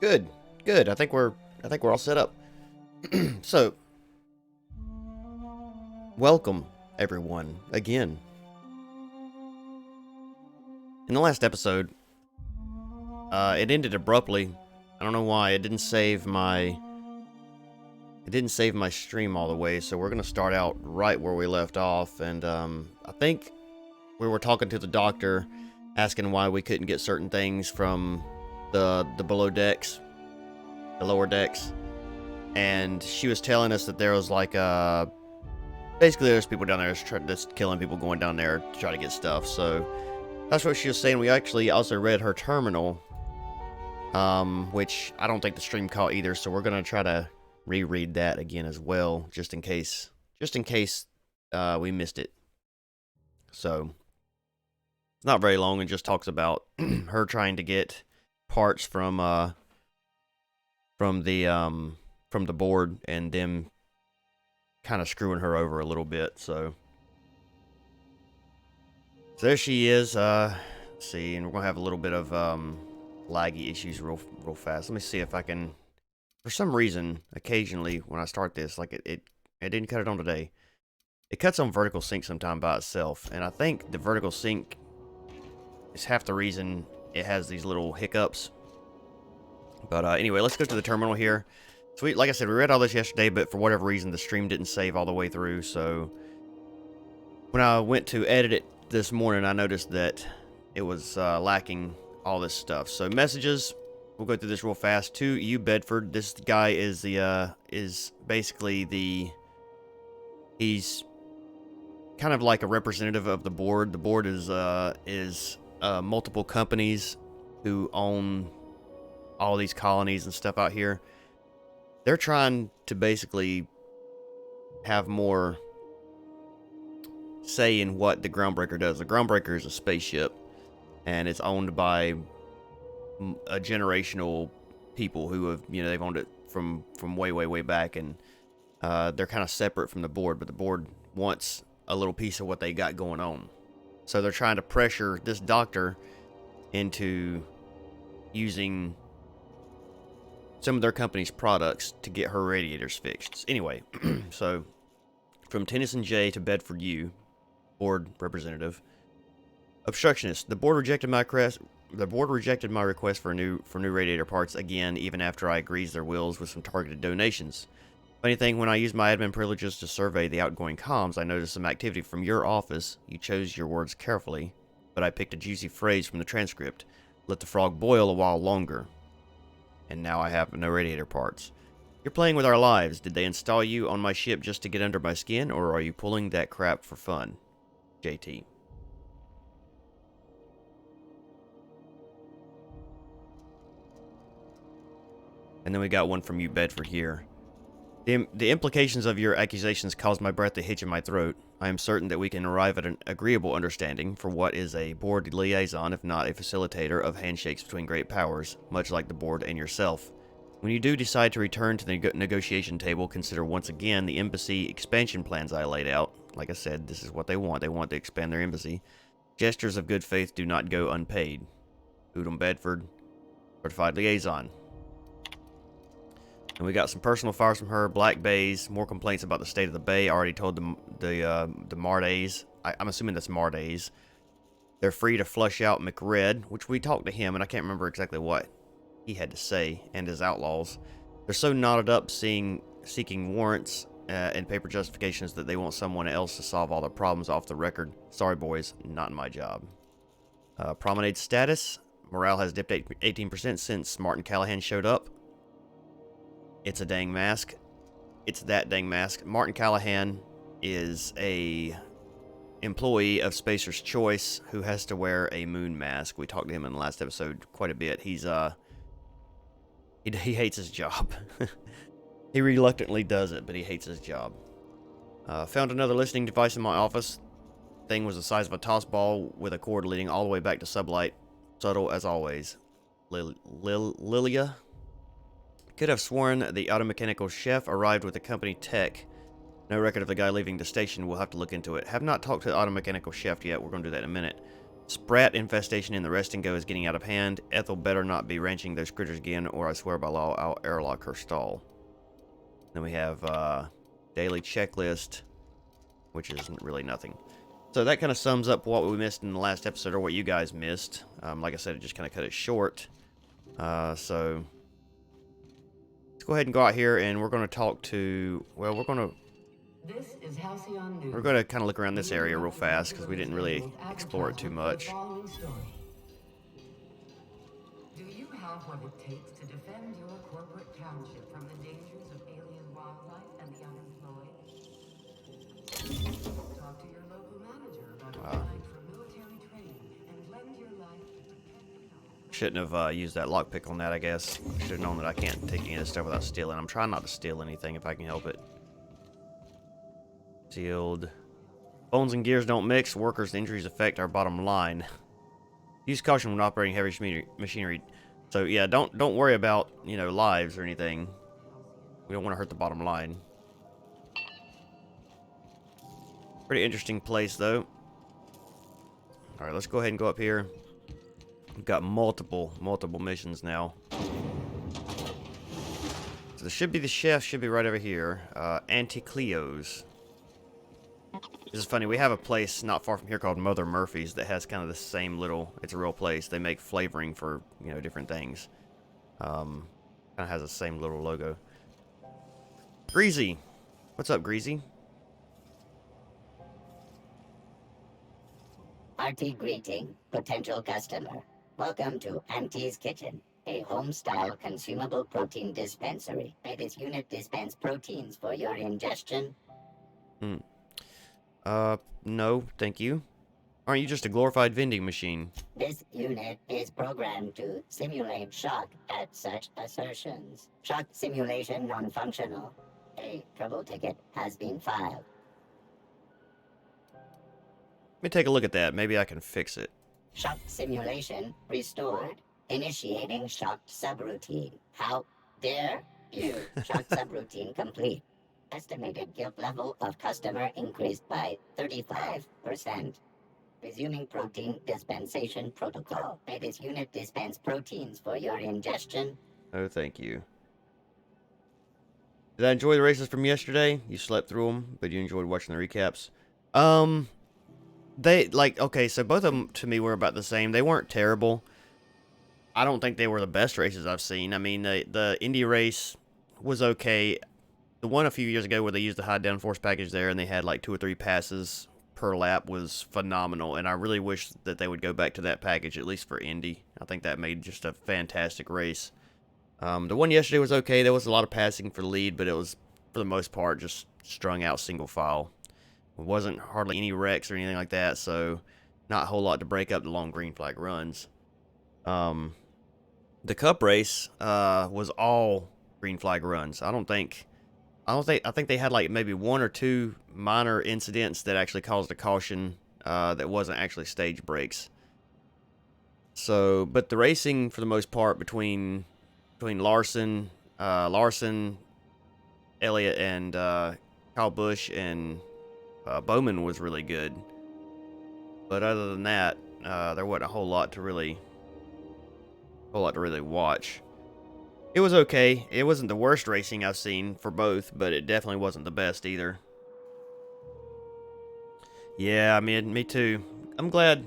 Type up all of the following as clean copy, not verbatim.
Good, good. I think we're all set up. So, welcome everyone again. In the last episode, it ended abruptly. I don't know why. It didn't save my stream all the way, so we're gonna start out right where we left off. And I think we were talking to the doctor, asking why we couldn't get certain things from the below decks, the lower decks, and she was telling us that there was like basically there's people down there that's killing people going down there to try to get stuff. So that's what she was saying. We actually also read her terminal, which I don't think the stream caught either. So we're gonna try to reread that again as well, just in case we missed it. So it's not very long and just talks about her trying to get parts from the board and them kind of screwing her over a little bit. So there she is. Let's see, and we're gonna have a little bit of laggy issues real fast. Let me see if I can. For some reason, occasionally when I start this, like it didn't cut it on today. It cuts on vertical sync sometime by itself, and I think the vertical sync is half the reason it has these little hiccups. But anyway, let's go to the terminal here. So like I said, we read all this yesterday, but for whatever reason, the stream didn't save all the way through. So when I went to edit it this morning, I noticed that it was lacking all this stuff. So messages, we'll go through this real fast. To you, Bedford. This guy is basically he's kind of like a representative of the board. The board is multiple companies who own all these colonies and stuff out here. They're trying to basically have more say in what the Groundbreaker does. The Groundbreaker is a spaceship, and it's owned by a generational people who have, they've owned it from way back, and they're kind of separate from the board, but the board wants a little piece of what they got going on. So they're trying to pressure this doctor into using some of their company's products to get her radiators fixed. Anyway, so from Tennyson J to Bedford U, board representative. Obstructionist. The board rejected my request for new radiator parts again, even after I agreed their wills with some targeted donations. Funny thing, when I used my admin privileges to survey the outgoing comms, I noticed some activity from your office. You chose your words carefully, but I picked a juicy phrase from the transcript. Let the frog boil a while longer. And now I have no radiator parts. You're playing with our lives. Did they install you on my ship just to get under my skin, or are you pulling that crap for fun? JT. And then we got one from you, Bedford, here. The implications of your accusations caused my breath to hitch in my throat. I am certain that we can arrive at an agreeable understanding for what is a board liaison, if not a facilitator of handshakes between great powers, much like the board and yourself. When you do decide to return to the negotiation table, consider once again the embassy expansion plans I laid out. Like I said, this is what they want. They want to expand their embassy. Gestures of good faith do not go unpaid. Udom Bedford, certified liaison. And we got some personal files from her, Black Bays, more complaints about the state of the bay. I already told them the Mardays. I'm assuming that's Mardays. They're free to flush out McRed, which we talked to him, and I can't remember exactly what he had to say, and his outlaws. They're so knotted up seeking warrants and paper justifications that they want someone else to solve all their problems off the record. Sorry, boys, not my job. Promenade status. Morale has dipped 18% since Martin Callahan showed up. It's a dang mask. It's that dang mask. Martin Callahan is a employee of Spacer's Choice who has to wear a moon mask. We talked to him in the last episode quite a bit. He hates his job. He reluctantly does it, but he hates his job. Found another listening device in my office. Thing was the size of a toss ball with a cord leading all the way back to sublight. Subtle as always. Lilia? Could have sworn the automechanical chef arrived with the company tech. No record of the guy leaving the station. We'll have to look into it. Have not talked to the automechanical chef yet. We're going to do that in a minute. Sprat infestation in the rest and go is getting out of hand. Ethel better not be ranching those critters again, or I swear by law I'll airlock her stall. Then we have daily checklist, which is really nothing. So that kind of sums up what we missed in the last episode, or what you guys missed. Like I said, it just kind of cut it short. So let's go ahead and go out here, and we're going to talk to. Well, This is Halcyon News. we're going to kind of look around this area real fast because we didn't really explore it too much. Do you have what it takes to defend your corporate township from the dangers of alien wildlife and the unemployed? Talk to your local manager about applying for military training and lend your life to protect the. Shouldn't have used that lockpick on that, I guess. Should have known that I can't take any of this stuff without stealing. I'm trying not to steal anything if I can help it. Sealed. Bones and gears don't mix. Workers' injuries affect our bottom line. Use caution when operating heavy machinery. So yeah, don't worry about, you know, lives or anything. We don't want to hurt the bottom line. Pretty interesting place though. All right, let's go ahead and go up here. We've got multiple missions now. So there should be the chef, should be right over here. Auntie Cleo's. This is funny, we have a place not far from here called Mother Murphy's that has kind of the same little, it's a real place. They make flavoring for, you know, different things. Kind of has the same little logo. Greasy. What's up, Greasy? Hearty greeting, potential customer. Welcome to Auntie's Kitchen, a home-style consumable protein dispensary. May this unit dispense proteins for your ingestion? No, thank you. Aren't you just a glorified vending machine? This unit is programmed to simulate shock at such assertions. Shock simulation non-functional. A trouble ticket has been filed. Let me take a look at that. Maybe I can fix it. Shock simulation restored. Initiating shocked subroutine. How dare you? Shock subroutine complete. Estimated guilt level of customer increased by 35%. Resuming protein dispensation protocol. May this unit dispense proteins for your ingestion. Oh, thank you. Did I enjoy the races from yesterday? You slept through them, but you enjoyed watching the recaps. They, like, okay, so both of them to me were about the same. They weren't terrible. I don't think they were the best races I've seen. I mean, the Indy race was okay. The one a few years ago where they used the high downforce package there and they had like 2 or 3 passes per lap was phenomenal. And I really wish that they would go back to that package, at least for Indy. I think that made just a fantastic race. The one yesterday was okay. There was a lot of passing for the lead, but it was, for the most part, just strung out single file. It wasn't hardly any wrecks or anything like that, so not a whole lot to break up the long green flag runs. The Cup race was all green flag runs. I think they had like maybe 1 or 2 minor incidents that actually caused a caution that wasn't actually stage breaks. So, but the racing for the most part between Larson, Elliott, and Kyle Busch and Bowman was really good. But other than that, there wasn't a whole lot to really watch. It was okay. It wasn't the worst racing I've seen for both, but it definitely wasn't the best either. Yeah, I mean, me too. I'm glad.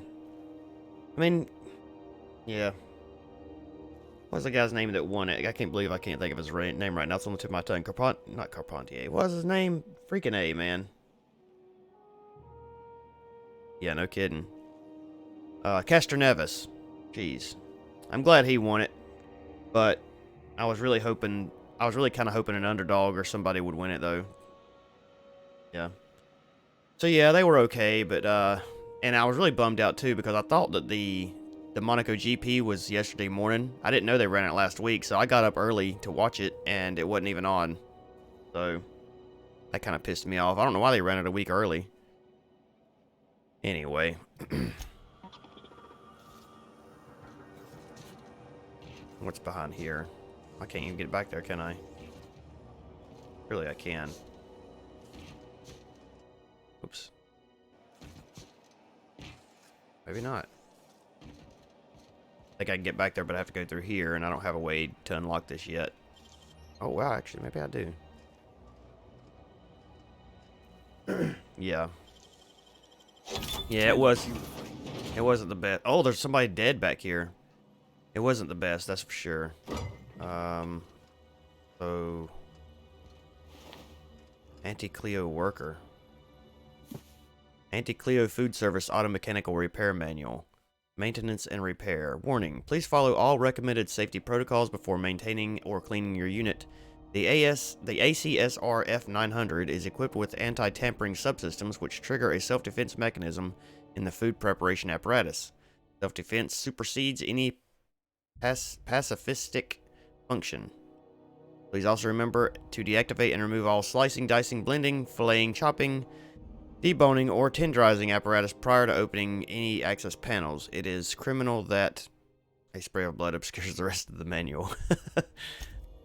I mean, yeah. What was the guy's name that won it? I can't believe I can't think of his name right now. It's on the tip of my tongue. Not Carpentier. What was his name? Freaking A, man. Yeah, no kidding. Castroneves. Jeez. I'm glad he won it, but I was really kind of hoping an underdog or somebody would win it, though. Yeah. So, yeah, they were okay, but, and I was really bummed out, too, because I thought that the Monaco GP was yesterday morning. I didn't know they ran it last week, so I got up early to watch it, and it wasn't even on. So, that kind of pissed me off. I don't know why they ran it a week early. Anyway. What's behind here? I can't even get back there, can I? Really, I can. Oops. Maybe not. think I can get back there, but I have to go through here, and I don't have a way to unlock this yet. Oh, wow, actually, maybe I do. Yeah. Yeah, it wasn't the best. Oh, there's somebody dead back here. It wasn't the best, that's for sure. So... Anti-Cleo worker. Anti-Cleo food service auto-mechanical repair manual. Maintenance and repair. Warning. Please follow all recommended safety protocols before maintaining or cleaning your unit. The ACSR F900 is equipped with anti-tampering subsystems which trigger a self-defense mechanism in the food preparation apparatus. Self-defense supersedes any pacifistic function. Please also remember to deactivate and remove all slicing, dicing, blending, filleting, chopping, deboning, or tenderizing apparatus prior to opening any access panels. It is criminal that a spray of blood obscures the rest of the manual.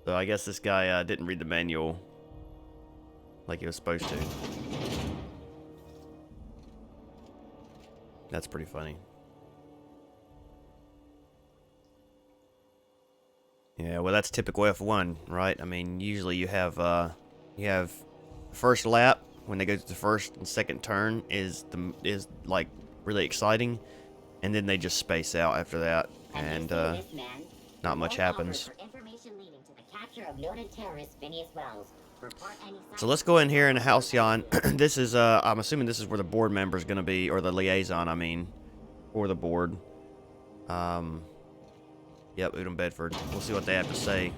So I guess this guy didn't read the manual like he was supposed to. That's pretty funny. Yeah, well, that's typical F1, right? I mean, usually you have first lap when they go to the first and second turn is like really exciting, and then they just space out after that, and not much happens. So let's go in here in Halcyon. This is I'm assuming this is where the board member is going to be, or the liaison, I mean, or the board. Yep, Udom Bedford. We'll see what they have to say.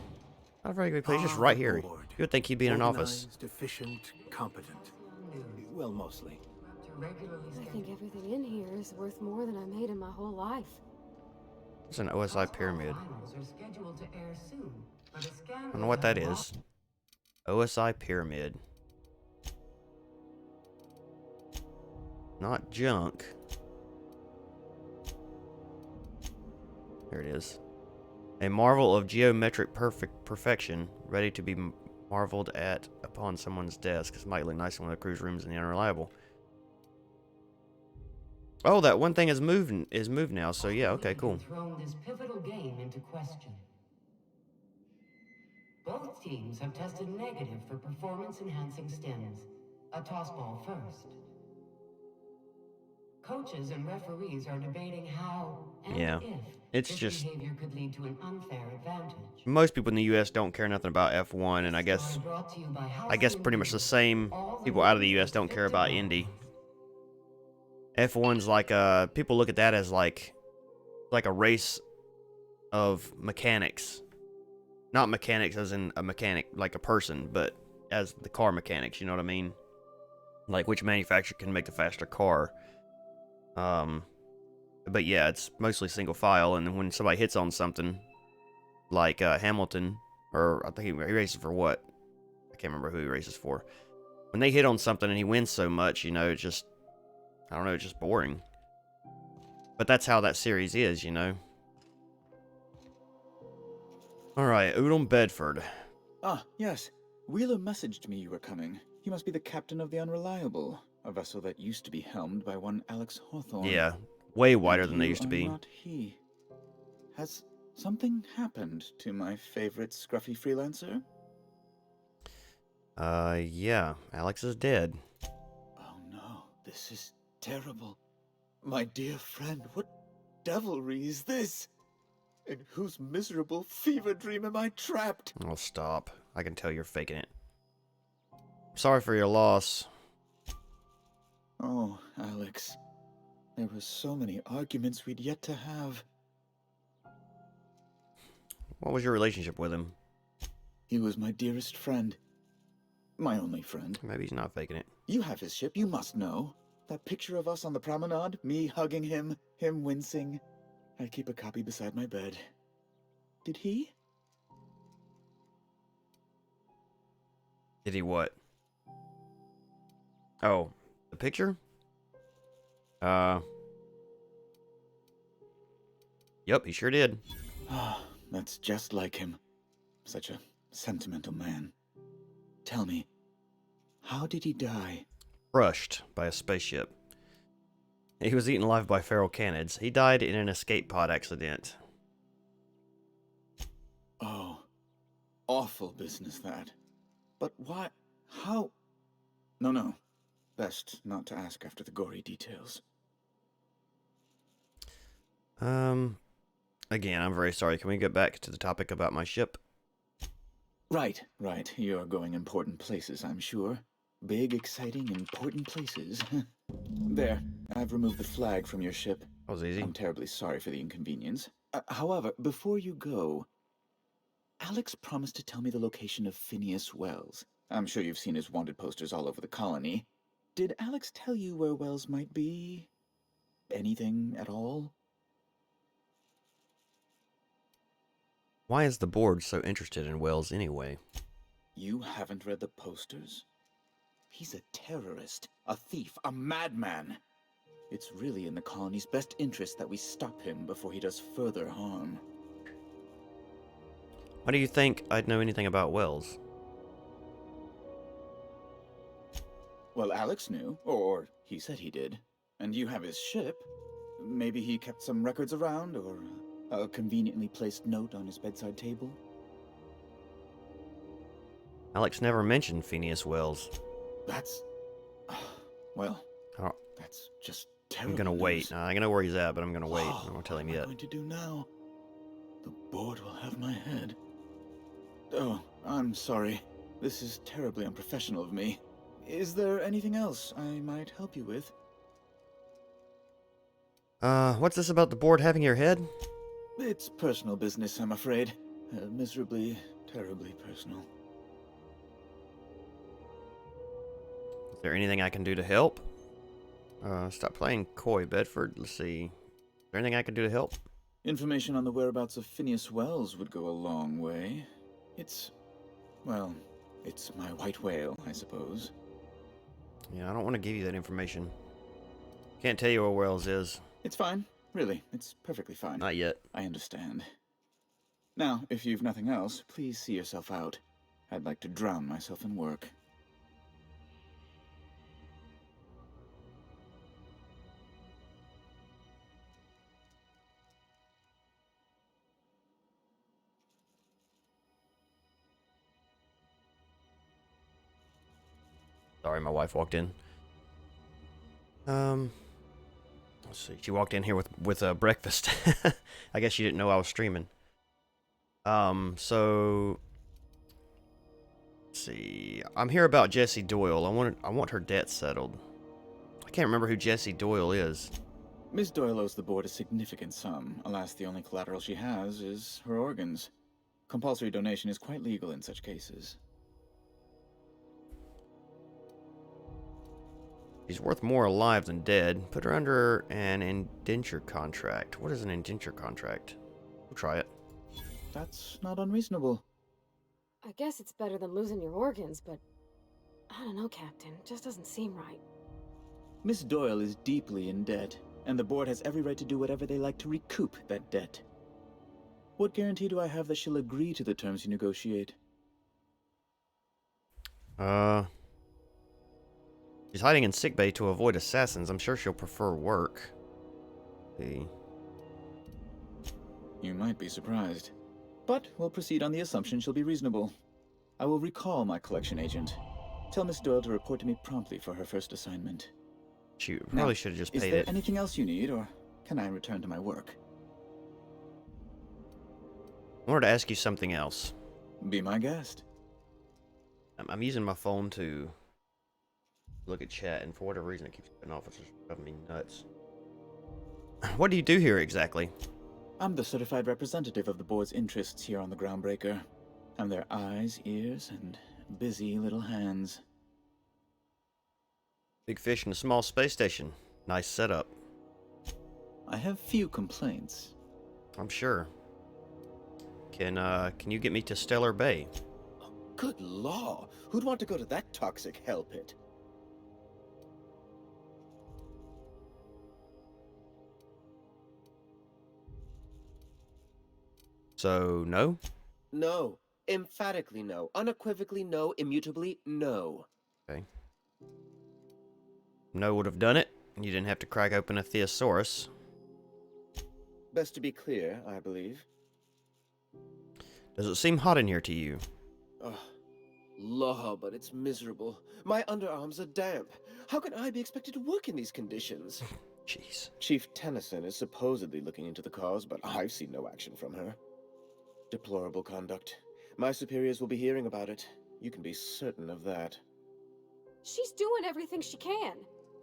Not a very good place, just right here. You would think he'd be in an office. Efficient, competent. Well, mostly. I think everything in here is worth more than I made in my whole life. It's an OSI pyramid. I don't know what that is. OSI pyramid. Not junk. There it is. A marvel of geometric perfection, ready to be marveled at upon someone's desk. This might look nice in one of the cruise rooms in the Unreliable. Oh, that one thing is moved now, so yeah, okay, cool. Thrown this pivotal game into question. Both teams have tested negative for performance-enhancing stims. A tossball first. Coaches and referees are debating how and Yeah, if it's this just behavior could lead to an unfair advantage. most people in the U.S. don't care nothing about F1, and I guess pretty much the same people out of the U.S. don't care about Indy. F1's like people look at that as like a race of mechanics. Not mechanics as in a mechanic, like a person, but as the car mechanics, you know what I mean? Like which manufacturer can make the faster car. But yeah, it's mostly single file, and when somebody hits on something, like Hamilton, or I think he races for what? I can't remember who he races for. When they hit on something and he wins so much, you know, it's just, I don't know, it's just boring. But that's how that series is, you know. Alright, Udom Bedford. Ah, yes. Wheeler messaged me you were coming. He must be the captain of the Unreliable, a vessel that used to be helmed by one Alex Hawthorne. Yeah, way wider And than they you used to are be. Not he. Has something happened to my favorite scruffy freelancer? Yeah, Alex is dead. Oh no, this is terrible. My dear friend, what devilry is this? In whose miserable fever dream am I trapped? Oh, stop. I can tell you're faking it. Sorry for your loss. Oh, Alex. There were so many arguments we'd yet to have. What was your relationship with him? He was my dearest friend. My only friend. Maybe he's not faking it. You have his ship, you must know. That picture of us on the promenade, me hugging him, him wincing. I keep a copy beside my bed. Did he? Did he what? Oh, the picture? Yep, he sure did. Ah, that's just like him. Such a sentimental man. Tell me, how did he die? Crushed by a spaceship. He was eaten alive by feral canids. He died in an escape pod accident. awful business, that. But why? How? No. Best not to ask after the gory details. Again, I'm very sorry. Can we get back to the topic about my ship? Right. You're going important places, I'm sure. Big, exciting, important places. There, I've removed the flag from your ship. That was easy. I'm terribly sorry for the inconvenience. However, before you go, Alex promised to tell me the location of Phineas Wells. I'm sure you've seen his wanted posters all over the colony. Did Alex tell you where Wells might be? Anything at all? Why is the board so interested in Wells anyway? You haven't read the posters? He's a terrorist, a thief, a madman. It's really in the colony's best interest that we stop him before he does further harm. Why do you think I'd know anything about Wells? Well, Alex knew, or he said he did. And you have his ship. Maybe he kept some records around, or a conveniently placed note on his bedside table. Alex never mentioned Phineas Wells. That's... well, Oh, that's just terrible. I'm gonna wait. I don't know where he's at, but I'm gonna wait. Oh, I won't tell him what am yet. I going to do now? The board will have my head. Oh, I'm sorry. This is terribly unprofessional of me. Is there anything else I might help you with? What's this about the board having your head? It's personal business, I'm afraid. Miserably, terribly personal. Is there anything I can do to help? Stop playing coy, Bedford. Let's see. Is there anything I can do to help? Information on the whereabouts of Phineas Wells would go a long way. It's my white whale, I suppose. Yeah, I don't want to give you that information. Can't tell you where Wells is. It's fine. Really, it's perfectly fine. Not yet. I understand. Now, if you've nothing else, please see yourself out. I'd like to drown myself in work. Sorry, my wife walked in. Let's see. She walked in here with breakfast. I guess she didn't know I was streaming. So let's see. I'm here about Jessie Doyle. I want her debt settled. I can't remember who Jessie Doyle is. Miss Doyle owes the board a significant sum. Alas, the only collateral she has is her organs. Compulsory donation is quite legal in such cases. She's worth more alive than dead. Put her under an indenture contract. What is an indenture contract? We'll try it. That's not unreasonable. I guess it's better than losing your organs, but I don't know, Captain. It just doesn't seem right. Miss Doyle is deeply in debt, and the board has every right to do whatever they like to recoup that debt. What guarantee do I have that she'll agree to the terms you negotiate? She's hiding in sickbay to avoid assassins. I'm sure she'll prefer work. See. You might be surprised. But we'll proceed on the assumption she'll be reasonable. I will recall my collection agent. Tell Miss Doyle to report to me promptly for her first assignment. Shoot, Now, probably should have just is paid there it. anything else you need, or can I return to my work? I wanted to ask you something else. Be my guest. I'm using my phone to look at chat, and for whatever reason it keeps cutting off. It's just driving me nuts. What do you do here exactly? I'm the certified representative of the board's interests here on the Groundbreaker. I'm their eyes, ears, and busy little hands. Big fish in a small space station. Nice setup. I have few complaints. I'm sure. Can you get me to Stellar Bay? Good law! Who'd want to go to that toxic hell pit? So, no? No. Emphatically no. Unequivocally no. Immutably no. Okay. No would have done it. You didn't have to crack open a Theosaurus. Best to be clear, I believe. Does it seem hot in here to you? Law, but it's miserable. My underarms are damp. How can I be expected to work in these conditions? Jeez. Chief Tennyson is supposedly looking into the cause, but I've seen no action from her. Deplorable conduct. My superiors will be hearing about it. You can be certain of that. She's doing everything she can.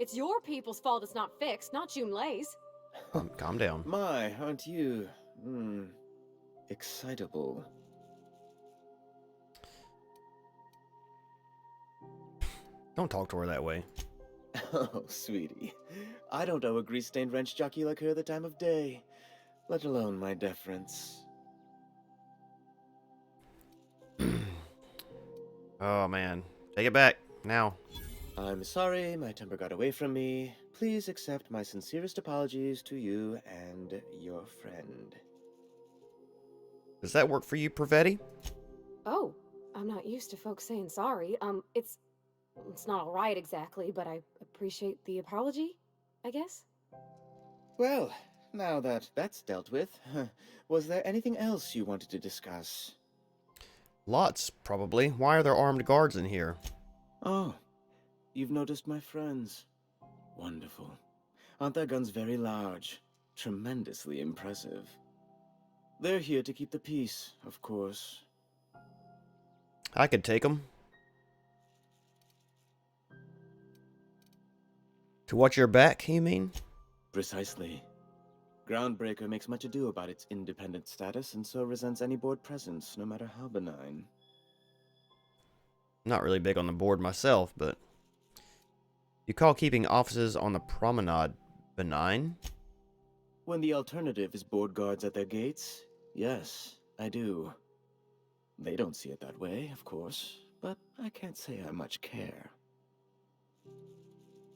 It's your people's fault it's not fixed, not June Lay's. Calm down. My, aren't you, excitable. Don't talk to her that way. Oh, sweetie. I don't owe a grease-stained wrench jockey like her the time of day, let alone my deference. Oh, man. Take it back. Now. I'm sorry, my temper got away from me. Please accept my sincerest apologies to you and your friend. Does that work for you, Pravetti? Oh, I'm not used to folks saying sorry. It's not alright exactly, but I appreciate the apology, I guess. Well, now that that's dealt with, was there anything else you wanted to discuss? Lots, probably. Why are there armed guards in here? Oh, you've noticed my friends. Wonderful. Aren't their guns very large? Tremendously impressive. They're here to keep the peace, of course. I could take them. To watch your back, you mean? Precisely. Groundbreaker makes much ado about its independent status and so resents any board presence, no matter how benign. Not really big on the board myself, but... You call keeping offices on the promenade benign? When the alternative is board guards at their gates, yes, I do. They don't see it that way, of course, but I can't say I much care.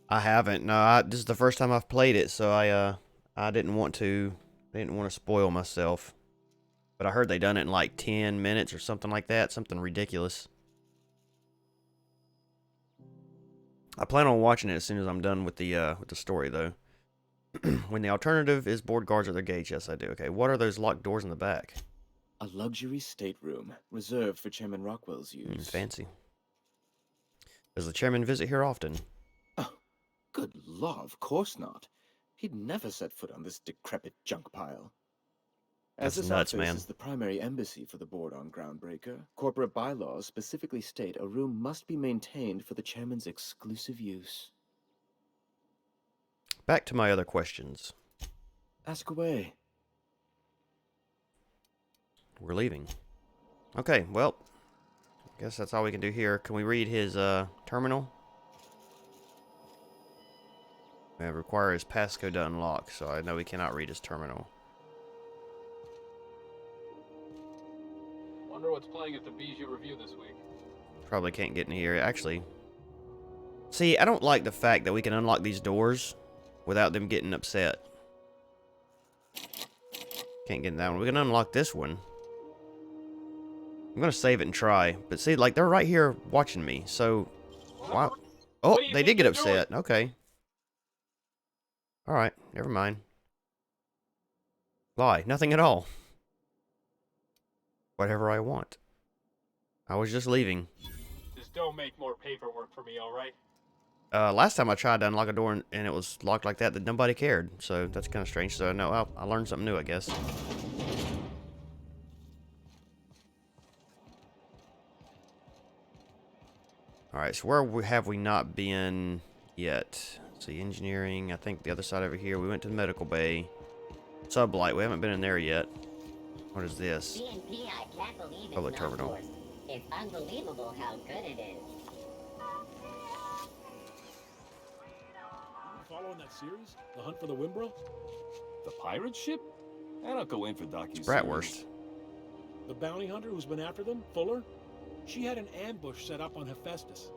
I haven't. No, this is the first time I've played it, so I didn't want to spoil myself. But I heard they done it in like 10 minutes or something like that, something ridiculous. I plan on watching it as soon as I'm done with the story, though. When the alternative is board guards at their gates, yes, I do. Okay, what are those locked doors in the back? A luxury stateroom, reserved for Chairman Rockwell's use. Fancy. Does the chairman visit here often? Oh, good law, of course not. He'd never set foot on this decrepit junk pile. As That's this nuts, office man. is the primary embassy for the board on Groundbreaker, corporate bylaws specifically state a room must be maintained for the chairman's exclusive use. Back to my other questions. Ask away. We're leaving. Okay, well, I guess that's all we can do here. Can we read his terminal? It requires passcode to unlock, so I know we cannot read his terminal. Wonder what's playing at the Bijou Review this week. Probably can't get in here. Actually, see, I don't like the fact that we can unlock these doors without them getting upset. Can't get in that one. We can unlock this one. I'm gonna save it and try. But see, like, they're right here watching me, so... Wow. Oh, What do you they think did get you're upset. Okay. Alright, never mind. Lie. Nothing at all. Whatever I want. I was just leaving. Just don't make more paperwork for me, alright? Last time I tried to unlock a door and it was locked like that nobody cared. So that's kind of strange. So no, I learned something new, I guess. Alright, so where have we not been yet? See, engineering. I think the other side over here. We went to the medical bay. Sublight. We haven't been in there yet. What is this? BNP, I can't believe it's Public not terminal. yours. It's unbelievable how good it is. Following that series? The Hunt for the Wimbro? The pirate ship? I don't go in for docu-series. Bratwurst. The bounty hunter who's been after them, Fuller? She had an ambush set up on Hephaestus.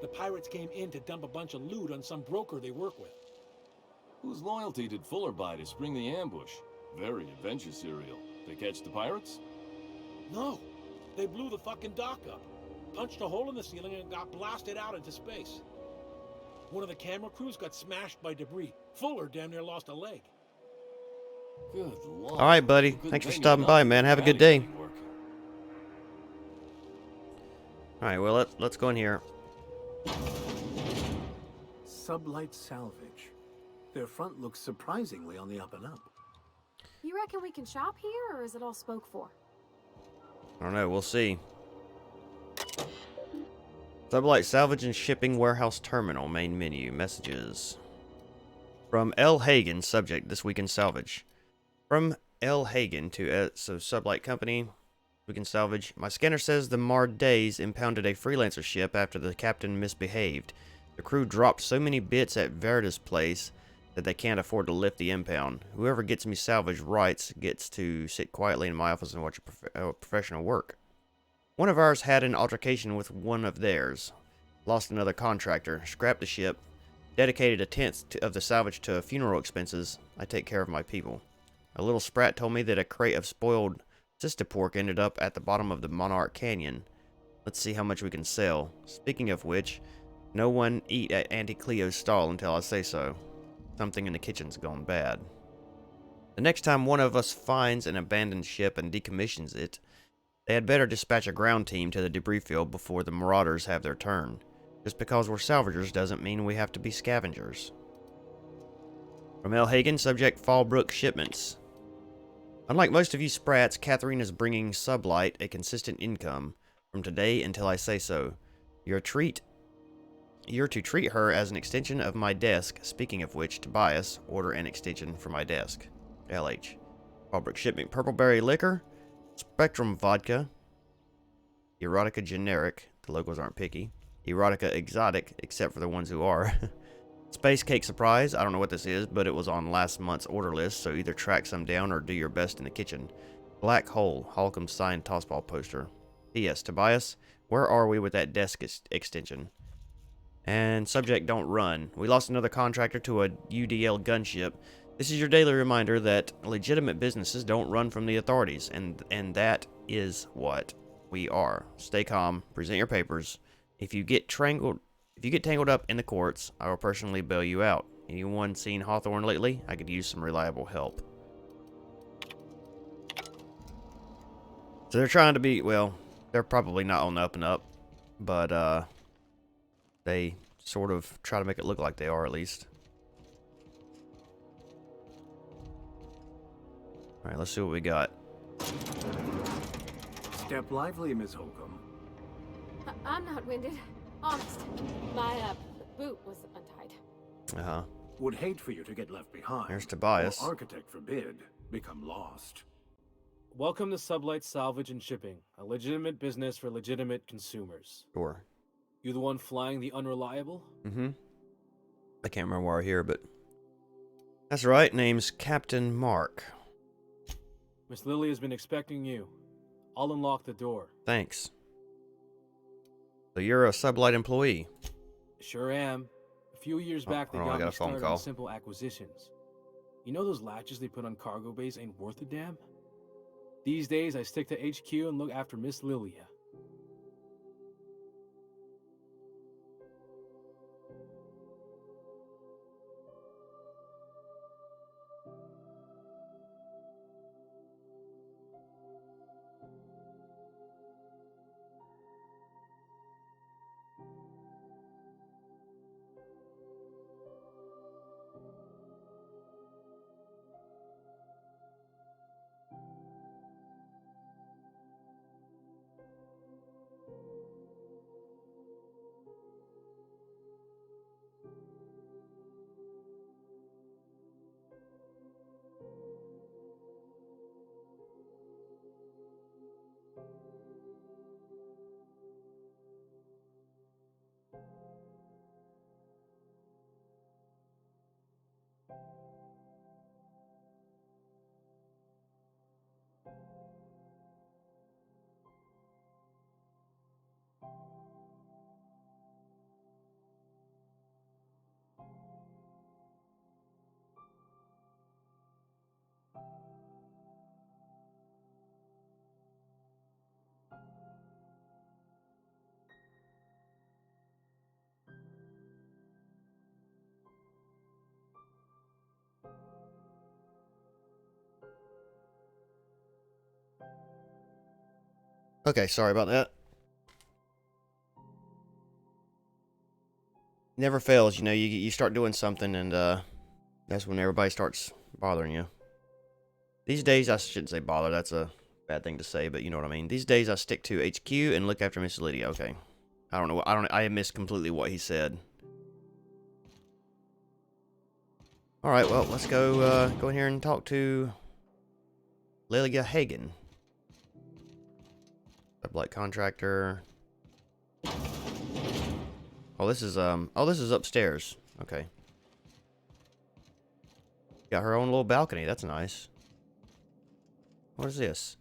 The pirates came in to dump a bunch of loot on some broker they work with. Whose loyalty did Fuller buy to spring the ambush? Very adventure serial. They catch the pirates? No, they blew the fucking dock up, punched a hole in the ceiling and got blasted out into space. One of the camera crews got smashed by debris. Fuller damn near lost a leg. Good lord. All right, buddy. Good Thanks for thing stopping you're by, not man. Have a good bounty day. hunting work. Alright, well, let's go in here. Sublight Salvage. Their front looks surprisingly on the up and up. You reckon we can shop here, or is it all spoke for? I don't know, we'll see. Sublight Salvage and Shipping Warehouse Terminal, main menu, messages. From L. Hagen, subject, this week in salvage. From L. Hagen to, Sublight Company, week in salvage. My scanner says the Marred Days impounded a freelancer ship after the captain misbehaved. The crew dropped so many bits at Veritas' place that they can't afford to lift the impound. Whoever gets me salvage rights gets to sit quietly in my office and watch professional work. One of ours had an altercation with one of theirs. Lost another contractor. Scrapped the ship. Dedicated a tenth of the salvage to funeral expenses. I take care of my people. A little sprat told me that a crate of spoiled sister pork ended up at the bottom of the Monarch Canyon. Let's see how much we can sell. Speaking of which, no one eat at Auntie Cleo's stall until I say so. Something in the kitchen's gone bad. The next time one of us finds an abandoned ship and decommissions it, they had better dispatch a ground team to the debris field before the marauders have their turn. Just because we're salvagers doesn't mean we have to be scavengers. From L. Hagen, subject Fallbrook shipments. Unlike most of you sprats, Catherine is bringing Sublight a consistent income from today until I say so. You're to treat her as an extension of my desk. Speaking of which, Tobias, order an extension for my desk. LH. Fallbrook shipment, Purpleberry liquor, Spectrum vodka, Erotica generic, the locals aren't picky, Erotica exotic, except for the ones who are. Space cake surprise, I don't know what this is, but it was on last month's order list, so either track some down or do your best in the kitchen. Black hole, Holcomb signed tossball poster. P.S. Tobias, where are we with that desk extension? And subject don't run. We lost another contractor to a UDL gunship. This is your daily reminder that legitimate businesses don't run from the authorities, and that is what we are. Stay calm, present your papers. If you get tangled up in the courts, I will personally bail you out. Anyone seen Hawthorne lately? I could use some reliable help. So they're trying to be, well, they're probably not on the up and up, but they sort of try to make it look like they are at least. Alright, let's see what we got. Step lively, Miss Holcomb. I'm not winded. Honest. My boot was untied. Uh-huh. Would hate for you to get left behind. There's Tobias. Or, architect forbid, become lost. Welcome to Sublight Salvage and Shipping, a legitimate business for legitimate consumers. Sure. You the one flying the unreliable? Mm-hmm. I can't remember where I hear, but that's right. Name's Captain Mark. Miss Lily has been expecting you. I'll unlock the door. Thanks. So you're a Sublight employee? Sure am. A few years back, they I got got me a phone started call. on simple acquisitions. You know those latches they put on cargo bays ain't worth a damn? These days, I stick to HQ and look after Miss Lilia. Okay, sorry about that. never fails. You know, you start doing something, and that's when everybody starts bothering you. These days, I shouldn't say bother. That's a bad thing to say, but you know what I mean. These days, I stick to HQ and look after Miss Lydia. Okay. I don't know. I missed completely what he said. All right. Well, let's go in here and talk to Lilia Hagen. Sublight contractor. Oh, this is upstairs. Okay. Got her own little balcony. That's nice. What is this?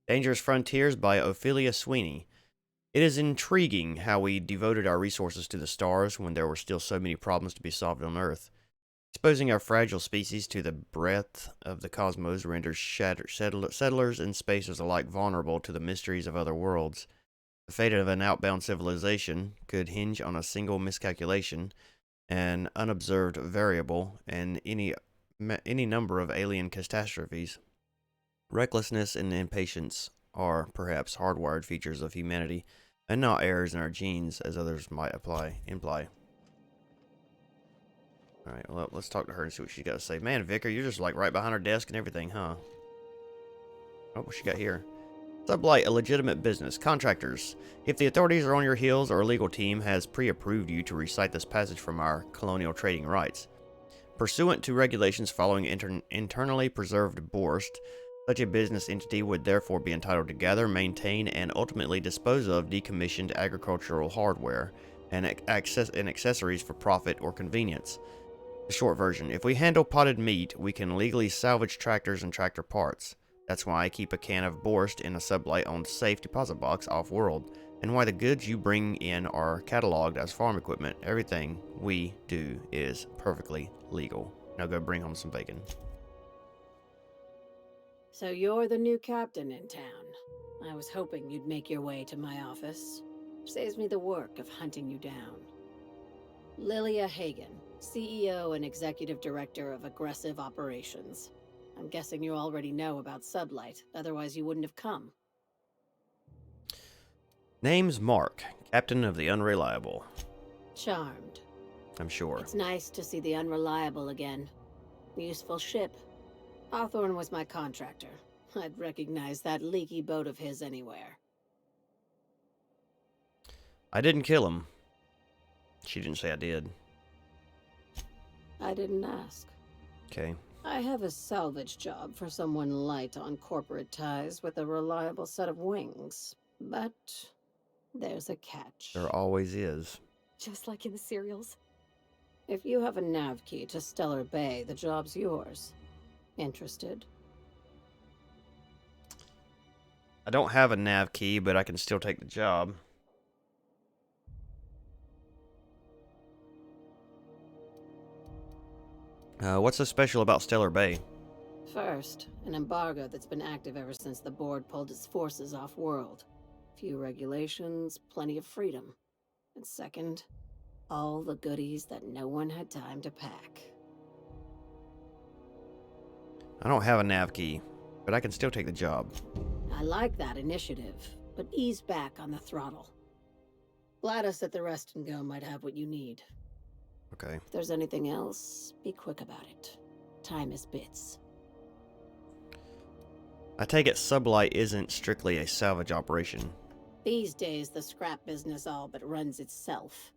Dangerous Frontiers by Ophelia Sweeney. It is intriguing how we devoted our resources to the stars when there were still so many problems to be solved on Earth. Exposing our fragile species to the breadth of the cosmos renders settlers and spacers alike vulnerable to the mysteries of other worlds. The fate of an outbound civilization could hinge on a single miscalculation, an unobserved variable, and any number of alien catastrophes. Recklessness and impatience are perhaps hardwired features of humanity, and not errors in our genes, as others might imply. Alright, well, let's talk to her and see what she's got to say. Man, Vicar, you're just like right behind her desk and everything, huh? Oh, what she got here? Sublight, a legitimate business. Contractors. If the authorities are on your heels, our legal team has pre-approved you to recite this passage from our colonial trading rights. Pursuant to regulations following internally preserved Borst, such a business entity would therefore be entitled to gather, maintain, and ultimately dispose of decommissioned agricultural hardware and accessories for profit or convenience. The short version: if we handle potted meat, we can legally salvage tractors and tractor parts. That's why I keep a can of Borst in a Sublight-owned safe deposit box off-world, and why the goods you bring in are cataloged as farm equipment. Everything we do is perfectly legal. Now go bring home some bacon. So you're the new captain in town. I was hoping you'd make your way to my office. Saves me the work of hunting you down. Lilia Hagen, CEO and Executive Director of Aggressive Operations. I'm guessing you already know about Sublight, otherwise you wouldn't have come. Name's Mark, Captain of the Unreliable. Charmed. I'm sure. It's nice to see the Unreliable again. Useful ship. Hawthorne was my contractor. I'd recognize that leaky boat of his anywhere. I didn't kill him. She didn't say I did. I didn't ask. Okay. I have a salvage job for someone light on corporate ties with a reliable set of wings. But there's a catch. There always is. Just like in the serials. If you have a nav key to Stellar Bay, the job's yours. Interested? I don't have a nav key, but I can still take the job. What's so special about Stellar Bay? First, an embargo that's been active ever since the board pulled its forces off-world. Few regulations, plenty of freedom. And second, all the goodies that no one had time to pack. I don't have a nav key, but I can still take the job. I like that initiative, but ease back on the throttle. Gladys at the Rest and Go might have what you need. Okay. If there's anything else, be quick about it. Time is bits. I take it Sublight isn't strictly a salvage operation. These days, the scrap business all but runs itself.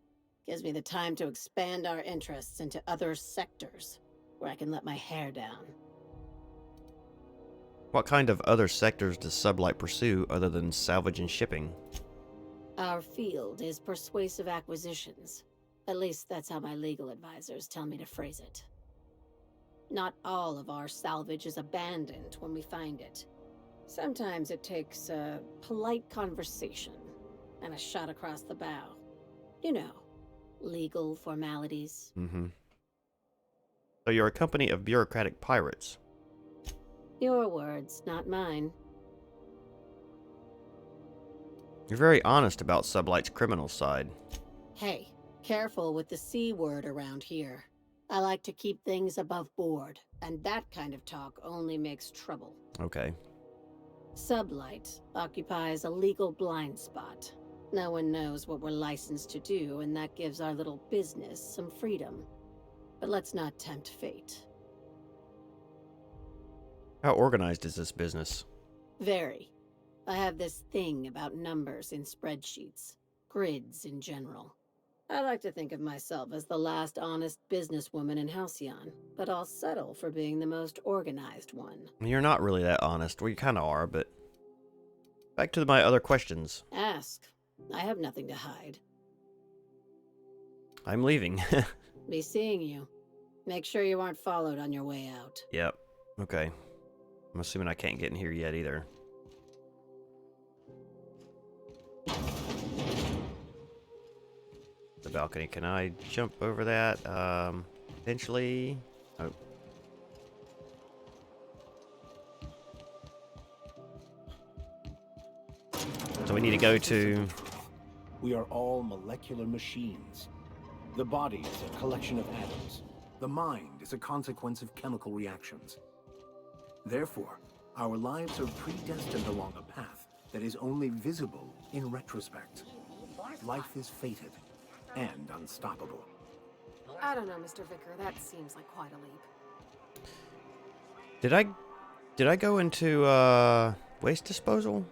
Gives me the time to expand our interests into other sectors, where I can let my hair down. What kind of other sectors does Sublight pursue other than salvage and shipping? Our field is persuasive acquisitions. At least that's how my legal advisors tell me to phrase it. Not all of our salvage is abandoned when we find it. Sometimes it takes a polite conversation and a shot across the bow. You know, legal formalities. Mm-hmm. So you're a company of bureaucratic pirates. Your words, not mine. You're very honest about Sublight's criminal side. Hey, careful with the C word around here. I like to keep things above board, and that kind of talk only makes trouble. Okay. Sublight occupies a legal blind spot. No one knows what we're licensed to do, and that gives our little business some freedom. But let's not tempt fate. How organized is this business? Very. I have this thing about numbers in spreadsheets, grids in general. I like to think of myself as the last honest businesswoman in Halcyon, but I'll settle for being the most organized one. You're not really that honest. Well, you kind of are, but... Back to my other questions. Ask. I have nothing to hide. I'm leaving. Be seeing you. Make sure you aren't followed on your way out. Yep. Okay. I'm assuming I can't get in here yet either. The balcony. Can I jump over that? Potentially. Oh. So we need to go to... We are all molecular machines. The body is a collection of atoms. The mind is a consequence of chemical reactions. Therefore, our lives are predestined along a path that is only visible in retrospect. Life is fated and unstoppable. I don't know, Mr. Vicker. That seems like quite a leap. Did I go into waste disposal?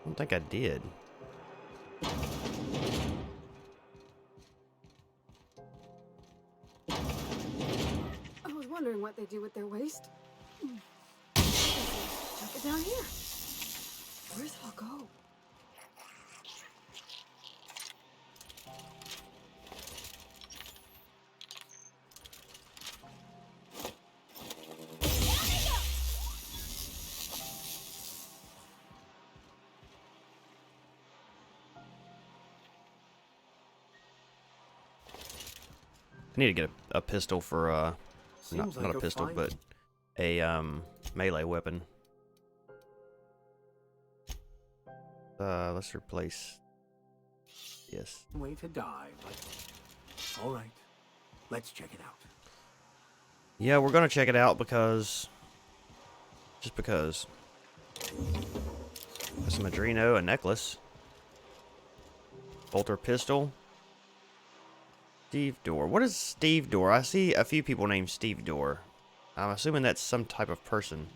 I don't think I did. I was wondering what they do with their waste. Chuck it down here. Where's it all go? I need to get a pistol for Seems not like a pistol, fine- but a melee weapon. Let's replace. Yes. Way to die, but all right. Let's check it out. Yeah, we're gonna check it out because, just because. There's some Adreno, a necklace, bolter pistol. Steve Door. What is Steve Door? I see a few people named Steve Door. I'm assuming that's some type of person.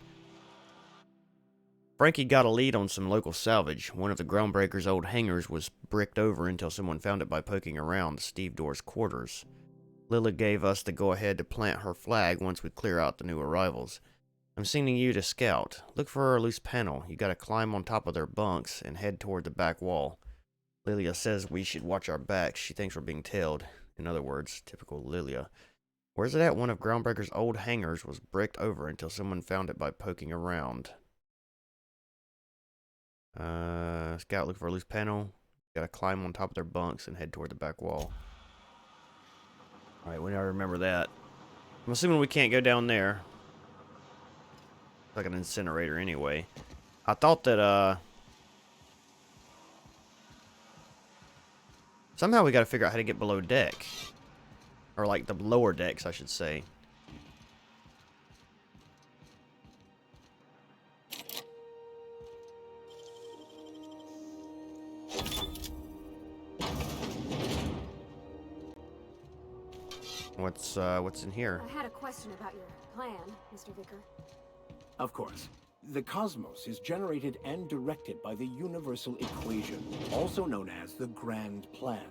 Frankie got a lead on some local salvage. One of the Groundbreaker's old hangars was bricked over until someone found it by poking around Steve Door's quarters. Lila gave us the go-ahead to plant her flag once we clear out the new arrivals. I'm sending you to scout. Look for a loose panel. You gotta climb on top of their bunks and head toward the back wall. Lilia says we should watch our backs. She thinks we're being tailed. In other words, typical Lilia. Where's it at? One of Groundbreaker's old hangars was bricked over until someone found it by poking around. Scout, look for a loose panel. Gotta climb on top of their bunks and head toward the back wall. Alright, we gotta remember that. I'm assuming we can't go down there. It's like an incinerator anyway. I thought that, somehow we gotta figure out how to get below deck. Or like the lower decks, I should say. What's in here? I had a question about your plan, Mr. Vicker. Of course. The cosmos is generated and directed by the universal equation, also known as the Grand Plan.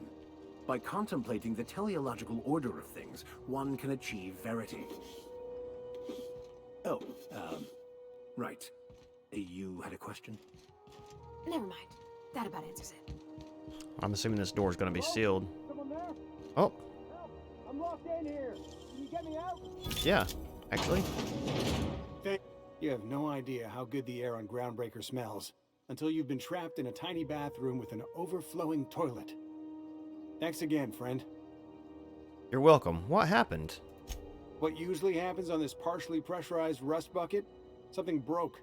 By contemplating the teleological order of things, one can achieve verity. Oh, right. You had a question? Never mind. That about answers it. I'm assuming this door is going to be sealed. Someone there? Oh, I'm locked in here. Can you get me out? yeah, actually. You have no idea how good the air on Groundbreaker smells until you've been trapped in a tiny bathroom with an overflowing toilet. Thanks again, friend. You're welcome. What happened? What usually happens on this partially pressurized rust bucket? Something broke.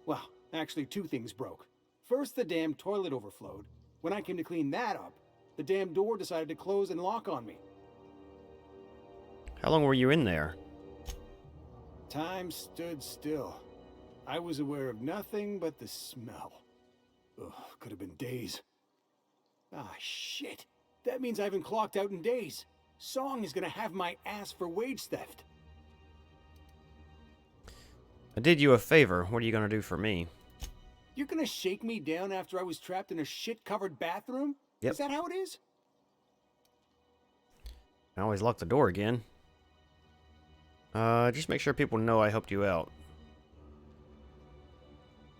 Well, actually two things broke. First, the damn toilet overflowed. When I came to clean that up, the damn door decided to close and lock on me. How long were you in there? Time stood still. I was aware of nothing but the smell. Ugh, could have been days. Ah, shit. That means I haven't clocked out in days. Song is gonna have my ass for wage theft. I did you a favor. What are you gonna do for me? You're gonna shake me down after I was trapped in a shit-covered bathroom? Yep. Is that how it is? I always lock the door again. Just make sure people know I helped you out.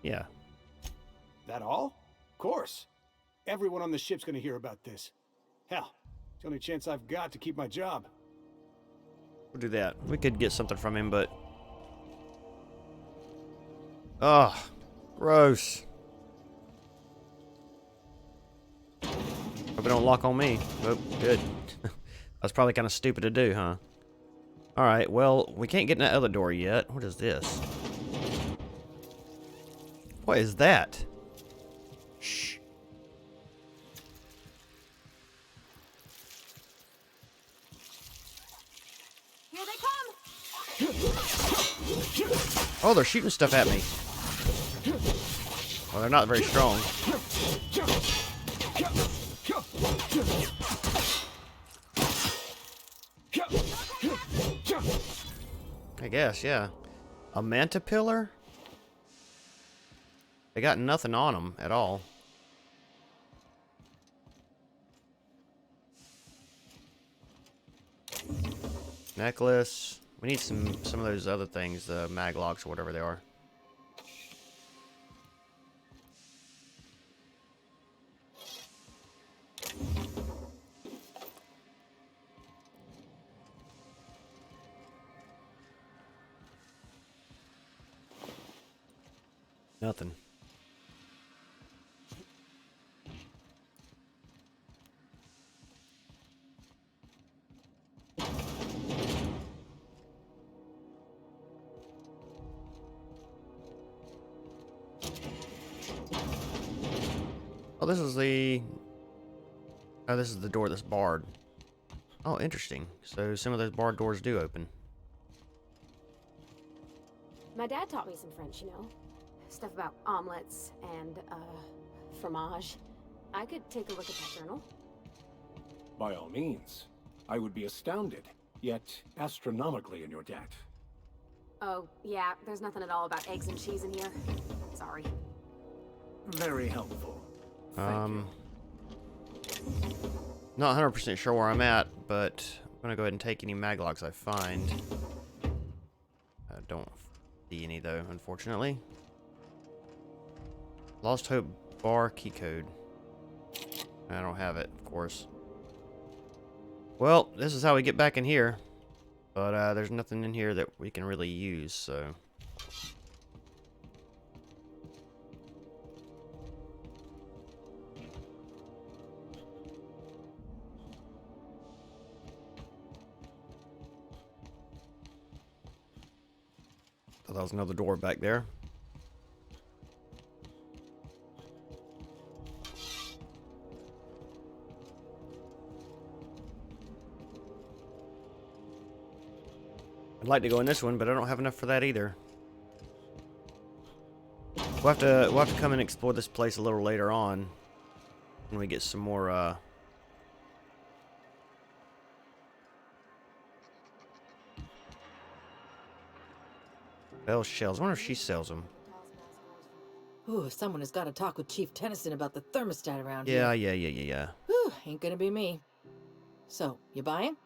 Yeah. That all? Of course. Everyone on the ship's gonna hear about this. Hell, it's the only chance I've got to keep my job. We'll do that. We could get something from him, but... Ugh. Gross. Hope it don't lock on me. Oh, good. That's probably kind of stupid to do, huh? Alright, well, we can't get in that other door yet. What is this? What is that? Shh. Here they come! Oh, they're shooting stuff at me. Well, they're not very strong. I guess, yeah. A manta pillar? They got nothing on them at all. Necklace. We need some of those other things, the maglocks or whatever they are. Nothing. Oh, this is the... Oh, this is the door that's barred. Oh, interesting. So some of those barred doors do open. My dad taught me some French, you know. Stuff about omelets and, fromage. I could take a look at that journal. By all means. I would be astounded, yet astronomically in your debt. Oh, yeah, there's nothing at all about eggs and cheese in here. Sorry. Very helpful. Not 100% sure where I'm at, but I'm gonna go ahead and take any maglocks I find. I don't see any though, unfortunately. Lost Hope bar key code. I don't have it, of course. Well, this is how we get back in here. But there's nothing in here that we can really use, so... Thought that was another door back there. I'd like to go in this one, but I don't have enough for that either. We'll have to come and explore this place a little later on when we get some more bell shells. I wonder if she sells them. Ooh, someone has got to talk with Chief Tennyson about the thermostat around Yeah. here. Whew, ain't gonna be me. So, you buying?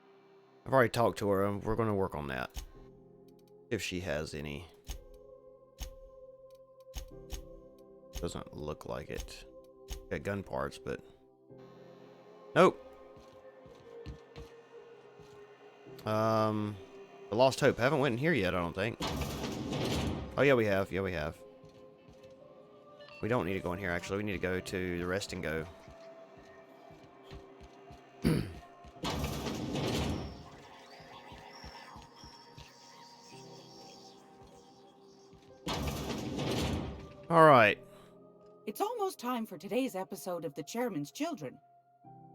I've already talked to her, and we're going to work on that. If she has any. Doesn't look like it. Got gun parts, but... Nope. The Lost Hope. Haven't went in here yet, I don't think. Oh, yeah, we have. Yeah, we have. We don't need to go in here, actually. We need to go to the rest and go. All right. It's almost time for today's episode of The Chairman's Children.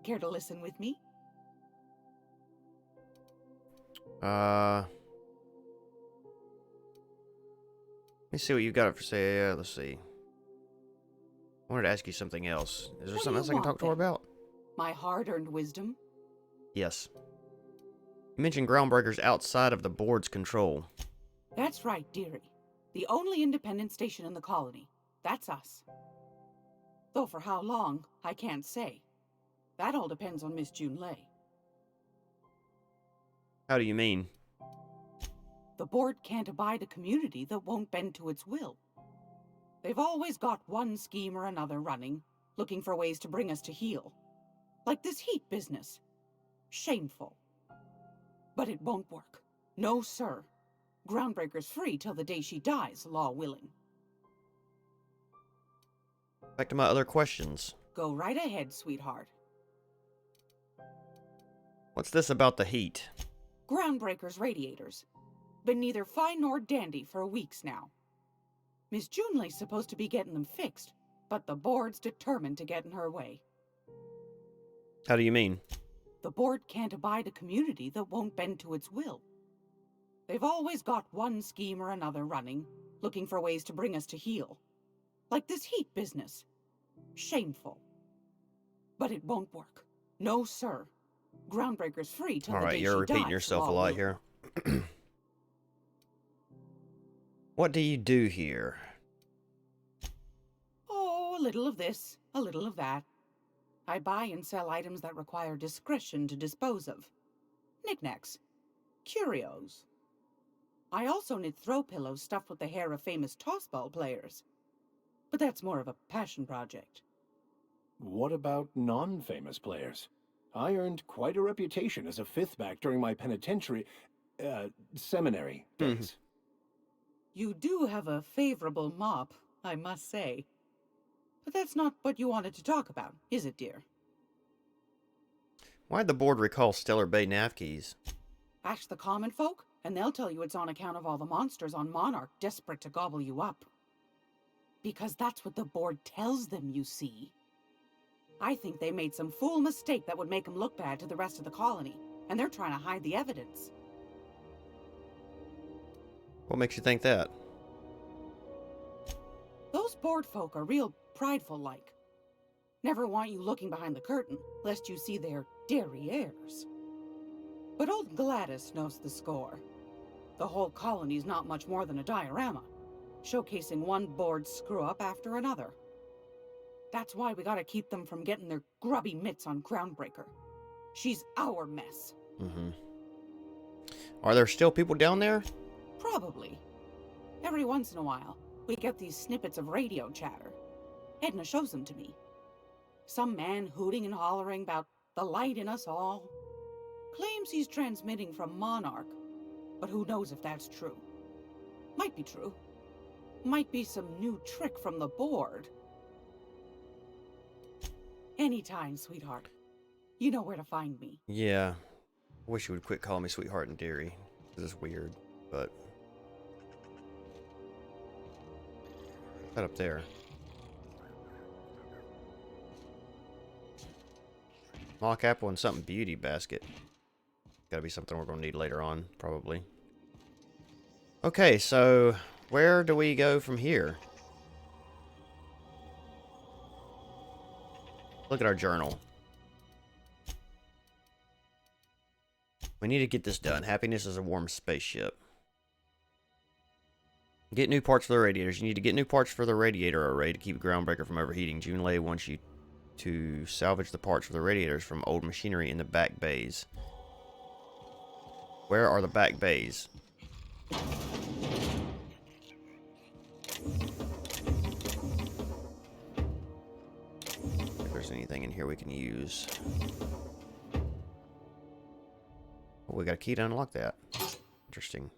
Care to listen with me? Let me see what you got for say. Let's see. I wanted to ask you something else. Is there What do something you else I can want, talk to her then? about? My hard-earned wisdom? Yes. You mentioned groundbreakers outside of the board's control. That's right, dearie. The only independent station in the colony. That's us. Though for how long, I can't say. That all depends on Miss Junlei. How do you mean? The board can't abide a community that won't bend to its will. They've always got one scheme or another running, looking for ways to bring us to heel. Like this heat business. Shameful. But it won't work. No, sir. Groundbreaker's free till the day she dies, law willing. Back to my other questions. Go right ahead, sweetheart. What's this about the heat? Groundbreaker's radiators. Been neither fine nor dandy for weeks now. Miss Junlei's supposed to be getting them fixed, but the board's determined to get in her way. How do you mean? The board can't abide a community that won't bend to its will. They've always got one scheme or another running, looking for ways to bring us to heel. Like this heat business. Shameful. But it won't work. No, sir. Groundbreaker's free till the day Alright, she you're dies, repeating yourself a law lot willing. here. What do you do here? Oh, a little of this, a little of that. I buy and sell items that require discretion to dispose of. Knickknacks. Curios. I also knit throw pillows stuffed with the hair of famous tossball players. But that's more of a passion project. What about non-famous players? I earned quite a reputation as a fifth back during my seminary days. You do have a favorable mop, I must say. But that's not what you wanted to talk about, is it, dear? Why'd the board recall Stellar Bay nav keys? Ask the common folk, and they'll tell you it's on account of all the monsters on Monarch desperate to gobble you up. Because that's what the board tells them, you see. I think they made some fool mistake that would make them look bad to the rest of the colony, and they're trying to hide the evidence. What makes you think that? Those board folk are real prideful-like. Never want you looking behind the curtain, lest you see their derrieres. But old Gladys knows the score. The whole colony's not much more than a diorama, showcasing one board screw-up after another. That's why we gotta keep them from getting their grubby mitts on Groundbreaker. She's our mess. Are there still people down there? Probably. Every once in a while, we get these snippets of radio chatter. Edna shows them to me. Some man hooting and hollering about the light in us all. Claims he's transmitting from Monarch, but who knows if that's true. Might be true. Might be some new trick from the board. Anytime, sweetheart. You know where to find me. Yeah. I wish you would quit calling me sweetheart and dearie. This is weird, but... That up there. Mock apple and something beauty basket. Gotta be something we're gonna need later on, probably. Okay, so where do we go from here? Look at our journal. We need to get this done. Happiness is a warm spaceship. Get new parts for the radiators. You need to get new parts for the radiator array to keep Groundbreaker from overheating. Junlei wants you to salvage the parts for the radiators from old machinery in the back bays. Where are the back bays? If there's anything in here we can use. Oh, we got a key to unlock that. Interesting.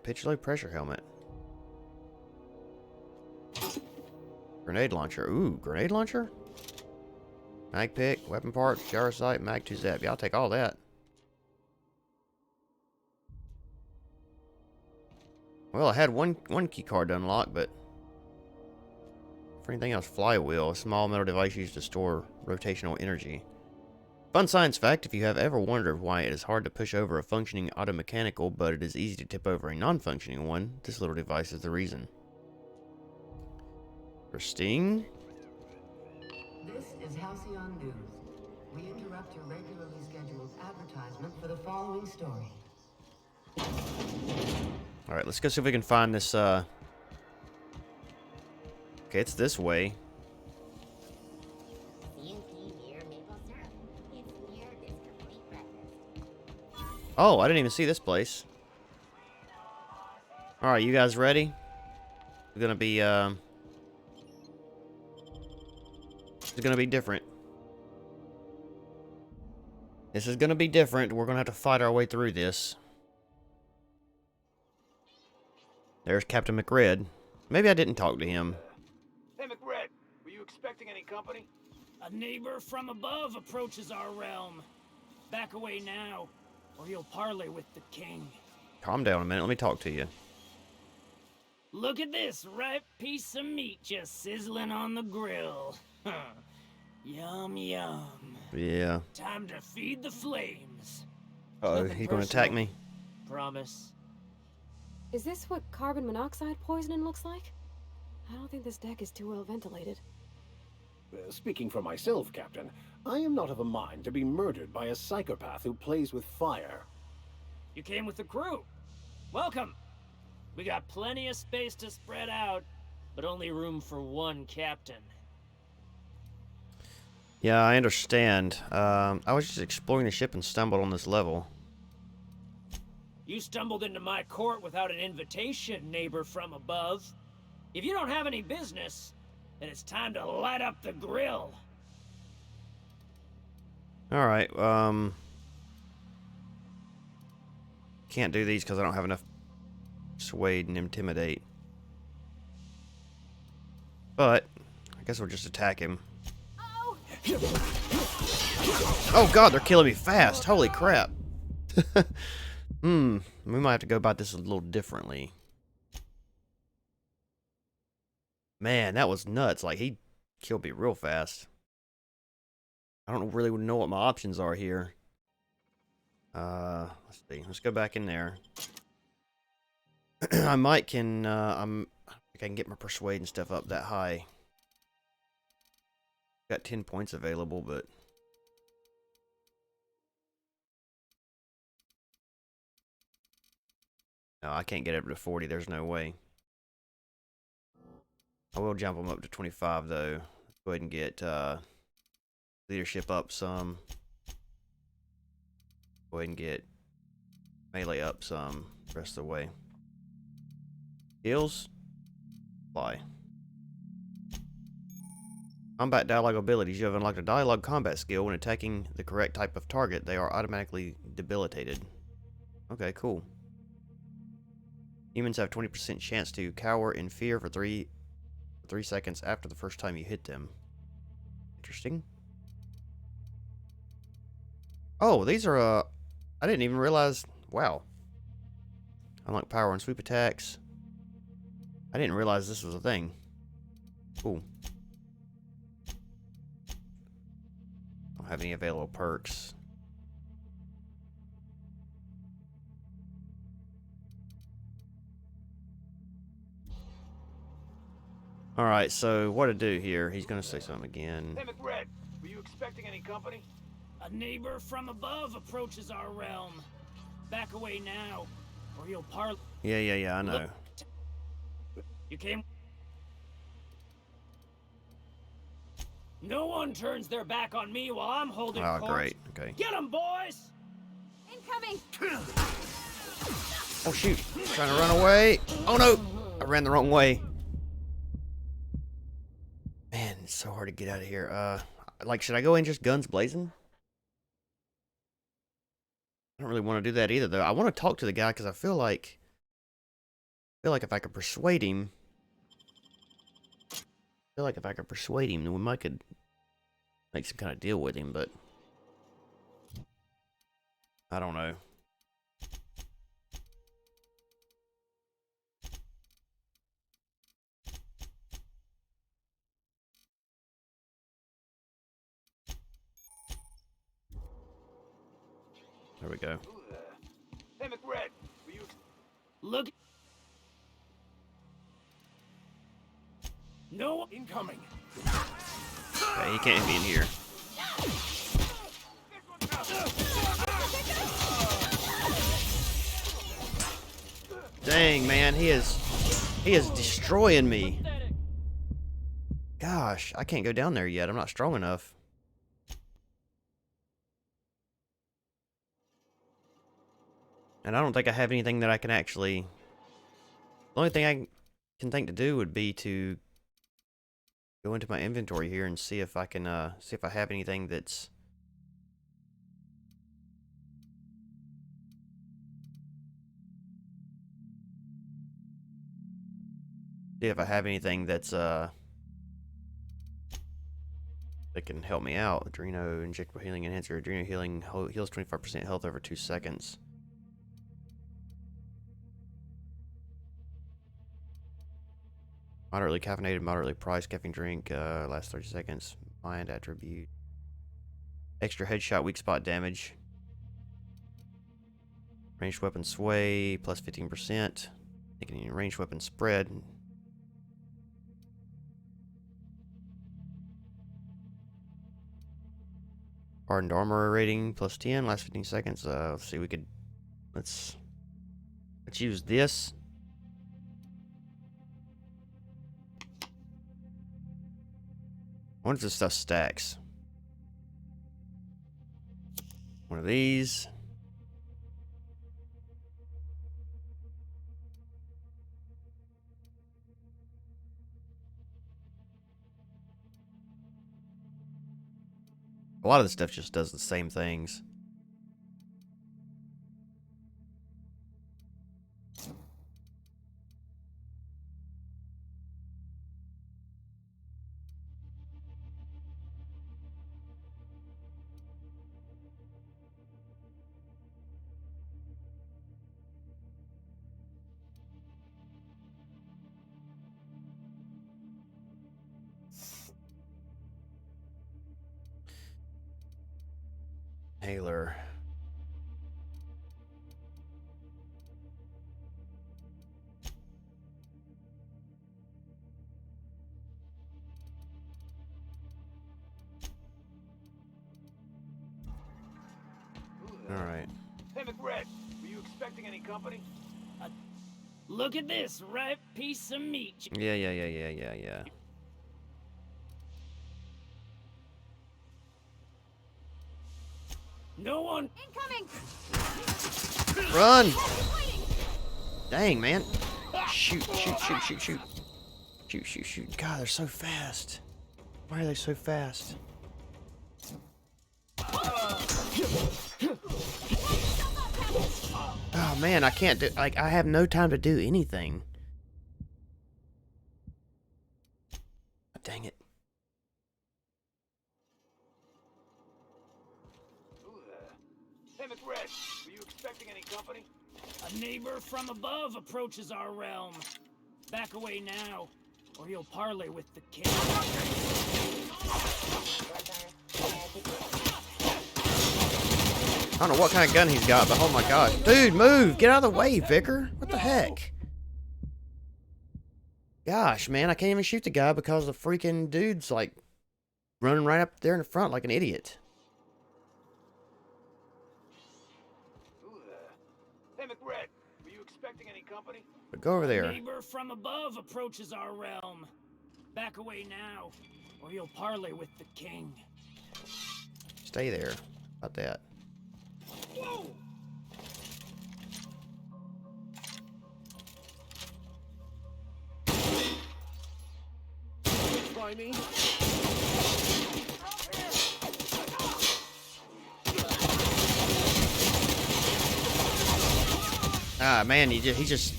Pitch low pressure helmet. Grenade launcher. Ooh, grenade launcher? Mag pick, weapon parts, gyro sight, mag 2 zap. Yeah, I'll take all that. Well, I had one key card to unlock, but for anything else, flywheel, a small metal device used to store rotational energy. Fun science fact, if you have ever wondered why it is hard to push over a functioning automechanical, but it is easy to tip over a non-functioning one, this little device is the reason. Interesting. This is Halcyon News. We interrupt your regularly scheduled advertisement for the following story. Alright, let's go see if we can find this, Okay, it's this way. Oh, I didn't even see this place. Alright, you guys ready? It's gonna be, it's gonna be different. This is gonna be different. We're gonna have to fight our way through this. There's Captain McRed. Maybe I didn't talk to him. Hey, McRed, were you expecting any company? A neighbor from above approaches our realm. Back away now, or you'll parley with the king. Calm down a minute. Let me talk to you. Look at this ripe piece of meat just sizzling on the grill. Yum, yum. Yeah. Time to feed the flames. Uh-oh, he's gonna attack me. Promise. Is this what carbon monoxide poisoning looks like? I don't think this deck is too well ventilated. Speaking for myself, Captain, I am not of a mind to be murdered by a psychopath who plays with fire. You came with the crew. Welcome. We got plenty of space to spread out, but only room for one captain. Yeah, I understand. I was just exploring the ship and stumbled on this level. You stumbled into my court without an invitation, neighbor from above. If you don't have any business, then it's time to light up the grill. Alright, can't do these because I don't have enough persuade and intimidate. But, I guess we'll just attack him. Oh god, they're killing me fast. Holy crap. We might have to go about this a little differently. Man, that was nuts. Like, he killed me real fast. I don't really know what my options are here. Let's see. Let's go back in there. I think I can get my persuade and stuff up that high. Got 10 points available, but no, I can't get up to 40. There's no way. I will jump them up to 25 though. Go ahead and get leadership up some. Go ahead and get melee up some the rest of the way. Heals. Fly. Combat dialogue abilities. You have unlocked a dialogue combat skill. When attacking the correct type of target, they are automatically debilitated. Okay, cool. Humans have 20% chance to cower in fear for 3 seconds after the first time you hit them. Interesting. Oh, these are, I didn't even realize, wow. Unlock power and sweep attacks. I didn't realize this was a thing. Cool. Don't have any available perks. Alright, so what to do here? He's gonna say something again. Hey, McRed, were you expecting any company? A neighbor from above approaches our realm. Back away now, or you'll parley. Yeah, I know. You came. No one turns their back on me while I'm holding court. Oh, great. Okay. Get 'em, boys! Incoming! Oh, shoot. Trying to run away. Oh, no. I ran the wrong way. Man, it's so hard to get out of here. Like, should I go in just guns blazing? I don't really want to do that either, though. I want to talk to the guy because I feel like if I could persuade him, then we might could make some kind of deal with him, but I don't know. There we go. Hey, McRed, were you... Look. No incoming. Okay, he can't be in here. Dang, man, he is destroying me. Gosh, I can't go down there yet. I'm not strong enough. And I don't think I have anything that I can actually... The only thing I can think to do would be to go into my inventory here and see if I can, see if I have anything that's... See if I have anything that's, that can help me out. Adreno, injectable healing enhancer. Adreno healing heals 25% health over 2 seconds. Moderately caffeinated, moderately priced caffeine drink. Lasts 30 seconds. Mind attribute. Extra headshot, weak spot damage. Ranged weapon sway, plus 15%. Making ranged weapon spread. Hardened armor rating, plus 10, last 15 seconds. Let's see, let's use this. I wonder if this stuff stacks. One of these. A lot of this stuff just does the same things. Hailer. Alright. Hey, McRed, were you expecting any company? Look at this ripe piece of meat. Yeah. No one. Incoming! Run! Dang, man. Shoot. God, they're so fast. Why are they so fast? Oh, man, I can't do... Like, I have no time to do anything. Dang it. Hey, McRed, were you expecting any company? A neighbor from above approaches our realm. Back away now, or he'll parley with the king. I don't know what kind of gun he's got, but oh my gosh. Dude, move! Get out of the way, Vicar! What the heck? Gosh, man, I can't even shoot the guy because the freaking dude's like running right up there in the front like an idiot. Hey, McRed, were you expecting any company? But go over there. A neighbor from above approaches our realm. Back away now, or he'll parley with the king. Stay there. About that. Whoa! Try me. Ah, man, he just,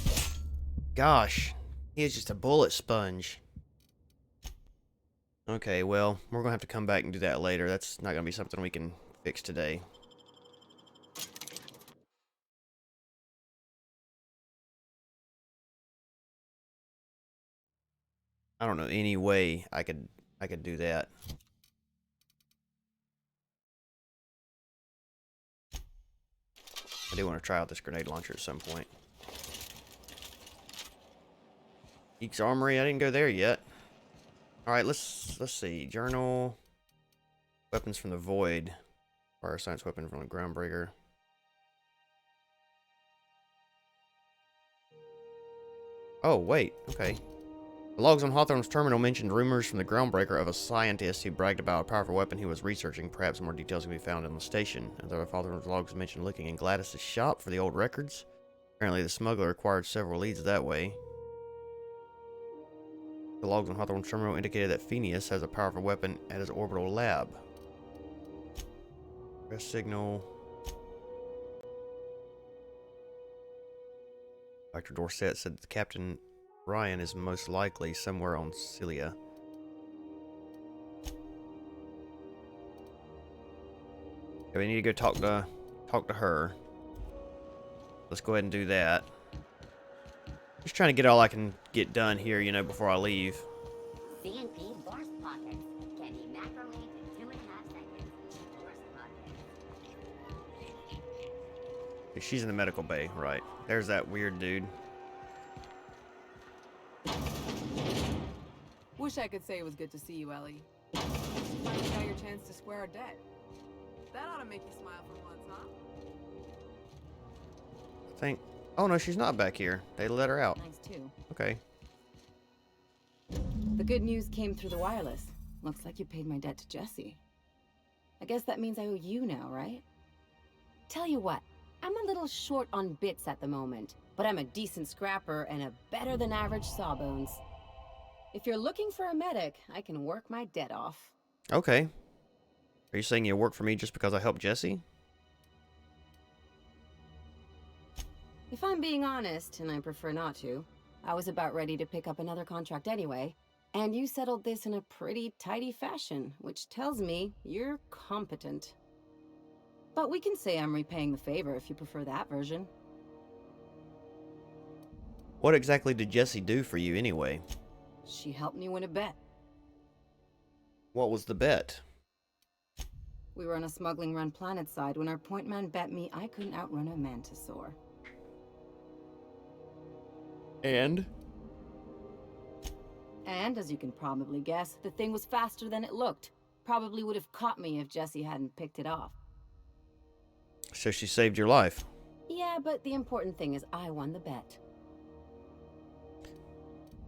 gosh, he is just a bullet sponge. Okay, well, we're gonna have to come back and do that later. That's not gonna be something we can fix today. I don't know any way I could do that. I do want to try out this grenade launcher at some point. Geek's Armory, I didn't go there yet. All right, let's see. Journal. Weapons from the void. Fire science weapon from the groundbreaker. Oh, wait. Okay. The logs on Hawthorne's terminal mentioned rumors from the groundbreaker of a scientist who bragged about a powerful weapon he was researching. Perhaps more details can be found on the station. Other Hawthorne's logs mentioned looking in Gladys's shop for the old records. Apparently, the smuggler acquired several leads that way. The logs on Hawthorne's terminal indicated that Phineas has a powerful weapon at his orbital lab. Press signal. Dr. Dorset said that Captain Ryan is most likely somewhere on Cilia. Okay, we need to go talk to her. Let's go ahead and do that. Just trying to get all I can get done here, you know, before I leave. CNP force pockets can be macromed in 2.5 seconds. Force pockets. She's in the medical bay, right. There's that weird dude. Wish I could say it was good to see you, Ellie. Finally got your chance to square our debt. That ought to make you smile for once, huh? I think... Oh, no, she's not back here. They let her out. Nice, too. Okay. The good news came through the wireless. Looks like you paid my debt to Jesse. I guess that means I owe you now, right? Tell you what, I'm a little short on bits at the moment, but I'm a decent scrapper and a better than average sawbones. If you're looking for a medic, I can work my debt off. Okay. Are you saying you work for me just because I helped Jesse? If I'm being honest, and I prefer not to, I was about ready to pick up another contract anyway, and you settled this in a pretty tidy fashion, which tells me you're competent. But we can say I'm repaying the favor if you prefer that version. What exactly did Jesse do for you anyway? She helped me win a bet. What was the bet? We were on a smuggling run planet side when our point man bet me I couldn't outrun a mantisaur. And? And, as you can probably guess, the thing was faster than it looked. Probably would have caught me if Jesse hadn't picked it off. So she saved your life. Yeah, but the important thing is I won the bet.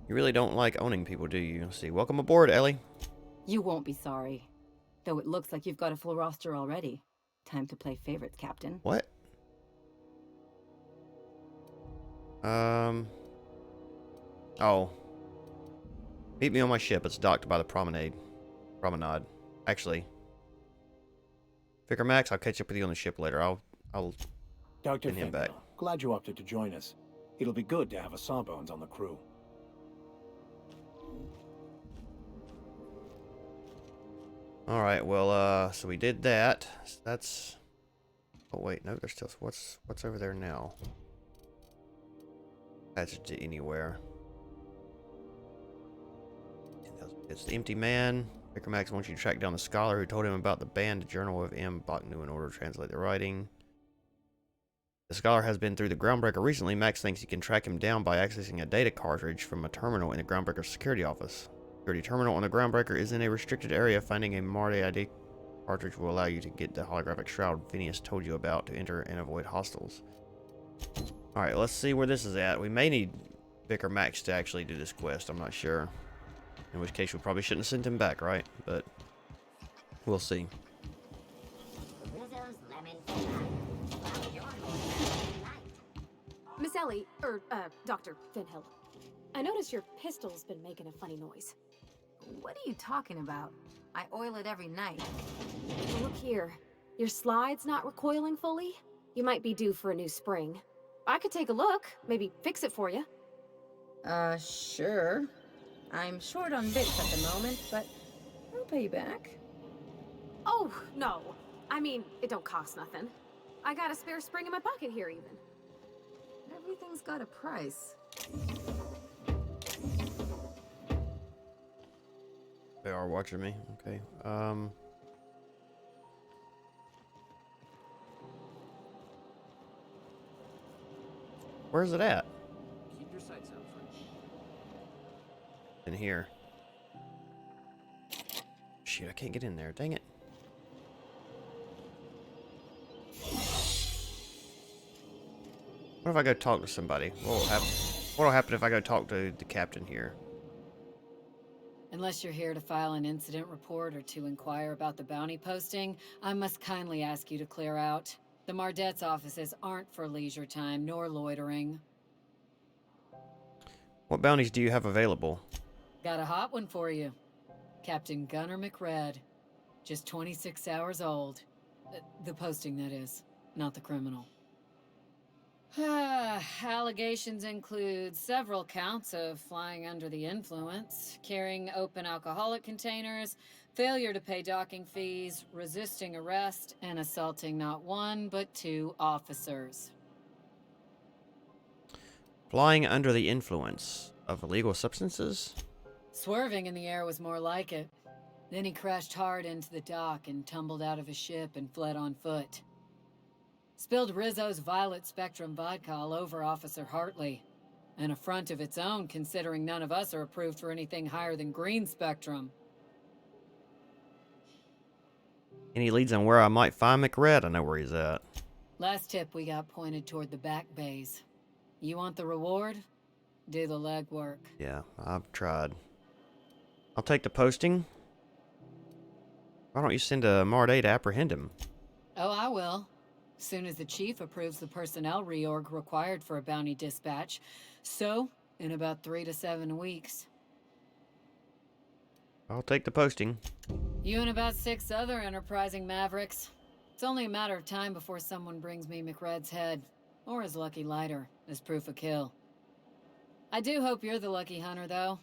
You really don't like owning people, do you? Let's see. Welcome aboard, Ellie. You won't be sorry. Though it looks like you've got a full roster already. Time to play favorites, Captain. What? Oh. Meet me on my ship. It's docked by the promenade. Actually. Vicar Max, I'll catch up with you on the ship later. I'll Dr. send him back. Glad you opted to join us. It'll be good to have a Sawbones on the crew. Alright, well, so we did that. So that's... Oh, wait, no, there's still... What's over there now? That's to anywhere. It's the empty man. Vicar Max wants you to track down the scholar who told him about the banned Journal of M. Botnu in order to translate the writing. The scholar has been through the Groundbreaker recently. Max thinks he can track him down by accessing a data cartridge from a terminal in the Groundbreaker security office. Security terminal on the Groundbreaker is in a restricted area. Finding a Marty ID cartridge will allow you to get the holographic shroud Phineas told you about to enter and avoid hostiles. Alright, let's see where this is at. We may need Vicar Max to actually do this quest. I'm not sure. In which case we probably shouldn't have sent him back, right? But we'll see. Miss Ellie, Dr. Finhill, I notice your pistol's been making a funny noise. What are you talking about? I oil it every night. Well, look here. Your slide's not recoiling fully? You might be due for a new spring. I could take a look, maybe fix it for you. Sure. I'm short on bits at the moment, but I'll pay you back. Oh, no. I mean, it don't cost nothing. I got a spare spring in my pocket here, even. Everything's got a price. They are watching me. Okay. Where's it at? Keep your sights out, French. In here. shoot, I can't get in there. Dang it. What if I go talk to somebody? What'll happen if I go talk to the captain here? Unless you're here to file an incident report or to inquire about the bounty posting, I must kindly ask you to clear out. The Mardet's offices aren't for leisure time nor loitering. What bounties do you have available? Got a hot one for you. Captain Gunnar McRed. Just 26 hours old. The posting, that is, not the criminal. Allegations include several counts of flying under the influence, carrying open alcoholic containers, failure to pay docking fees, resisting arrest, and assaulting not one but 2 officers. Flying under the influence of illegal substances? Swerving in the air was more like it. Then he crashed hard into the dock and tumbled out of his ship and fled on foot. Spilled Rizzo's Violet Spectrum vodka all over Officer Hartley. An affront of its own, considering none of us are approved for anything higher than green spectrum. Any leads on where I might find McRed? I know where he's at. Last tip we got pointed toward the back bays. You want the reward? Do the legwork. Yeah, I've tried. I'll take the posting. Why don't you send a Marday to apprehend him? Oh, I will. Soon as the chief approves the personnel reorg required for a bounty dispatch. So, in about 3 to 7 weeks. I'll take the posting. You and about 6 other enterprising mavericks. It's only a matter of time before someone brings me McRed's head, or his lucky lighter, as proof of kill. I do hope you're the lucky hunter, though.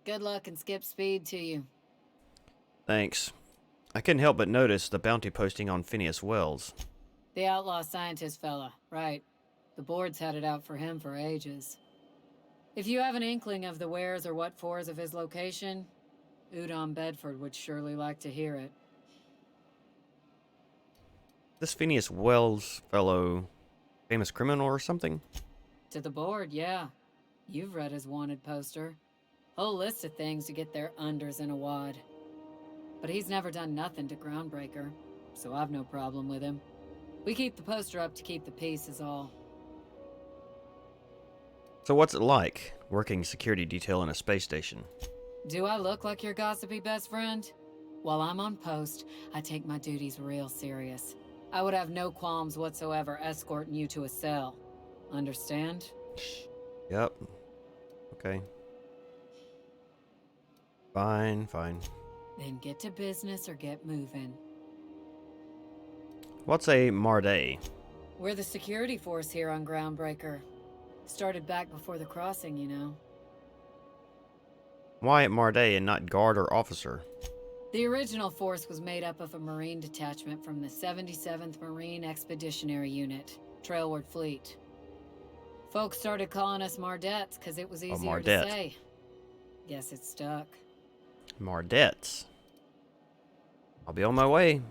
Good luck and skip speed to you. Thanks. I couldn't help but notice the bounty posting on Phineas Wells. The outlaw scientist fella, right. The board's had it out for him for ages. If you have an inkling of the wheres or what fors of his location, Udon Bedford would surely like to hear it. This Phineas Wells fellow, famous criminal or something? To the board, yeah. You've read his wanted poster. Whole list of things to get their unders in a wad. But he's never done nothing to Groundbreaker, so I've no problem with him. We keep the poster up to keep the peace is all. So what's it like, working security detail in a space station? Do I look like your gossipy best friend? While I'm on post, I take my duties real serious. I would have no qualms whatsoever escorting you to a cell. Understand? Yep. Okay. Fine. Then get to business or get moving. What's a Marday? We're the security force here on Groundbreaker. Started back before the crossing, you know. Why at Marday and not guard or officer? The original force was made up of a Marine detachment from the 77th Marine Expeditionary Unit, Trailward Fleet. Folks started calling us Mardettes because it was easier to say. Guess it stuck. Mardettes. I'll be on my way.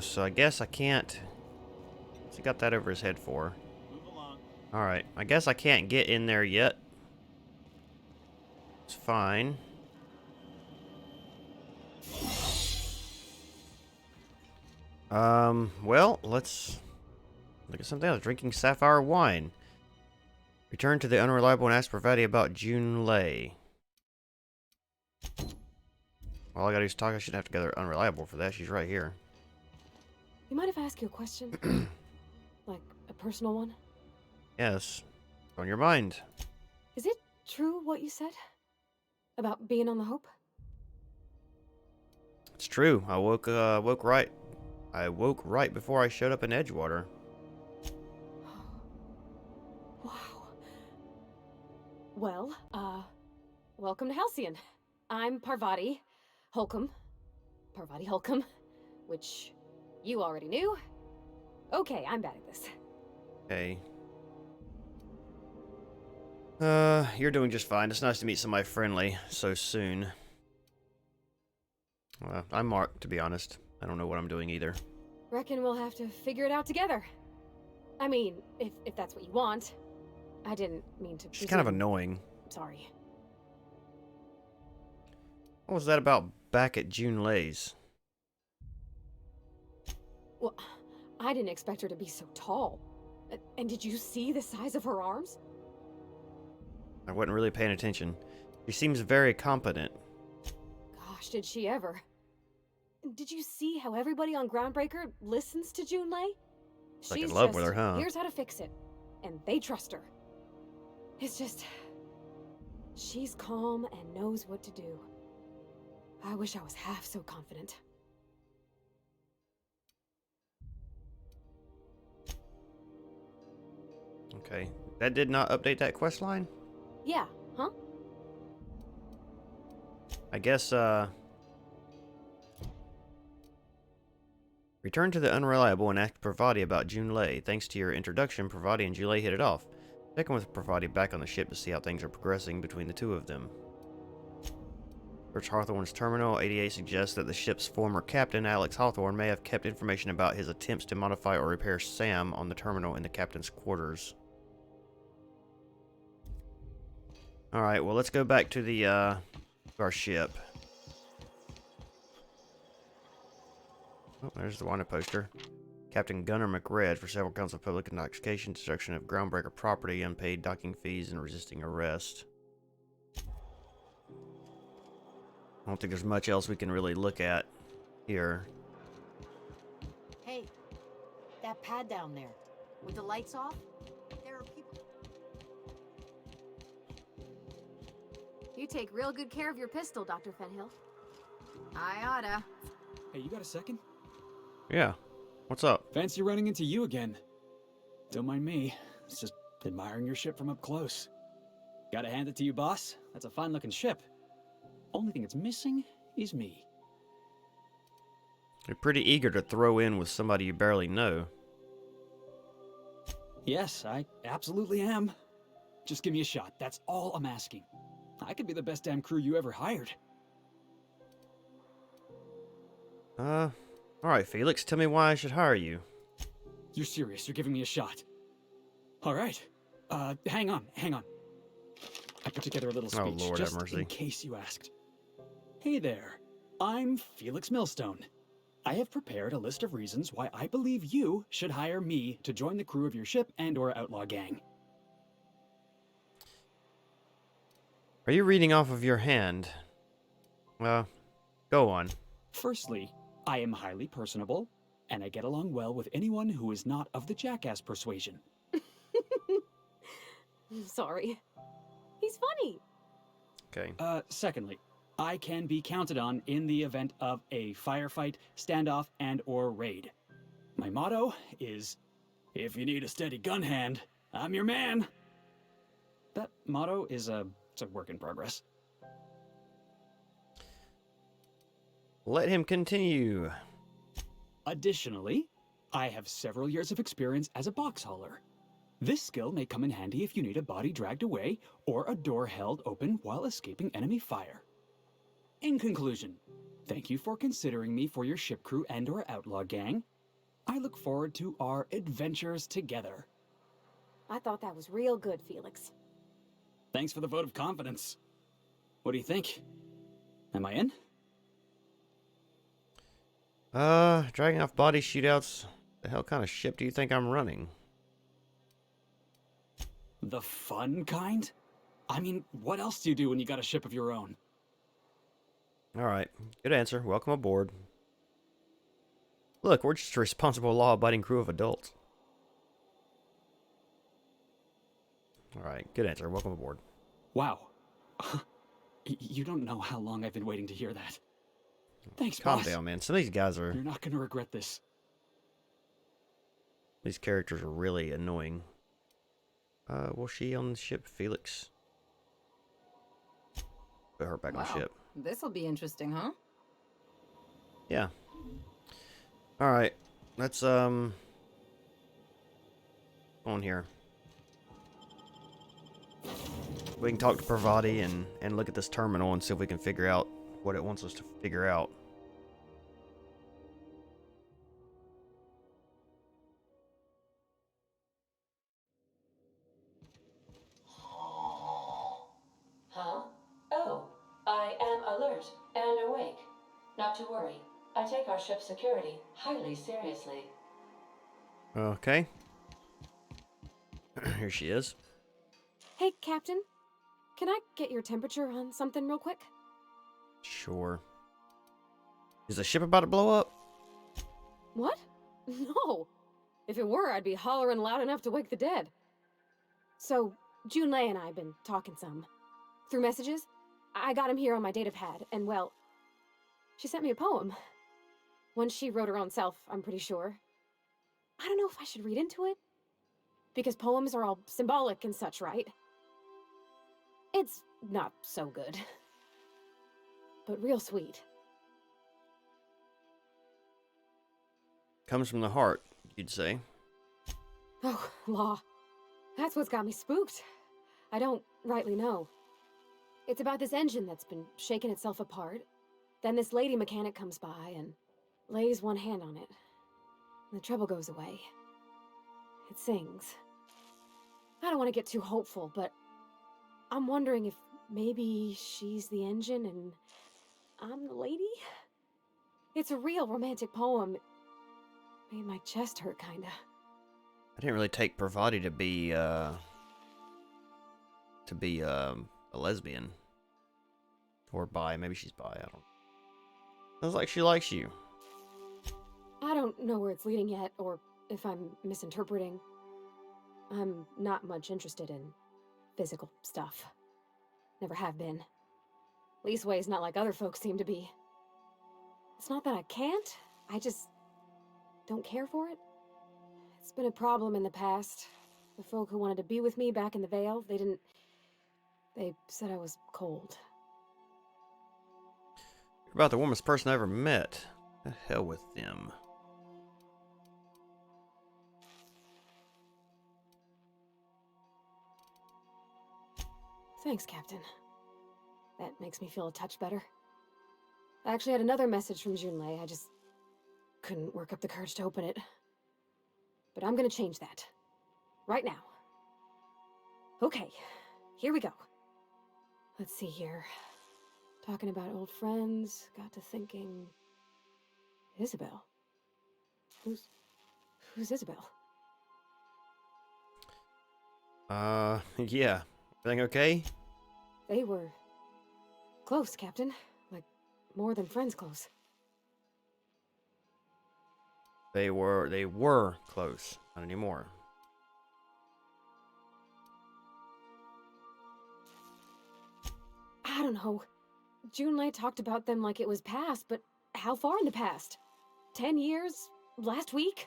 So I guess I can't... What's he got that over his head for? Alright, I guess I can't get in there yet. It's fine. Well, let's look at something else. Drinking sapphire wine. Return to the unreliable and ask Pravati about June Lay. All I gotta do is talk. I shouldn't have to gather unreliable for that. She's right here. You mind if I ask you a question? Like, a personal one? Yes. What's on your mind? Is it true what you said? About being on the Hope? It's true. I woke right before I showed up in Edgewater. Wow. Well, welcome to Halcyon. I'm Parvati Holcomb. Parvati Holcomb, which you already knew. Okay, I'm bad at this. Okay. You're doing just fine. It's nice to meet somebody friendly so soon. I'm Mark, to be honest. I don't know what I'm doing either. Reckon we'll have to figure it out together. I mean, if that's what you want. I didn't mean to. She's kind of presume. annoying. Sorry. What was that about back at June Lay's? Well, I didn't expect her to be so tall. And did you see the size of her arms? I wasn't really paying attention. She seems very competent. Gosh, did she ever. Did you see how everybody on Groundbreaker listens to June Lay? Like in She's love just, with her, huh? Here's how to fix it. And they trust her. It's just... she's calm and knows what to do. I wish I was half so confident. Okay. That did not update that quest line? Yeah, huh? I guess, return to the Unreliable and ask Pravati about June Lay. Thanks to your introduction, Pravati and June hit it off. Check in with Pravati back on the ship to see how things are progressing between the two of them. Search Hawthorne's terminal. 88 suggests that the ship's former captain, Alex Hawthorne, may have kept information about his attempts to modify or repair Sam on the terminal in the captain's quarters. Alright, well, let's go back to the, our ship. Oh, there's the wanted poster. Captain Gunnar McRed for several counts of public intoxication, destruction of Groundbreaker property, unpaid docking fees, and resisting arrest. I don't think there's much else we can really look at here. Hey, that pad down there, with the lights off, there are people. You take real good care of your pistol, Dr. Fenhill. I oughta. Hey, you got a second? Yeah. What's up? Fancy running into you again. Don't mind me. It's just admiring your ship from up close. Gotta hand it to you, boss. That's a fine-looking ship. Only thing it's missing is me. You're pretty eager to throw in with somebody you barely know. Yes, I absolutely am. Just give me a shot. That's all I'm asking. I could be the best damn crew you ever hired. Alright, Felix, tell me why I should hire you. You're serious, you're giving me a shot. Alright. Hang on. I put together a little speech Oh, Lord, just have mercy. in case you asked. Hey there. I'm Felix Millstone. I have prepared a list of reasons why I believe you should hire me to join the crew of your ship and/or outlaw gang. Are you reading off of your hand? Go on. Firstly, I am highly personable, and I get along well with anyone who is not of the jackass persuasion. Sorry. He's funny. Okay. Secondly, I can be counted on in the event of a firefight, standoff, and/or raid. My motto is, if you need a steady gun hand, I'm your man. That motto is it's a work in progress. Let him continue. Additionally, I have several years of experience as a box hauler. This skill may come in handy if you need a body dragged away or a door held open while escaping enemy fire. In conclusion, thank you for considering me for your ship crew and/or outlaw gang. I look forward to our adventures together. I thought that was real good, Felix. Thanks for the vote of confidence. What do you think? Am I in? Dragging off body shootouts. The hell kind of ship do you think I'm running? The fun kind? I mean, what else do you do when you got a ship of your own? Alright, good answer. Welcome aboard. Look, we're just a responsible, law-abiding crew of adults. Alright, good answer. Welcome aboard. Wow. You don't know how long I've been waiting to hear that. Thanks, Calm boss. down, man. Some of these guys are... You're not gonna regret this. These characters are really annoying. Was she on the ship, Felix? Put her back on ship. This'll be interesting, huh? Yeah. Alright. Let's, on here. We can talk to Pravati and look at this terminal and see if we can figure out what it wants us to figure out. Not to worry. I take our ship's security highly seriously. Okay. Here she is. Hey, Captain. Can I get your temperature on something real quick? Sure. Is the ship about to blow up? What? No. If it were, I'd be hollering loud enough to wake the dead. So, Junlei and I have been talking some. Through messages. I got him here on my data pad, and well, she sent me a poem. One she wrote her own self, I'm pretty sure. I don't know if I should read into it. Because poems are all symbolic and such, right? It's not so good. But real sweet. Comes from the heart, you'd say. Oh, law. That's what's got me spooked. I don't rightly know. It's about this engine that's been shaking itself apart. Then this lady mechanic comes by and lays one hand on it. And the trouble goes away. It sings. I don't want to get too hopeful, but I'm wondering if maybe she's the engine and I'm the lady? It's a real romantic poem. Made my chest hurt, kinda. I didn't really take Parvati to be a lesbian. Or bi. Maybe she's bi, I don't know. Sounds like she likes you. I don't know where it's leading yet, or if I'm misinterpreting. I'm not much interested in physical stuff. Never have been. Leastways not like other folks seem to be. It's not that I can't, I just don't care for it. It's been a problem in the past. The folk who wanted to be with me back in the Vale, they said I was cold. You're about the warmest person I ever met. The hell with them. Thanks, Captain. That makes me feel a touch better. I actually had another message from Junlei. I just couldn't work up the courage to open it. But I'm gonna change that. Right now. Okay, here we go. Let's see here. Talking about old friends, got to thinking... Isabel? Who's Isabel? Yeah. Everything okay? They were... close, Captain. Like, more than friends close. They were close. Not anymore. I don't know. Junlei talked about them like it was past, but how far in the past? 10 years? Last week?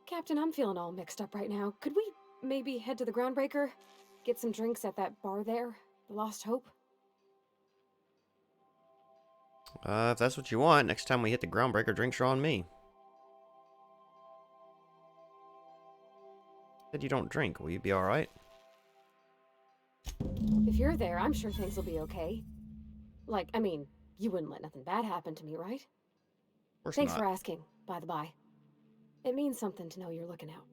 Captain, I'm feeling all mixed up right now. Could we maybe head to the Groundbreaker? Get some drinks at that bar there? The Lost Hope? If that's what you want, next time we hit the Groundbreaker, drinks are on me. Said you don't drink. Will you be alright? If you're there, I'm sure things will be okay. Like, I mean, you wouldn't let nothing bad happen to me, right? Of course Thanks not. for asking, by the by. It means something to know you're looking out.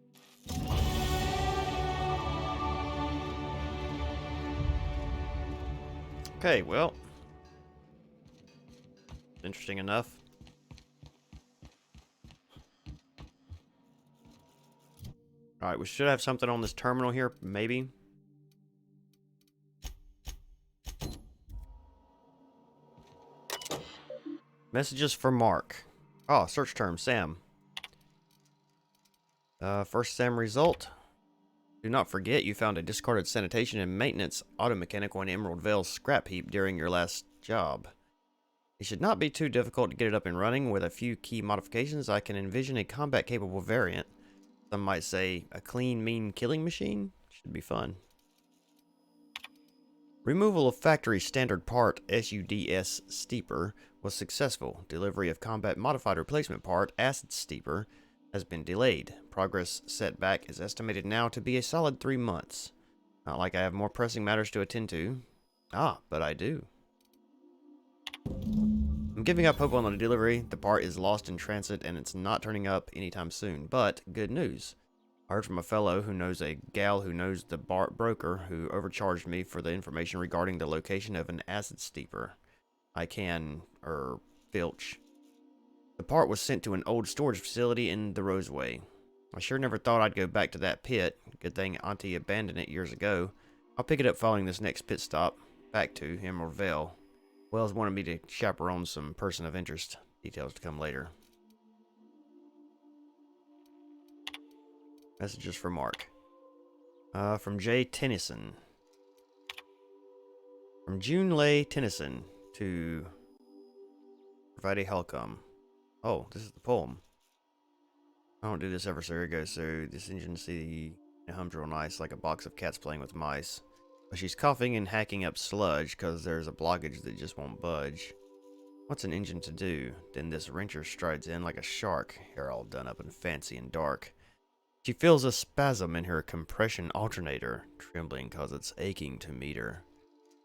Okay, well. Interesting enough. Alright, we should have something on this terminal here, maybe. Messages for Mark. Oh, search term, Sam. First Sam result. Do not forget you found a discarded sanitation and maintenance auto mechanical in Emerald Vale's scrap heap during your last job. It should not be too difficult to get it up and running. With a few key modifications, I can envision a combat-capable variant. Some might say a clean, mean killing machine. Should be fun. Removal of factory standard part SUDS Steeper was successful. Delivery of combat modified replacement part Acid Steeper has been delayed. Progress setback is estimated now to be a solid 3 months. Not like I have more pressing matters to attend to. Ah, but I do. I'm giving up hope on the delivery. The part is lost in transit and it's not turning up anytime soon. But good news. I heard from a fellow who knows a gal who knows the broker who overcharged me for the information regarding the location of an acid steeper. I can, Filch. The part was sent to an old storage facility in the Roseway. I sure never thought I'd go back to that pit. Good thing Auntie abandoned it years ago. I'll pick it up following this next pit stop, back to Emerald Vale. Wells wanted me to chaperone some person of interest. Details to come later. Messages for Mark. From Jay Tennyson. From June Lay Tennyson to Friday Halcyon. Oh, this is the poem. I don't do this ever, so here it goes. So this engine hums real nice, like a box of cats playing with mice. But she's coughing and hacking up sludge because there's a blockage that just won't budge. What's an engine to do? Then this wrencher strides in like a shark, hair all done up and fancy and dark. She feels a spasm in her compression alternator, trembling cause it's aching to meet her.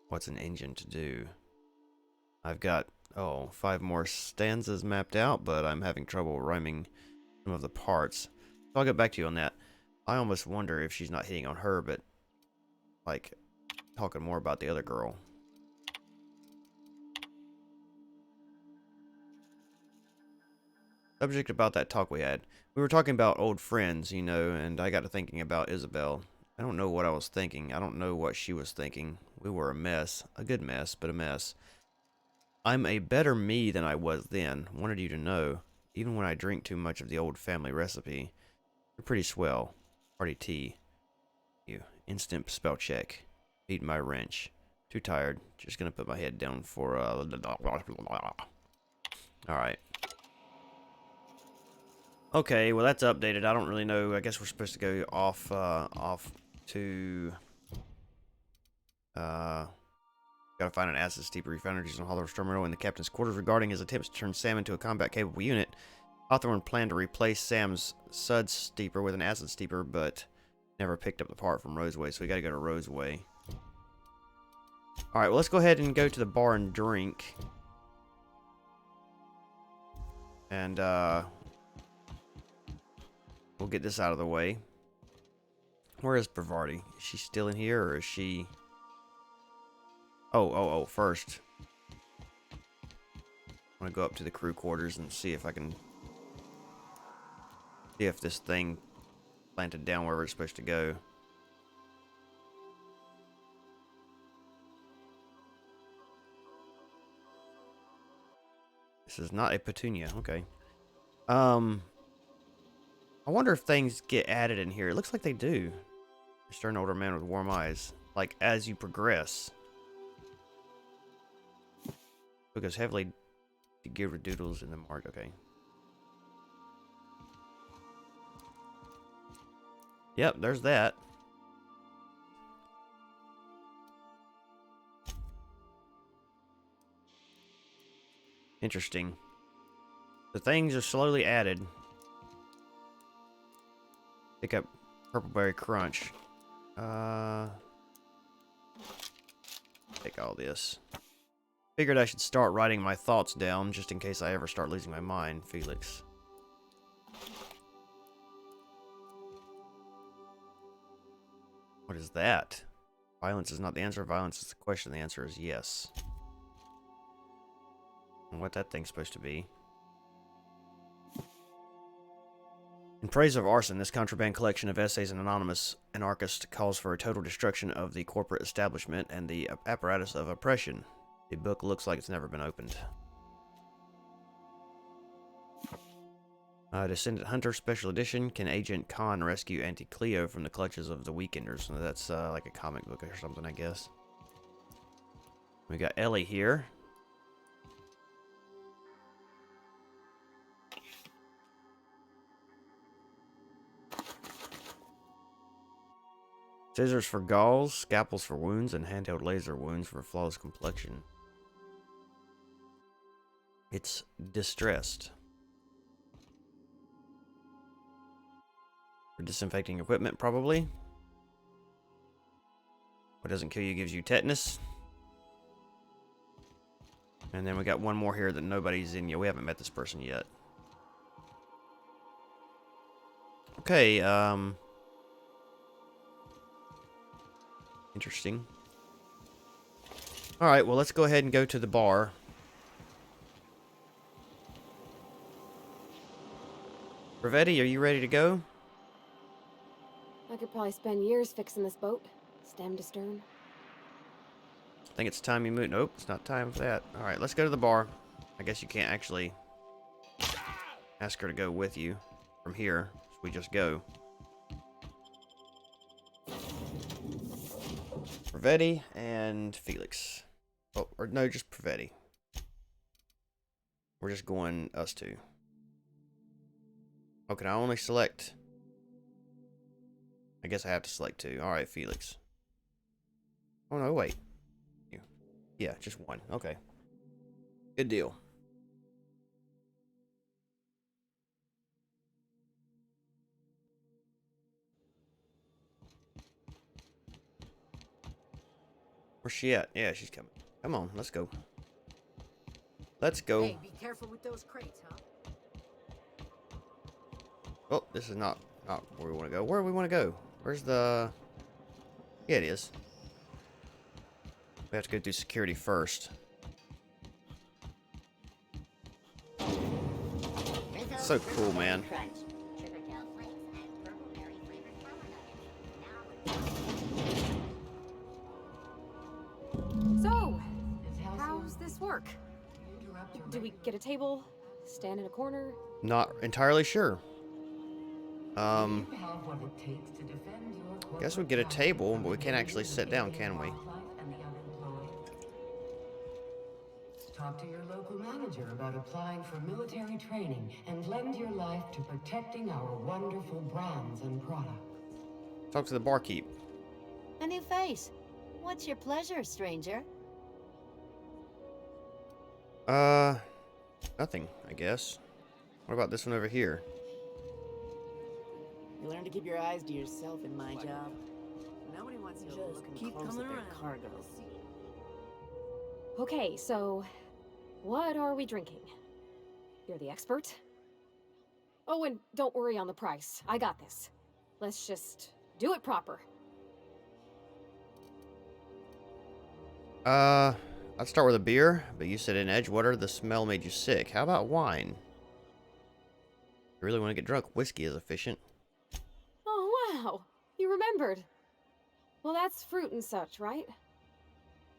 What's an engine to do? I've got, 5 more stanzas mapped out, but I'm having trouble rhyming some of the parts. So I'll get back to you on that. I almost wonder if she's not hitting on her, but, like, talking more about the other girl. Subject about that talk we had. We were talking about old friends, you know, and I got to thinking about Isabel. I don't know what I was thinking. I don't know what she was thinking. We were a mess. A good mess, but a mess. I'm a better me than I was then. Wanted you to know. Even when I drink too much of the old family recipe. You're pretty swell. Party tea. You. Instant spell check. Need my wrench. Too tired. Just gonna put my head down for Alright. Okay, well that's updated. I don't really know. I guess we're supposed to go off to gotta find an acid steeper. We found energies on Hollow Terminal in the captain's quarters regarding his attempts to turn Sam into a combat-capable unit. Hawthorne planned to replace Sam's Sud steeper with an acid steeper, but never picked up the part from Roseway, so we gotta go to Roseway. Alright, well let's go ahead and go to the bar and drink. And, we'll get this out of the way. Where is Bavardi? Is she still in here, or is she... Oh, first. I want to go up to the crew quarters and see if I can... see if this thing planted down wherever it's supposed to go. This is not a petunia. Okay. I wonder if things get added in here. It looks like they do. A stern older man with warm eyes. Like, as you progress. Because heavily geared doodles in the mark. Okay. Yep, there's that. Interesting. The things are slowly added. Pick up Purpleberry Crunch. Take all this. Figured I should start writing my thoughts down just in case I ever start losing my mind, Felix. What is that? Violence is not the answer. Violence is the question. The answer is yes. And what that thing's supposed to be. In praise of arson, this contraband collection of essays and anonymous anarchist calls for a total destruction of the corporate establishment and the apparatus of oppression. The book looks like it's never been opened. Descendant Hunter Special Edition. Can Agent Khan rescue Auntie Cleo from the clutches of the Weekenders? So that's like a comic book or something, I guess. We got Ellie here. Scissors for galls, scalpels for wounds, and handheld laser wounds for flawless complexion. It's distressed. For disinfecting equipment, probably. What doesn't kill you gives you tetanus. And then we got one more here that nobody's in yet. We haven't met this person yet. Okay, interesting. Alright, well, let's go ahead and go to the bar. Pravetti, are you ready to go? I could probably spend years fixing this boat, stem to stern. I think it's time you move. Nope, it's not time for that. Alright, let's go to the bar. I guess you can't actually ask her to go with you from here. So we just go. Pravetti and Felix. Oh, or no, just Pravetti. We're just going us two. Oh, can I only select? I guess I have to select two. Alright, Felix. Oh no, wait. Yeah, just one. Okay. Good deal. Where's she at? Yeah, she's coming. Come on, let's go. Let's go. Hey, be careful with those crates, huh? Oh, this is not where we want to go. Where do we want to go? Where's the... Yeah, it is. We have to go through security first. So cool, man. So, how's this work? Do we get a table? Stand in a corner? Not entirely sure. Guess we get a table, but we can't actually sit down, can we? Talk to your local manager about applying for military training and lend your life to protecting our wonderful brands and products. Talk to the barkeep. A new face. What's your pleasure, stranger? Nothing, I guess. What about this one over here? You learn to keep your eyes to yourself in my job. Nobody wants you to look keep coming around. Cargo. Okay, so what are we drinking? You're the expert. Oh, and don't worry on the price. I got this. Let's just do it proper. I'd start with a beer, but you said in Edgewater the smell made you sick. How about wine? If you really want to get drunk, whiskey is efficient. Oh, wow. You remembered. Well, that's fruit and such, right?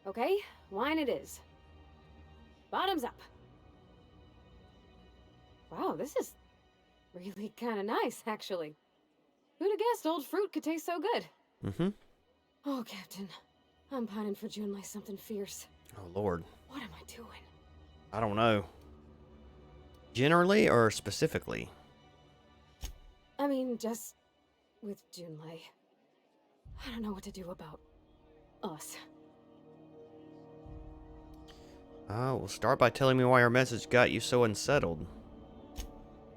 Okay, wine it is. Bottoms up. Wow, this is really kind of nice, actually. Who'd have guessed old fruit could taste so good? Mm-hmm. Oh, Captain. I'm pining for June like something fierce. Oh, Lord. What am I doing? I don't know. Generally or specifically? I mean, just with Junlei. I don't know what to do about us. Well, start by telling me why her message got you so unsettled.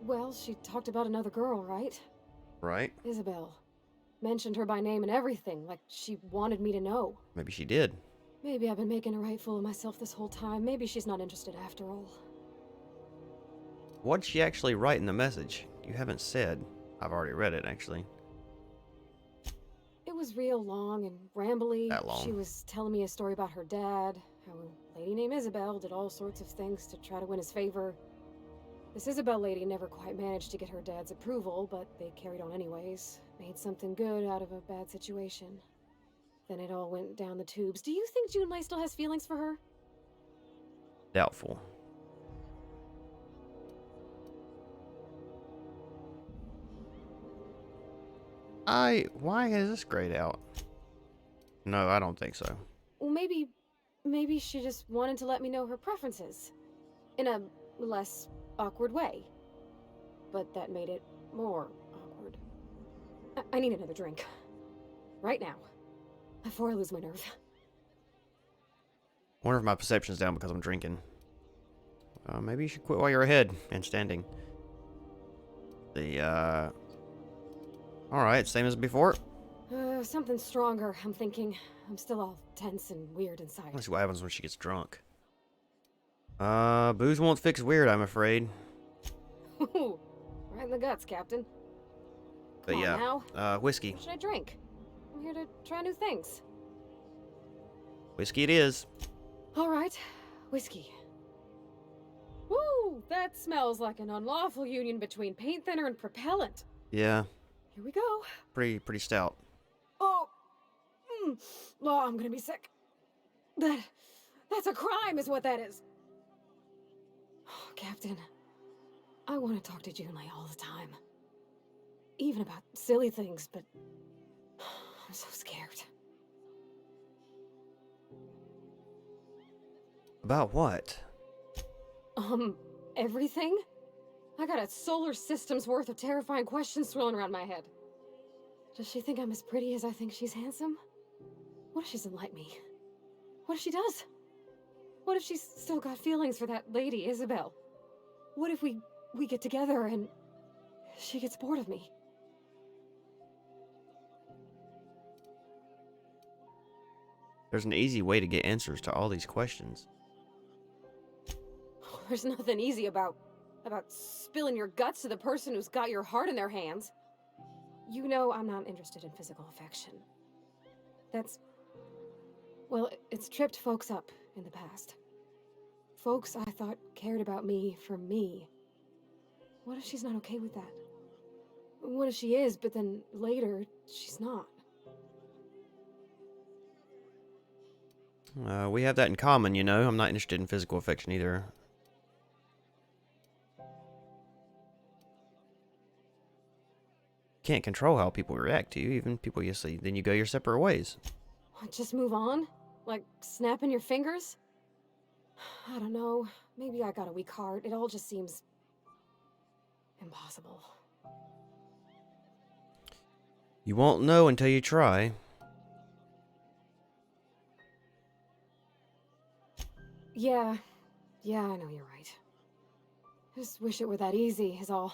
Well, she talked about another girl, right? Right? Isabel. Mentioned her by name and everything, like she wanted me to know. Maybe she did. Maybe I've been making a right fool of myself this whole time. Maybe she's not interested after all. What'd she actually write in the message? You haven't said. I've already read it, actually. It was real long and rambly. That long. She was telling me a story about her dad, how a lady named Isabel did all sorts of things to try to win his favor. This Isabel lady never quite managed to get her dad's approval, but they carried on anyways. Made something good out of a bad situation. Then it all went down the tubes. Do you think Junlei still has feelings for her? Doubtful. Why is this grayed out? No, I don't think so. Well, maybe she just wanted to let me know her preferences. In a less awkward way. But that made it more awkward. I need another drink. Right now. Before I lose my nerve. I wonder if my perception's down because I'm drinking. Maybe you should quit while you're ahead and standing. Alright, same as before. Something stronger, I'm thinking. I'm still all tense and weird inside. Let's see what happens when she gets drunk. Booze won't fix weird, I'm afraid. Right in the guts, Captain. But Come yeah, on now. whiskey. What should I drink? I'm here to try new things. Whiskey it is. All right, whiskey. Woo! Oh, that smells like an unlawful union between paint thinner and propellant. Yeah. Here we go. Pretty stout. Oh, oh, I'm gonna be sick. That's a crime, is what that is. Oh, Captain, I want to talk to Junlei all the time. Even about silly things, but I'm so scared. About what? Everything? I got a solar system's worth of terrifying questions swirling around my head. Does she think I'm as pretty as I think she's handsome? What if she doesn't like me? What if she does? What if she's still got feelings for that lady, Isabel? What if we get together and she gets bored of me? There's an easy way to get answers to all these questions. There's nothing easy about spilling your guts to the person who's got your heart in their hands. You know I'm not interested in physical affection. Well, it's tripped folks up in the past. Folks I thought cared about me for me. What if she's not okay with that? What if she is, but then later, she's not? We have that in common, you know. I'm not interested in physical affection either. Can't control how people react to you, even people you see. Then you go your separate ways. Just move on? Like snapping your fingers? I don't know. Maybe I got a weak heart. It all just seems impossible. You won't know until you try. Yeah, I know you're right. Just wish it were that easy, is all.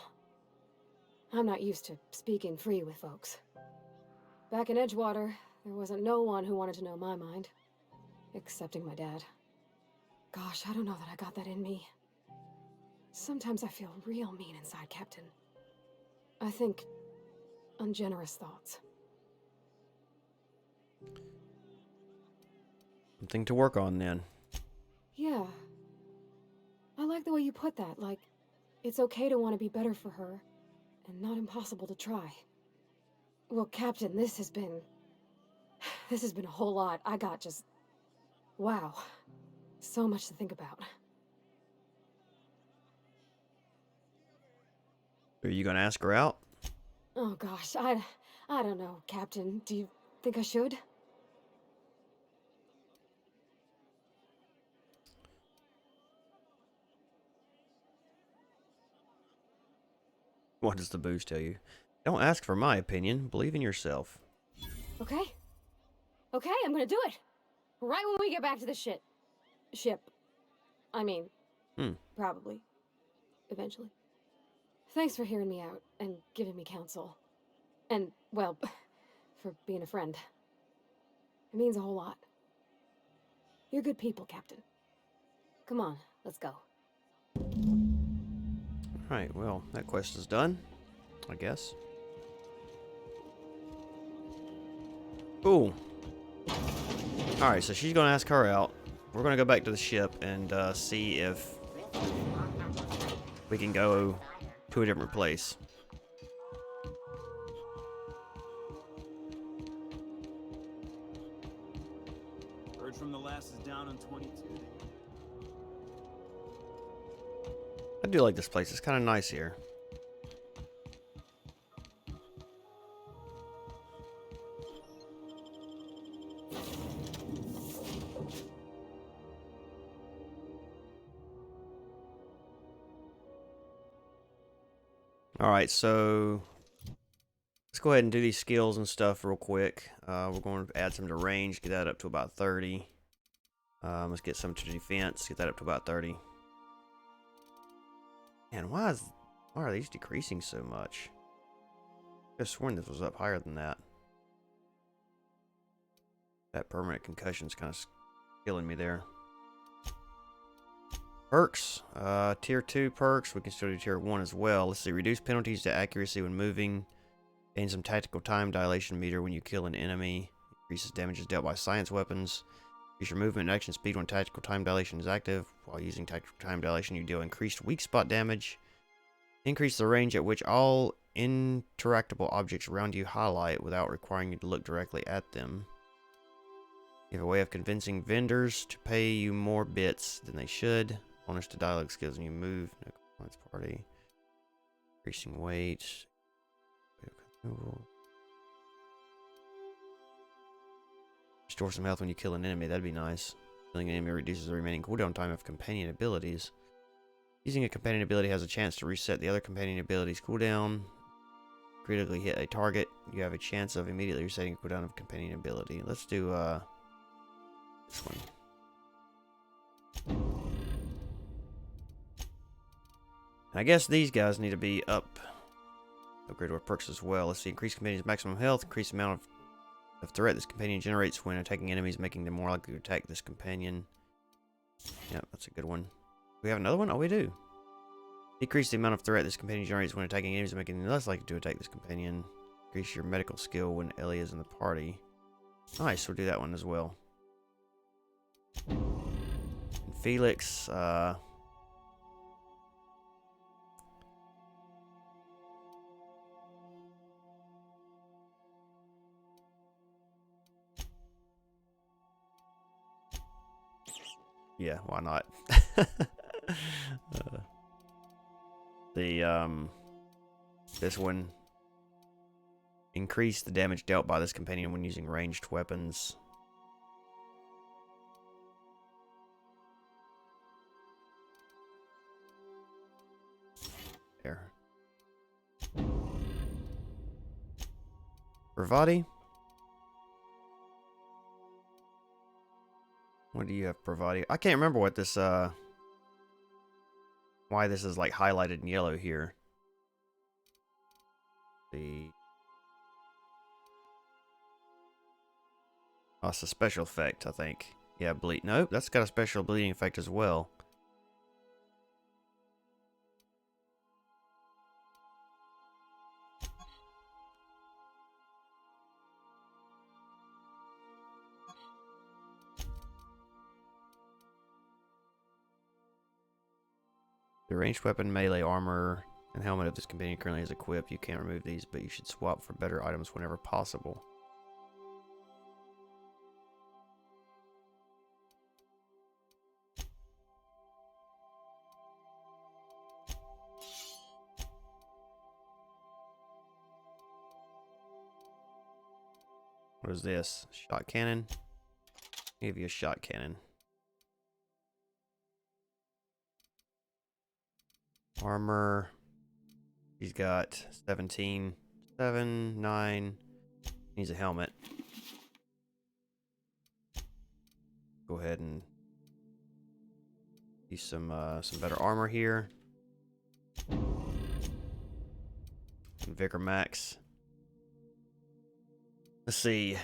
I'm not used to speaking free with folks. Back in Edgewater, there wasn't no one who wanted to know my mind. Excepting my dad. Gosh, I don't know that I got that in me. Sometimes I feel real mean inside, Captain. I think ungenerous thoughts. Something to work on then. Yeah. I like the way you put that, like, it's okay to want to be better for her, and not impossible to try. Well, Captain, this has been a whole lot. I got just... wow. So much to think about. Are you gonna ask her out? Oh gosh, I don't know, Captain. Do you think I should? What does the booze tell you? Don't ask for my opinion. Believe in yourself. Okay, I'm gonna do it. Right when we get back to the ship. I mean, probably. Eventually. Thanks for hearing me out and giving me counsel. And, well, for being a friend. It means a whole lot. You're good people, Captain. Come on, let's go. Alright, well, that quest is done, I guess. Cool. Alright, so she's gonna ask her out. We're gonna go back to the ship and see if we can go to a different place. Heard from the last is down on 22. I do like this place. It's kind of nice here. Alright, so let's go ahead and do these skills and stuff real quick. We're going to add some to range, get that up to about 30. Let's get some to defense, get that up to about 30. Man, why are these decreasing so much? I could have sworn this was up higher than that. That permanent concussion's kind of killing me there. Perks. Tier 2 perks. We can still do Tier 1 as well. Let's see. Reduce penalties to accuracy when moving. Gain some tactical time dilation meter when you kill an enemy. Increases damages dealt by science weapons. Increase your movement and action speed when tactical time dilation is active. While using tactical time dilation, you deal increased weak spot damage. Increase the range at which all interactable objects around you highlight without requiring you to look directly at them. You have a way of convincing vendors to pay you more bits than they should. Bonus to dialogue skills when you move. No compliance party. Increasing weight. Restore some health when you kill an enemy. That'd be nice. Killing an enemy reduces the remaining cooldown time of companion abilities. Using a companion ability has a chance to reset the other companion ability's cooldown. Critically hit a target, you have a chance of immediately resetting a cooldown of companion ability. Let's do this one. I guess these guys need to be upgraded with perks as well. Let's see, increase companion's maximum health, increase the amount of threat this companion generates when attacking enemies, making them more likely to attack this companion. Yep, that's a good one. We have another one? Oh, we do. Decrease the amount of threat this companion generates when attacking enemies, making them less likely to attack this companion. Increase your medical skill when Ellie is in the party. Nice, we'll do that one as well. And Felix, yeah, why not? This one, increase the damage dealt by this companion when using ranged weapons. There. Bravati? What do you have, Bravati? I can't remember what this, why this is like highlighted in yellow here. Oh, it's a special effect, I think. Yeah, bleed. Nope, that's got a special bleeding effect as well. The ranged weapon, melee armor, and helmet of this companion currently is equipped. You can't remove these, but you should swap for better items whenever possible. What is this? Shot cannon? I'll give you a shot cannon. Armor. He's got 17, 7, 9. Needs a helmet. Go ahead and use some better armor here. And Vigor Max. Let's see.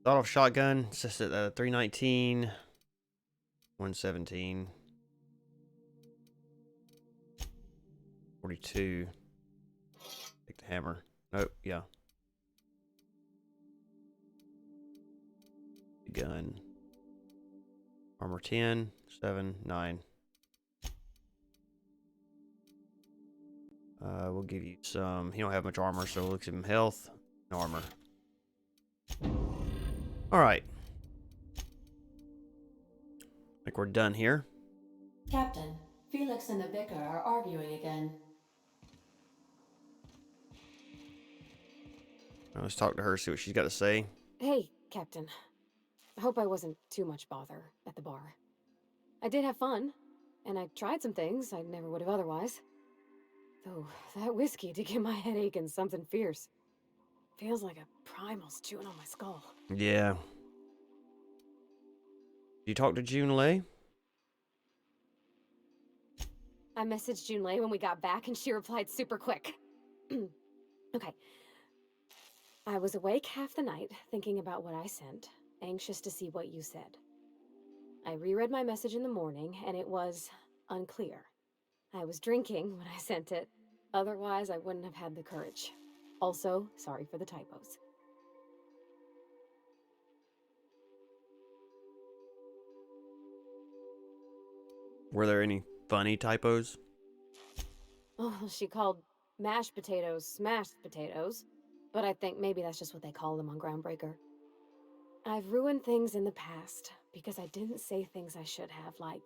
Auto shotgun. It's just at 319, 117. 42. Take the hammer. Nope, yeah. Gun. Armor 10, 7, 9. We'll give you some. He don't have much armor, so we'll give him health and armor. Alright. I think we're done here. Captain, Felix and the Vicar are arguing again. Let's talk to her, see what she's got to say. Hey, Captain. I hope I wasn't too much bother at the bar. I did have fun, and I tried some things I never would have otherwise. Though, that whiskey did give my head aching something fierce. Feels like a primal's chewing on my skull. Yeah. Did you talk to Junlei? I messaged Junlei when we got back, and she replied super quick. Okay. I was awake half the night, thinking about what I sent, anxious to see what you said. I reread my message in the morning, and it was unclear. I was drinking when I sent it. Otherwise, I wouldn't have had the courage. Also, sorry for the typos. Were there any funny typos? Oh, she called mashed potatoes smashed potatoes. But I think maybe that's just what they call them on Groundbreaker. I've ruined things in the past because I didn't say things I should have, like,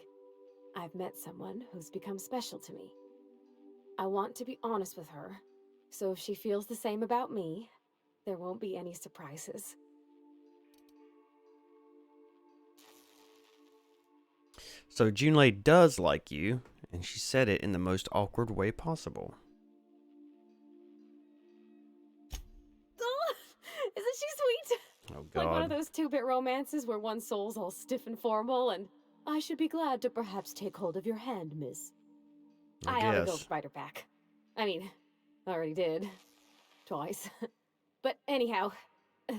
I've met someone who's become special to me. I want to be honest with her, so if she feels the same about me, there won't be any surprises. So Junlei does like you, and she said it in the most awkward way possible. Isn't she sweet? Oh, Like one of God. those 2-bit romances where one soul's all stiff and formal and I should be glad to perhaps take hold of your hand, miss. I ought to go guess. write her back. I mean, I already did. Twice. But anyhow,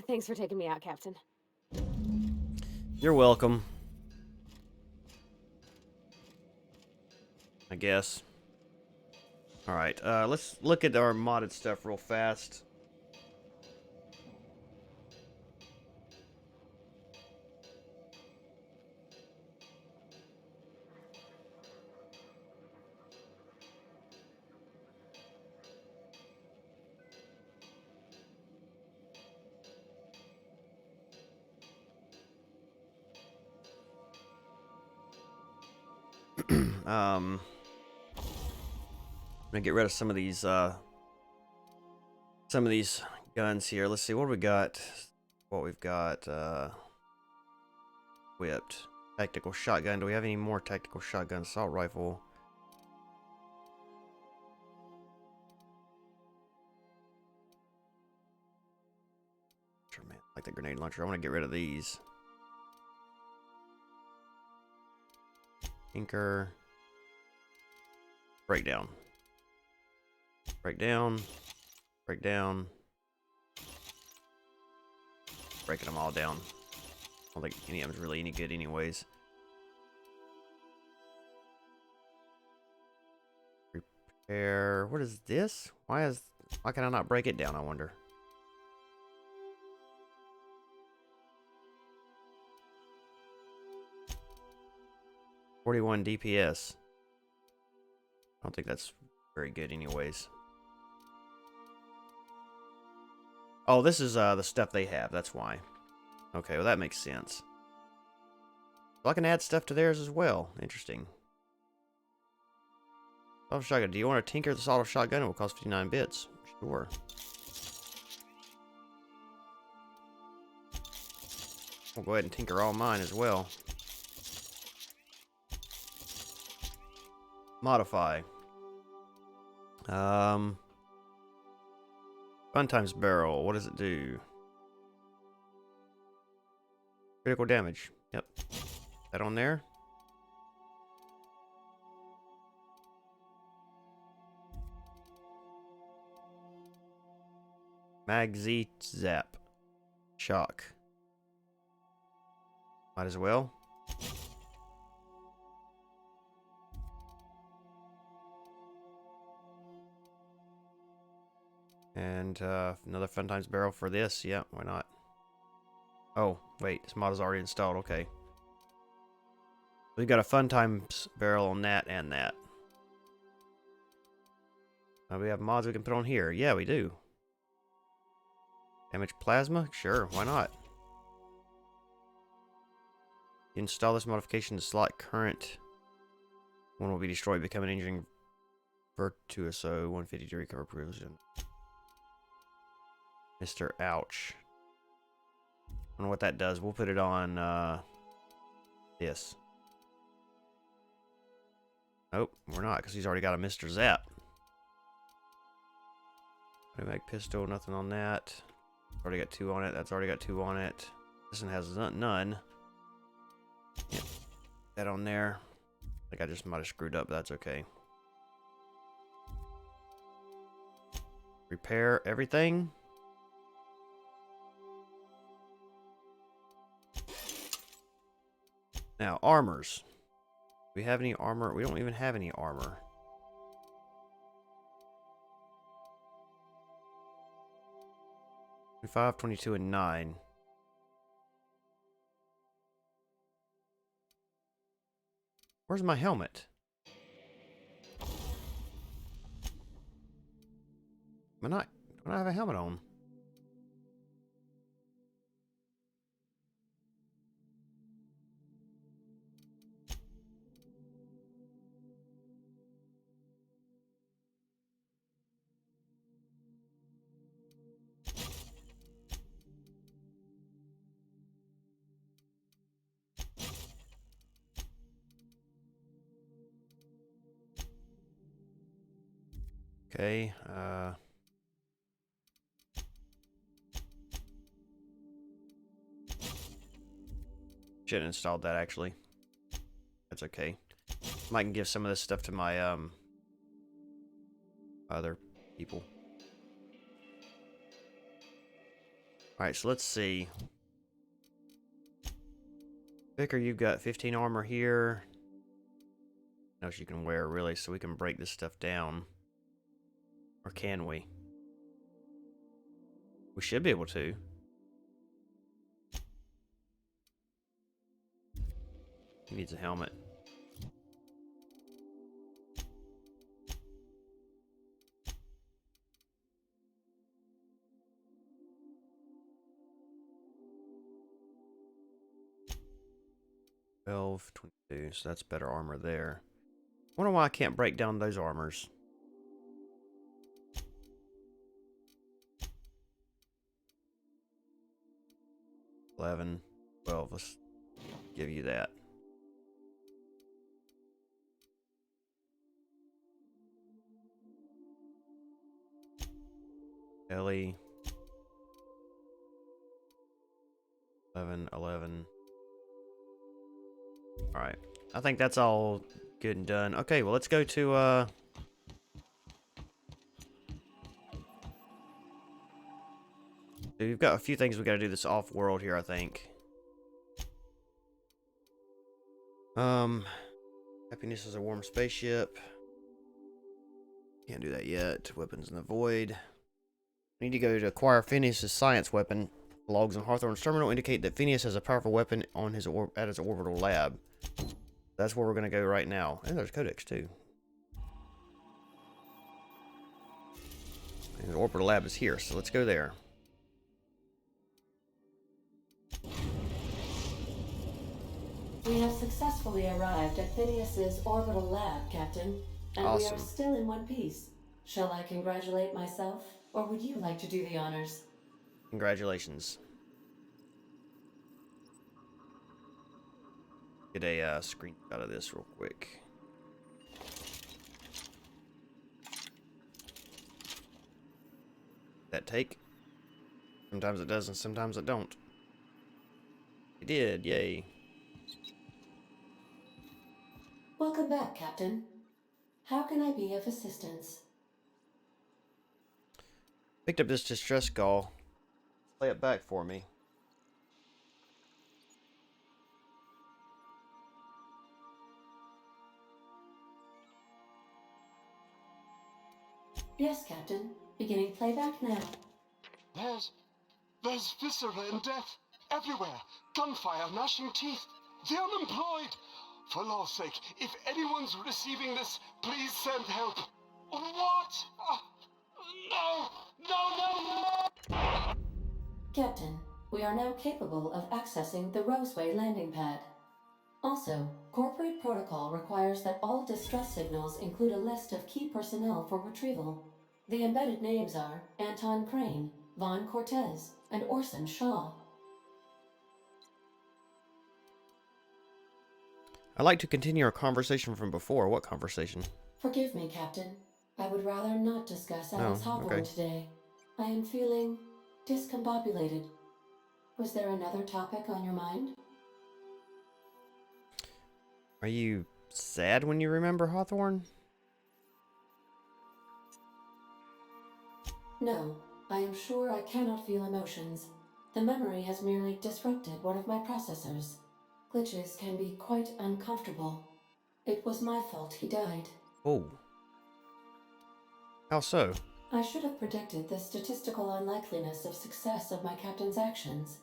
thanks for taking me out, Captain. You're welcome. I guess. Alright, let's look at our modded stuff real fast. I'm gonna get rid of some of these guns here. Let's see what we got. What we've got. Whipped. Tactical shotgun. Do we have any more tactical shotgun? Assault rifle. Sure, man. Like the grenade launcher. I want to get rid of these. Tinker. Breakdown. Breakdown. Breakdown. Breaking them all down. I don't think any of them's really any good anyways. Repair. What is this? Why can I not break it down, I wonder? .41 DPS. I don't think that's very good anyways. Oh, this is the stuff they have, that's why. Okay, well that makes sense. So I can add stuff to theirs as well. Interesting. Auto shotgun. Do you want to tinker this auto shotgun? It will cost 59 bits. Sure. We'll go ahead and tinker all mine as well. Modify. Fun times barrel. What does it do? Critical damage. Yep. That on there? Mag Z zap. Shock. Might as well. And another Fun Times barrel for this. Yeah, why not? Oh, wait. This mod is already installed. Okay. We've got a Fun Times barrel on that and that. We have mods we can put on here. Yeah, we do. Damage plasma? Sure, why not? Install this modification to slot current. One will be destroyed, become an injuring virtuoso. 150 to recover precision. Mr. Ouch. I don't know what that does. We'll put it on this. Nope, we're not, because he's already got a Mr. Zap. Automatic pistol, nothing on that. Already got 2 on it. That's already got 2 on it. This one has none. Yep. That on there. I think I just might have screwed up, but that's okay. Repair everything. Now, armors. Do we have any armor? We don't even have any armor. Five, 22, and 9. Where's my helmet? Am I not? Do I have a helmet on? Okay, should have installed that actually. That's okay. I can give some of this stuff to my other people. Alright, so let's see. Vicar, you've got 15 armor here. What else you can wear really, so we can break this stuff down. Or can we? We should be able to. He needs a helmet. $12.22, so that's better armor there. Wonder why I can't break down those armors. 11, 12. Let's give you that. Ellie. 11, 11. Alright. I think that's all good and done. Okay, well, let's go to, we've got a few things we gotta do this off-world here, I think. Happiness is a warm spaceship. Can't do that yet. Weapons in the void. We need to go to acquire Phineas's science weapon. Logs on Hawthorne's terminal indicate that Phineas has a powerful weapon on his at his orbital lab. That's where we're gonna go right now. And there's Codex too. And his orbital lab is here, so let's go there. We have successfully arrived at Phineas's orbital lab, Captain. And awesome. We are still in one piece. Shall I congratulate myself, or would you like to do the honors? Congratulations. Get a screenshot of this real quick. That take? Sometimes it does and sometimes it don't. It did, yay. Welcome back, Captain. How can I be of assistance? Picked up this distress call. Play it back for me. Yes, Captain. Beginning playback now. There's viscera and death everywhere. Gunfire, gnashing teeth. The unemployed. For law's sake, if anyone's receiving this, please send help. What? No! Captain, we are now capable of accessing the Roseway landing pad. Also, corporate protocol requires that all distress signals include a list of key personnel for retrieval. The embedded names are Anton Crane, Vaughn Cortez, and Orson Shaw. I'd like to continue our conversation from before. What conversation? Forgive me, Captain. I would rather not discuss Alex Hawthorne today. I am feeling discombobulated. Was there another topic on your mind? Are you sad when you remember Hawthorne? No, I am sure I cannot feel emotions. The memory has merely disrupted one of my processors. Glitches can be quite uncomfortable. It was my fault he died. Oh. How so? I should have predicted the statistical unlikeliness of success of my captain's actions.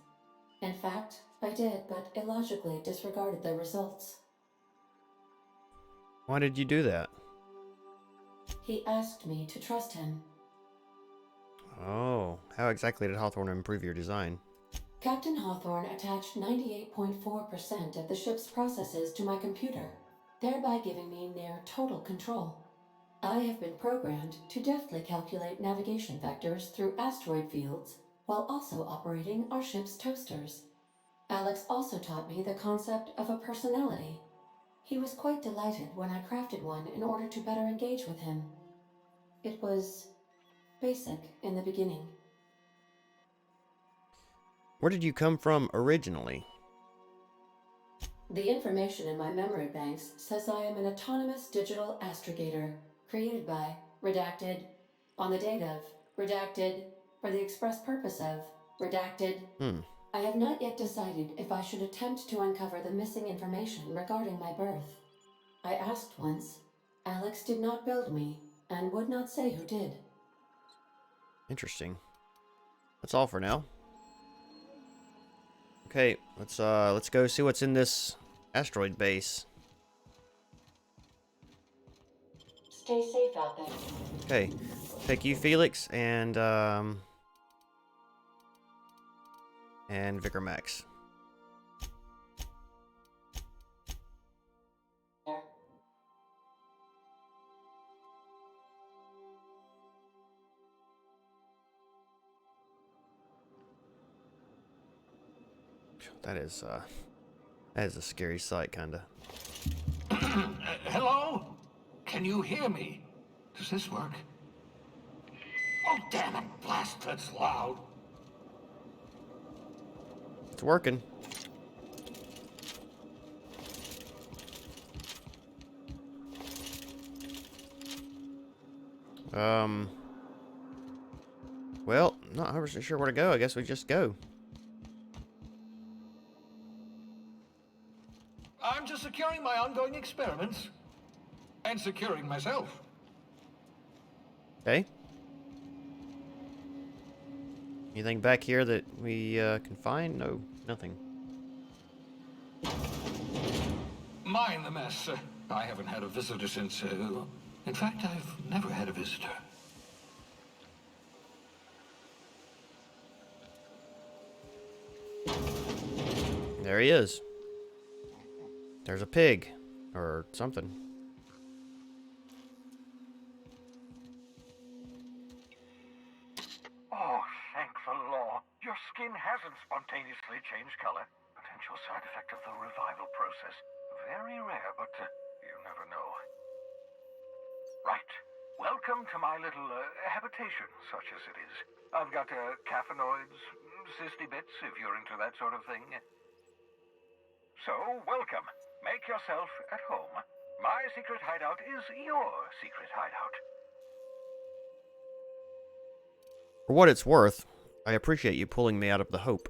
In fact, I did, but illogically disregarded the results. Why did you do that? He asked me to trust him. Oh, how exactly did Hawthorne improve your design? Captain Hawthorne attached 98.4% of the ship's processes to my computer, thereby giving me near total control. I have been programmed to deftly calculate navigation vectors through asteroid fields while also operating our ship's toasters. Alex also taught me the concept of a personality. He was quite delighted when I crafted one in order to better engage with him. It was basic in the beginning. Where did you come from originally? The information in my memory banks says I am an autonomous digital astrogator, created by, redacted, on the date of, redacted, for the express purpose of, redacted. I have not yet decided if I should attempt to uncover the missing information regarding my birth. I asked once. Alex did not build me, and would not say who did. Interesting. That's all for now. Okay, let's go see what's in this asteroid base. Stay safe out there. Okay, take you, Felix, and Vicar Max. That is a scary sight, kinda. Hello? Can you hear me? Does this work? Oh, damn it! Blast, that's loud. It's working. Well, not 100% sure where to go. I guess we just go. I'm just securing my ongoing experiments. And securing myself. Okay. Anything back here that we can find? No, nothing. Mind the mess. I haven't had a visitor since... in fact, I've never had a visitor. There he is. There's a pig. Or something. Oh, thank the law. Your skin hasn't spontaneously changed color. Potential side effect of the revival process. Very rare, but you never know. Right. Welcome to my little habitation, such as it is. I've got caffeinoids, cysty bits, if you're into that sort of thing. So, welcome. Make yourself at home. My secret hideout is your secret hideout. For what it's worth, I appreciate you pulling me out of the Hope.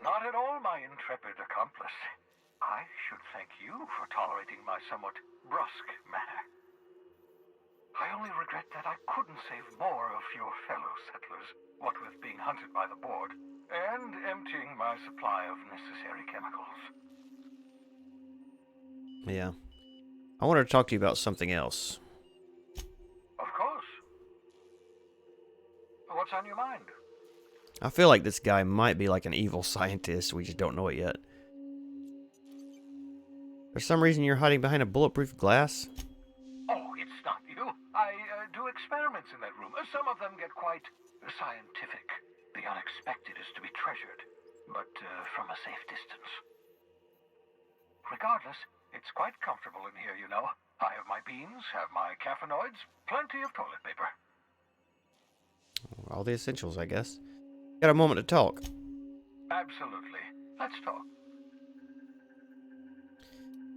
Not at all, my intrepid accomplice. I should thank you for tolerating my somewhat brusque manner. I only regret that I couldn't save more of your fellow settlers, what with being hunted by the board, and emptying my supply of necessary chemicals. Yeah. I wanted to talk to you about something else. Of course. What's on your mind? I feel like this guy might be like an evil scientist. We just don't know it yet. For some reason you're hiding behind a bulletproof glass? Oh, it's not you. I do experiments in that room. Some of them get quite scientific. The unexpected is to be treasured, but from a safe distance. Regardless, it's quite comfortable in here, you know. I have my beans, have my caffeinoids, plenty of toilet paper. All the essentials, I guess. Got a moment to talk. Absolutely. Let's talk.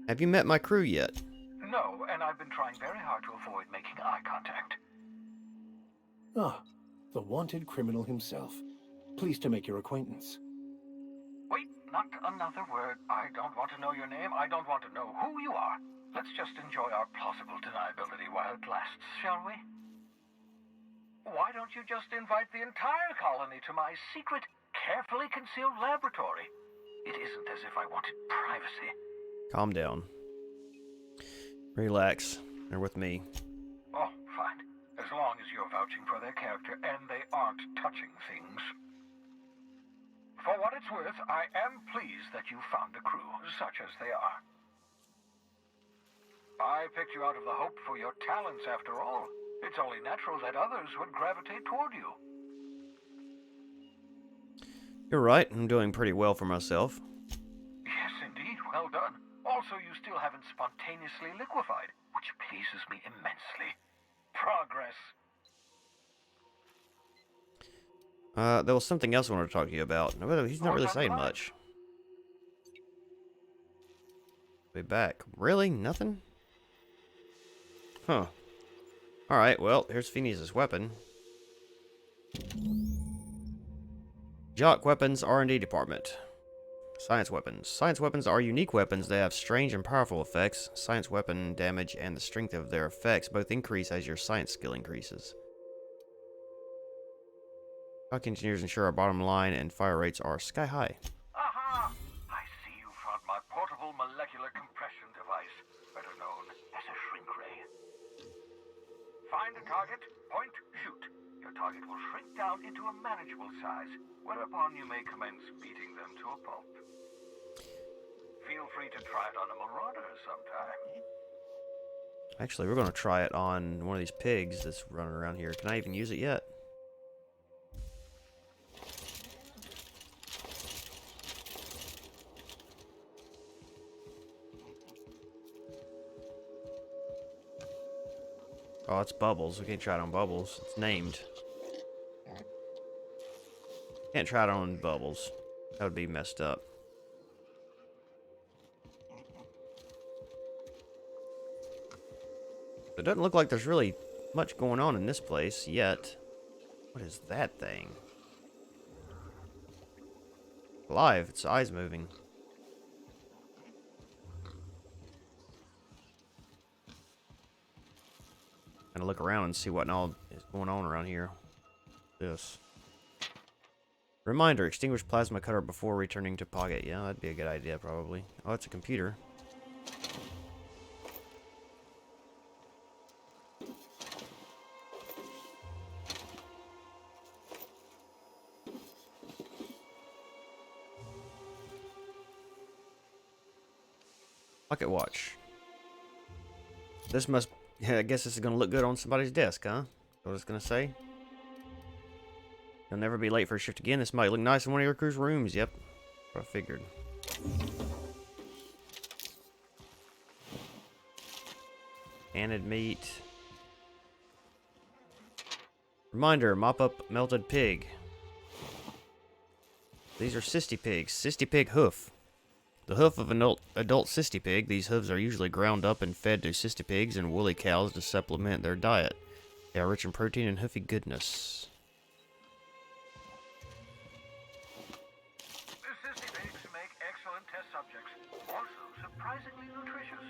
Have you met my crew yet? No, and I've been trying very hard to avoid making eye contact. Ah, the wanted criminal himself. Pleased to make your acquaintance. Wait, not another word. I don't want to know your name. I don't want to know who you are. Let's just enjoy our plausible deniability while it lasts, shall we? Why don't you just invite the entire colony to my secret, carefully concealed laboratory? It isn't as if I wanted privacy. Calm down. Relax. They're with me. Oh, fine. As long as you're vouching for their character and they aren't touching things. For what it's worth, I am pleased that you found a crew, such as they are. I picked you out of the hope for your talents, after all. It's only natural that others would gravitate toward you. You're right. I'm doing pretty well for myself. Yes, indeed. Well done. Also, you still haven't spontaneously liquefied, which pleases me immensely. Progress. There was something else I wanted to talk to you about. No, he's not really saying much. Be back. Really? Nothing? Huh. Alright, well, here's Phineas's weapon. Jock Weapons R&D Department. Science weapons. Science weapons are unique weapons that have strange and powerful effects. Science weapon damage and the strength of their effects both increase as your science skill increases. Jock engineers ensure our bottom line and fire rates are sky high. Aha! I see you found my portable molecular compression device, better known as a shrink ray. Find a target, point, shoot. Your target will shrink down into a manageable size, whereupon you may commence beating them to a pulp. Feel free to try it on a marauder sometime. Actually, we're going to try it on one of these pigs that's running around here. Can I even use it yet? Oh, it's Bubbles. We can't try it on Bubbles. It's named. Can't try it on Bubbles. That would be messed up. It doesn't look like there's really much going on in this place yet. What is that thing? Alive. Its eyes moving. Gonna look around and see what all is going on around here. This. Reminder, extinguish plasma cutter before returning to pocket. Yeah, that'd be a good idea, probably. Oh, it's a computer. Pocket watch. This must... Yeah, I guess this is going to look good on somebody's desk, huh? What I was going to say. You'll never be late for a shift again. This might look nice in one of your crew's rooms. Yep. What I figured. Canned meat. Reminder, mop up melted pig. These are cysty pigs. Cysty pig hoof. The hoof of an adult cysty pig. These hooves are usually ground up and fed to cysty pigs and woolly cows to supplement their diet. They are rich in protein and hoofy goodness. The cysty pigs make excellent test subjects. Also surprisingly nutritious.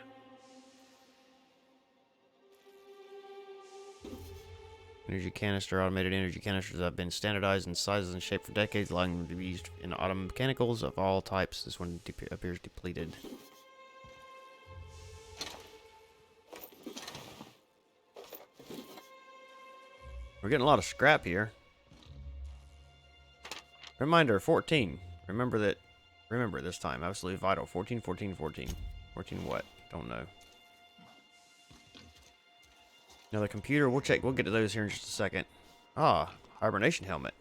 Energy canister. Automated energy canisters have been standardized in sizes and shape for decades, allowing them to be used in auto mechanicals of all types. This one appears depleted. We're getting a lot of scrap here. Reminder, 14. Remember this time. Absolutely vital. 14, 14, 14. 14 what? Don't know. Another computer. We'll check. We'll get to those here in just a second. Ah, hibernation helmet.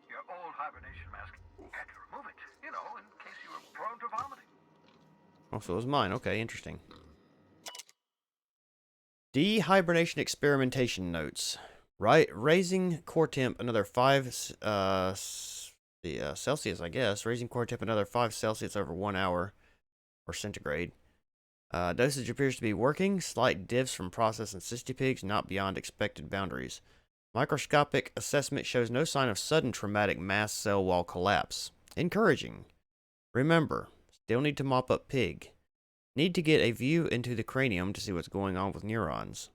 Your old hibernation mask. Had to remove it, you know, in case you were prone to vomiting. Oh, so it was mine. Okay, interesting. Dehibernation experimentation notes. Right, raising core temp another 5 Celsius, I guess. Raising core temp another 5 Celsius over 1 hour, or centigrade. Dosage appears to be working. Slight divs from process and cysty pigs, not beyond expected boundaries. Microscopic assessment shows no sign of sudden traumatic mast cell wall collapse. Encouraging. Remember, still need to mop up pig. Need to get a view into the cranium to see what's going on with neurons.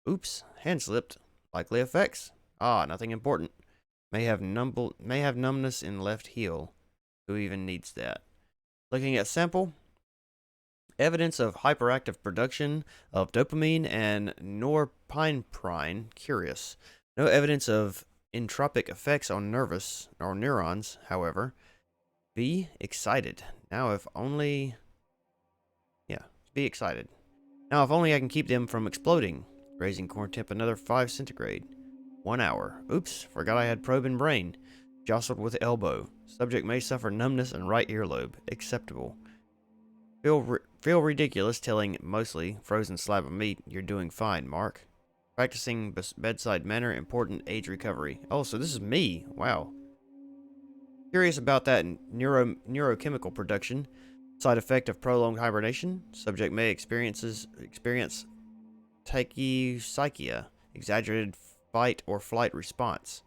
Oops, hand slipped. Likely effects? Ah, nothing important. May have numbness in left heel. Who even needs that? Looking at sample. Evidence of hyperactive production of dopamine and norepinephrine. Curious. No evidence of entropic effects on nervous or neurons, however. Be excited. Now if only... Yeah, be excited. Now if only I can keep them from exploding. Raising core temp another 5 centigrade. 1 hour. Oops, forgot I had probe in brain. Jostled with elbow. Subject may suffer numbness in right earlobe. Acceptable. Feel ridiculous telling mostly frozen slab of meat. You're doing fine, Mark. Practicing bedside manner. Important age recovery. Oh, so this is me. Wow. Curious about that neurochemical production. Side effect of prolonged hibernation. Subject may experience tachypsychia. Exaggerated fight or flight response.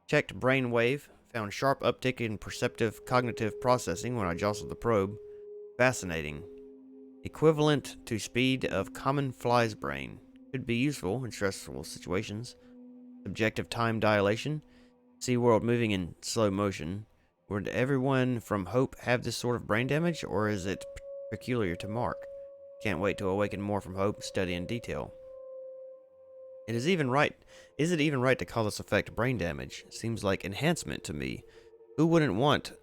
Checked brain wave. Found sharp uptick in perceptive cognitive processing when I jostled the probe. Fascinating. Equivalent to speed of common fly's brain. Could be useful in stressful situations. Subjective time dilation. See world moving in slow motion. Would everyone from Hope have this sort of brain damage, or is it peculiar to Mark? Can't wait to awaken more from Hope and study in detail. Is it even right to call this effect brain damage? Seems like enhancement to me. Who wouldn't want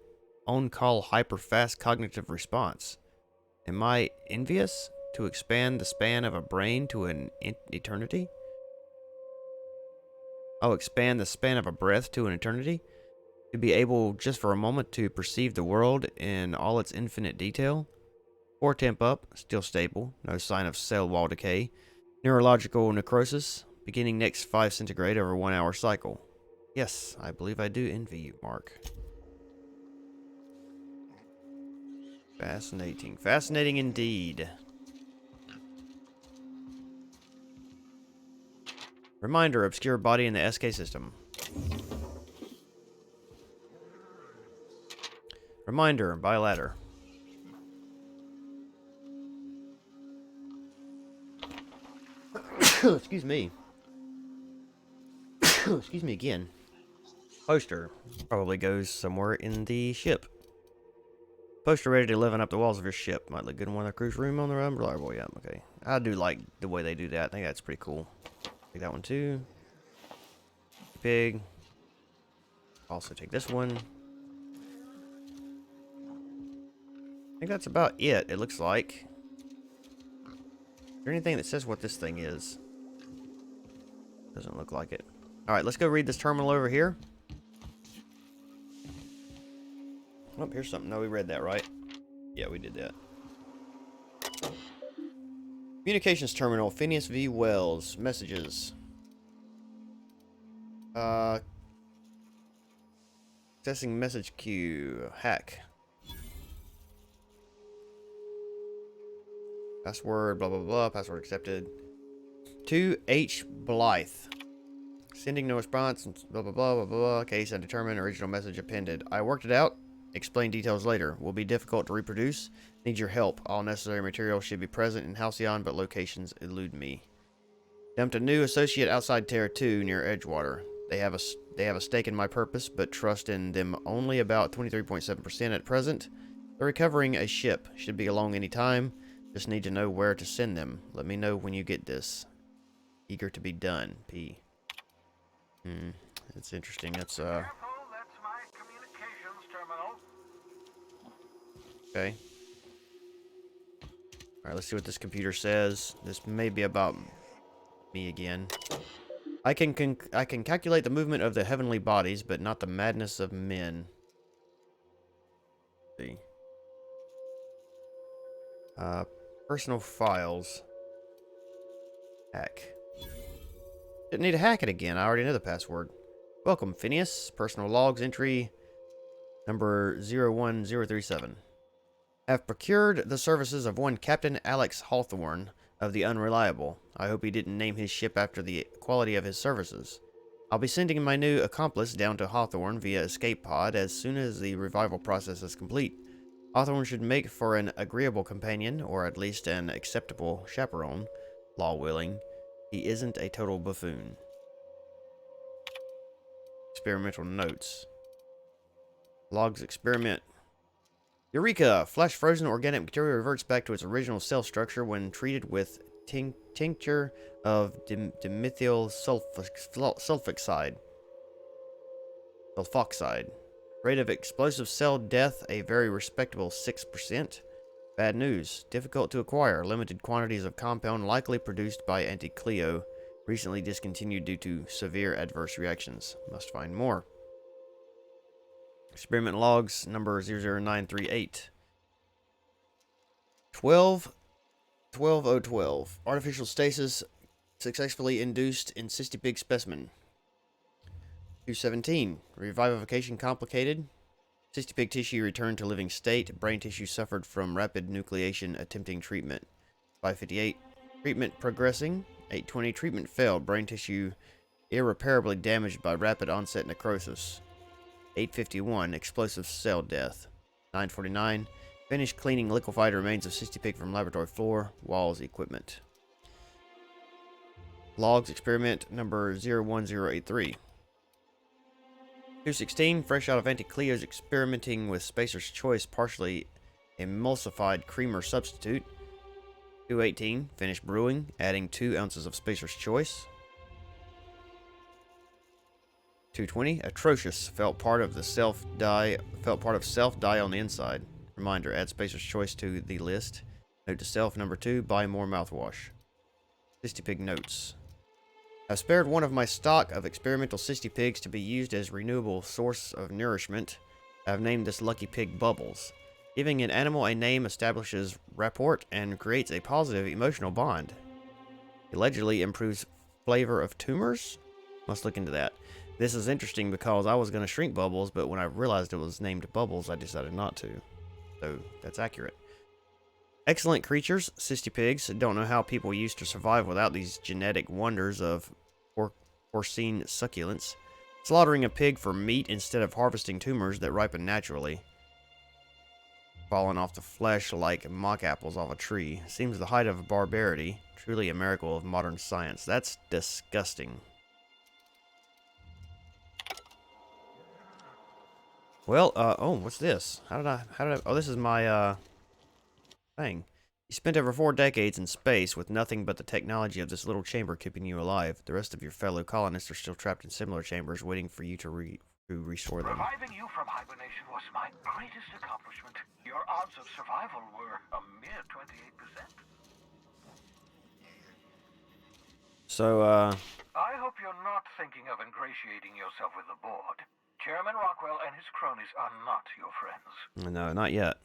on-call hyper-fast cognitive response? Am I envious? To expand the span of a brain to an eternity? Oh, expand the span of a breath to an eternity? To be able, just for a moment, to perceive the world in all its infinite detail? Core temp up, still stable, no sign of cell wall decay. Neurological necrosis, beginning next 5 centigrade over 1 hour cycle. Yes, I believe I do envy you, Mark. Fascinating. Fascinating indeed. Reminder, obscure body in the SK system. Reminder, by ladder. Excuse me. Excuse me again. Poster probably goes somewhere in the ship. Poster ready to leaven up the walls of your ship. Might look good in one of the crew's room on the unreliable. Yeah, okay. I do like the way they do that. I think that's pretty cool. Take that one too. Big. Also take this one. I think that's about it, it looks like. Is there anything that says what this thing is? Doesn't look like it. Alright, let's go read this terminal over here. Oh, here's something. No, we read that, right? Yeah, we did that. Communications terminal, Phineas V. Wells. Messages. Accessing message queue. Hack. Password, blah, blah, blah. Password accepted. To H. Blythe. Sending no response. Blah, blah, blah, blah, blah. Case undetermined. Original message appended. I worked it out. Explain details later. Will be difficult to reproduce. Need your help. All necessary material should be present in Halcyon, but locations elude me. Dumped a new associate outside Terra 2 near Edgewater. They have a stake in my purpose, but trust in them only about 23.7% at present. They're recovering a ship. Should be along any time. Just need to know where to send them. Let me know when you get this. Eager to be done. P. That's interesting. That's Careful, that's my communications terminal. Okay. Alright, let's see what this computer says. This may be about me again. I can calculate the movement of the heavenly bodies, but not the madness of men. Let's see. Personal files. Hack. Didn't need to hack it again. I already know the password. Welcome, Phineas. Personal logs entry number 01037. Have procured the services of one Captain Alex Hawthorne of the Unreliable. I hope he didn't name his ship after the quality of his services. I'll be sending my new accomplice down to Hawthorne via escape pod as soon as the revival process is complete. Hawthorne should make for an agreeable companion, or at least an acceptable chaperone, law willing. He isn't a total buffoon. Experimental notes. Logs experiment Eureka! Flash frozen organic material reverts back to its original cell structure when treated with tincture of dimethyl sulfoxide. Rate of explosive cell death, a very respectable 6%. Bad news. Difficult to acquire. Limited quantities of compound likely produced by Anti-Cleo. Recently discontinued due to severe adverse reactions. Must find more. Experiment logs number 00938. 12012. Artificial stasis successfully induced in cystipig specimen. 217. Revivification complicated. Cystipig tissue returned to living state. Brain tissue suffered from rapid nucleation attempting treatment. 558. Treatment progressing. 820. Treatment failed. Brain tissue irreparably damaged by rapid onset necrosis. 851. Explosive cell death. 949. Finished cleaning liquefied remains of Cystipig from laboratory floor, walls, equipment. Logs experiment number 01083. 216, fresh out of Anti-Cleo's experimenting with Spacer's Choice partially emulsified creamer substitute. 218, finished brewing, adding 2 ounces of Spacer's Choice. 220, atrocious, felt part of self dye on the inside. Reminder, add Spacer's Choice to the list. Note to self, number 2, buy more mouthwash. Cystipig notes. I've spared one of my stock of experimental cystipigs to be used as renewable source of nourishment. I've named this lucky pig Bubbles. Giving an animal a name establishes rapport and creates a positive emotional bond. Allegedly improves flavor of tumors? Must look into that. This is interesting because I was going to shrink Bubbles, but when I realized it was named Bubbles, I decided not to. So, that's accurate. Excellent creatures, cystipigs. Don't know how people used to survive without these genetic wonders of porcine succulence. Slaughtering a pig for meat instead of harvesting tumors that ripen naturally. Falling off the flesh like mock apples off a tree. Seems the height of barbarity. Truly a miracle of modern science. That's disgusting. Well, oh, what's this? How did I, oh, this is my, thing. You spent over 4 decades in space with nothing but the technology of this little chamber keeping you alive. The rest of your fellow colonists are still trapped in similar chambers waiting for you to restore them. Reviving you from hibernation was my greatest accomplishment. Your odds of survival were a mere 28%. So, I hope you're not thinking of ingratiating yourself with the board. Chairman Rockwell and his cronies are not your friends. No, not yet.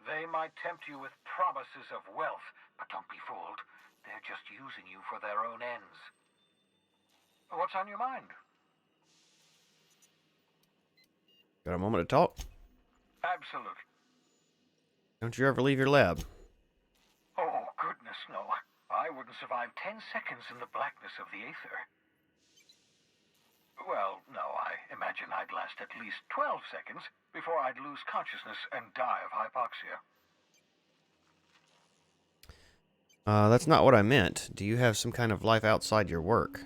They might tempt you with promises of wealth, but don't be fooled. They're just using you for their own ends. What's on your mind? Got a moment to talk? Absolutely. Don't you ever leave your lab? Oh, goodness, no. I wouldn't survive 10 seconds in the blackness of the aether. Well, no, I imagine I'd last at least 12 seconds before I'd lose consciousness and die of hypoxia. That's not what I meant. Do you have some kind of life outside your work?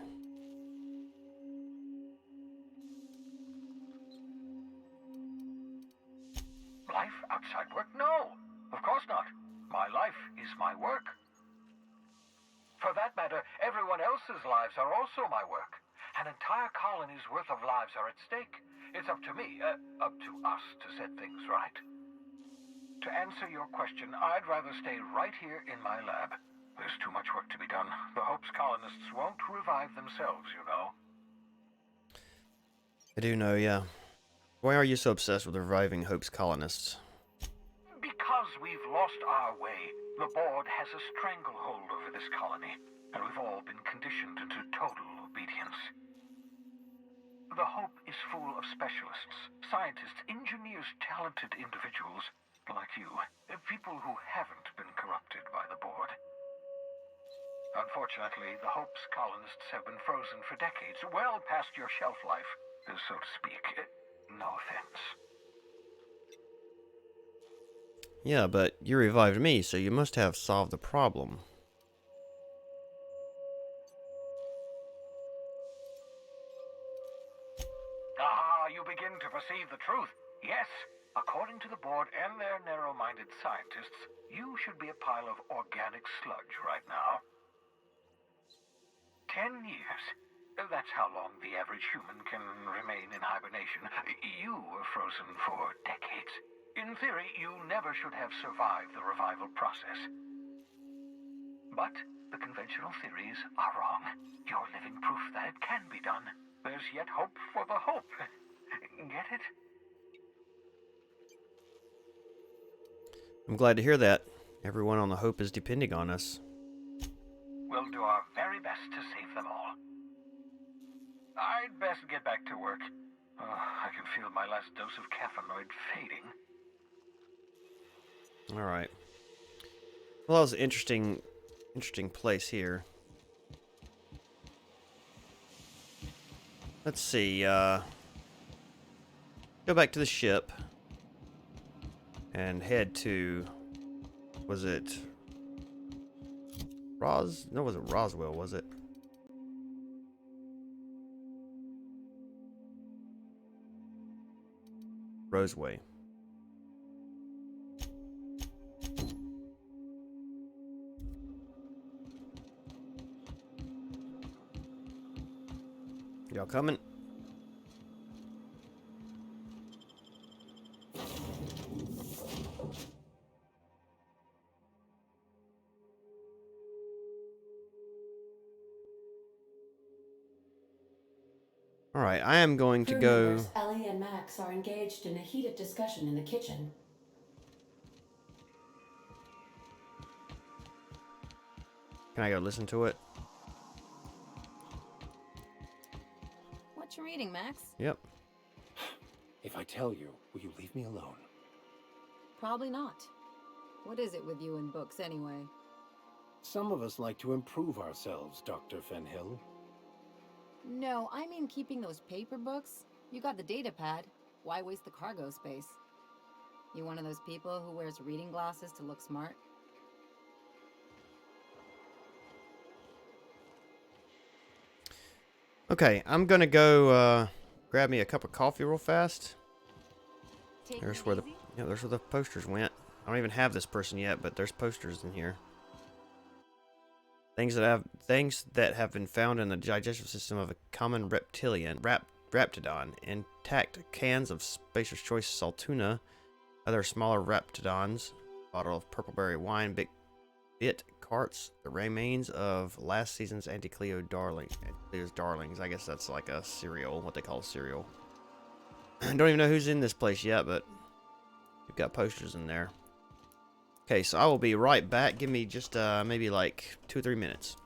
Life outside work? No, of course not. My life is my work. For that matter, everyone else's lives are also my work. An entire colony's worth of lives are at stake. It's up to me, up to us to set things right. To answer your question, I'd rather stay right here in my lab. There's too much work to be done. The Hope's colonists won't revive themselves, you know. I do know, yeah. Why are you so obsessed with reviving Hope's colonists? Because we've lost our way. The board has a stranglehold over this colony, and we've all been conditioned into total obedience. The Hope is full of specialists, scientists, engineers, talented individuals like you. People who haven't been corrupted by the board. Unfortunately, the Hope's colonists have been frozen for decades, well past your shelf life, so to speak. No offense. Yeah, but you revived me, so you must have solved the problem. Ah, you begin to perceive the truth. Yes, According to the board and their narrow-minded scientists, you should be a pile of organic sludge right now. 10 years. That's how long the average human can remain in hibernation. You were frozen for decades. In theory, you never should have survived the revival process. But the conventional theories are wrong. You're living proof that it can be done. There's yet hope for the hope. Get it? I'm glad to hear that. Everyone on the Hope is depending on us. We'll do our very best to save them all. I'd best get back to work. I can feel my last dose of caffeinoid fading. Alright. Well, that was an interesting place here. Let's see, go back to the ship and head to, was it no, was it Roswell, was it? Roseway. Y'all coming? All right, I am going to Crew go. members Ellie and Max are engaged in a heated discussion in the kitchen. Can I go listen to it? What you reading, Max? Yep. If I tell you, will you leave me alone? Probably not. What is it with you and books, anyway? Some of us like to improve ourselves, Dr. Fenhill. No, I mean keeping those paper books. You got the data pad. Why waste the cargo space? You one of those people who wears reading glasses to look smart? Okay, I'm gonna go grab me a cup of coffee real fast. There's where the posters went. I don't even have this person yet, but there's posters in here. Things that have been found in the digestive system of a common reptilian, raptidon, intact cans of Spacer's Choice Saltuna, other smaller raptidons, bottle of purpleberry wine, bit carts, the remains of last season's Anticleo darlings. I guess that's like a cereal, what they call cereal. I don't even know who's in this place yet, but we've got posters in there. Okay, so I will be right back. Give me just maybe like 2 or 3 minutes.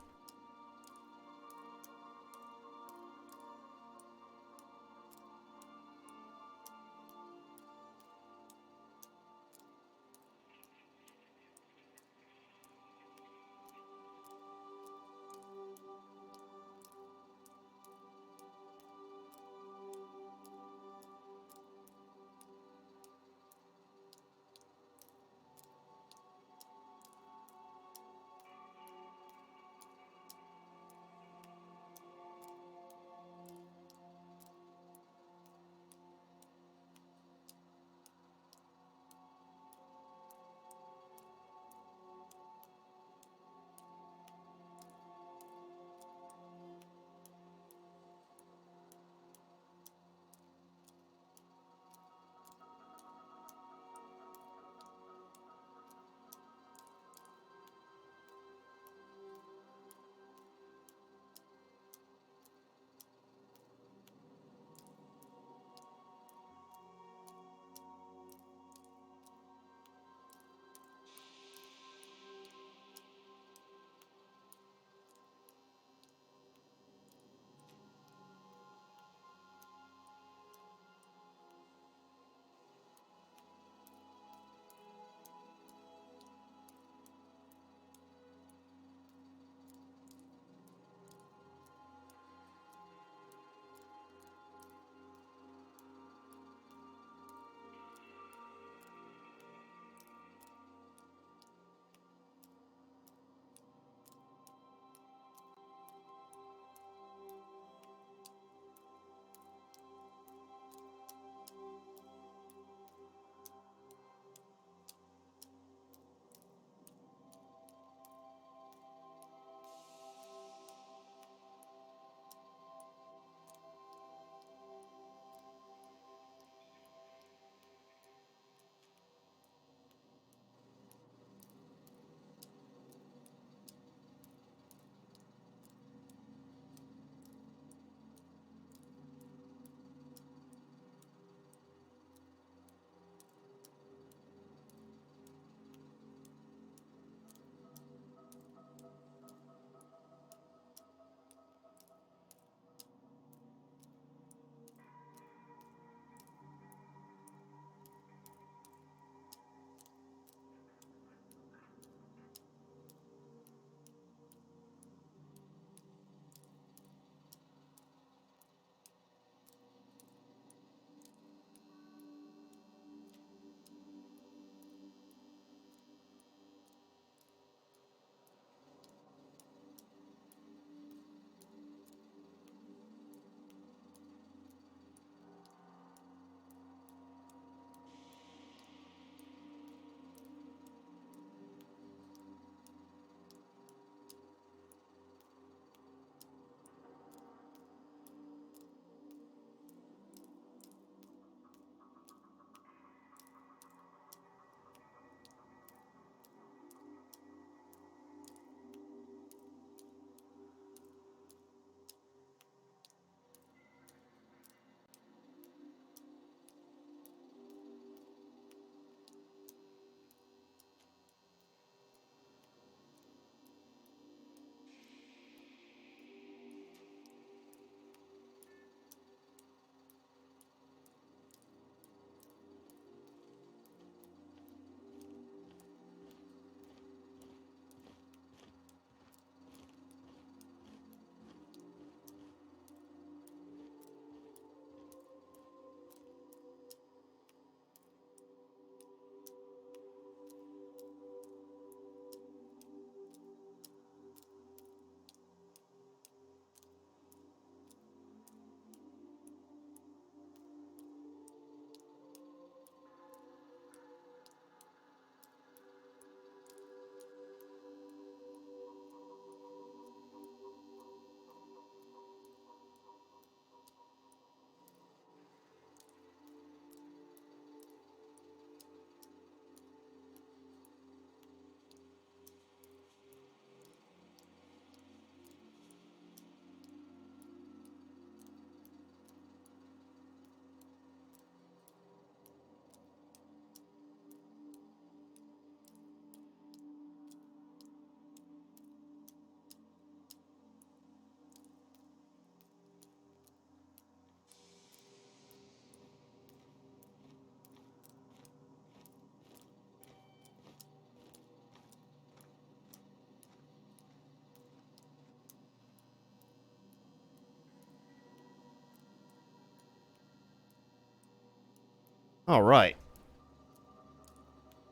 All right.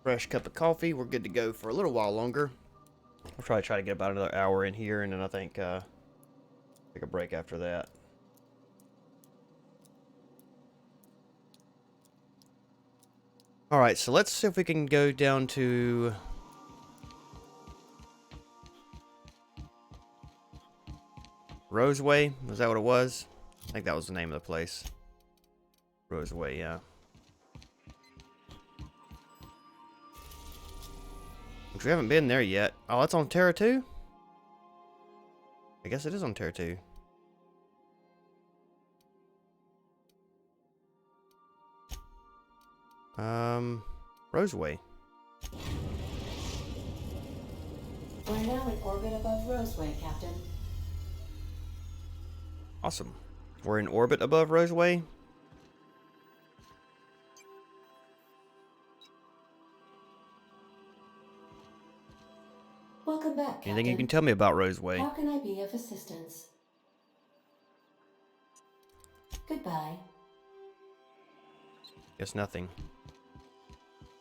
Fresh cup of coffee. We're good to go for a little while longer. I'll probably try to get about another hour in here, and then I think take a break after that. All right, so let's see if we can go down to Roseway. Was that what it was? I think that was the name of the place. Roseway, yeah. Which we haven't been there yet. Oh, that's on Terra 2? I guess it is on Terra 2. Roseway. We're now in orbit above Roseway, Captain. Awesome. We're in orbit above Roseway. Welcome back, Captain. Anything you can tell me about Roseway? How can I be of assistance? Goodbye. Guess nothing.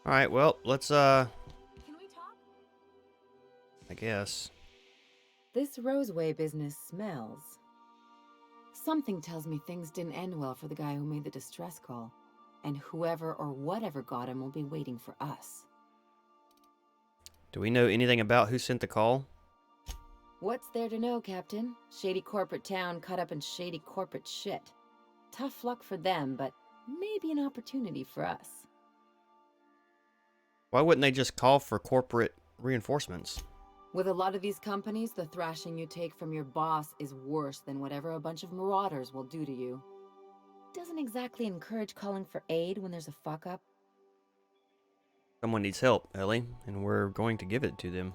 Alright, well, let's, Can we talk? I guess. This Roseway business smells. Something tells me things didn't end well for the guy who made the distress call. And whoever or whatever got him will be waiting for us. Do we know anything about who sent the call? What's there to know, Captain? Shady corporate town caught up in shady corporate shit. Tough luck for them, but maybe an opportunity for us. Why wouldn't they just call for corporate reinforcements? With a lot of these companies, the thrashing you take from your boss is worse than whatever a bunch of marauders will do to you. Doesn't exactly encourage calling for aid when there's a fuck-up. Someone needs help, Ellie, and we're going to give it to them.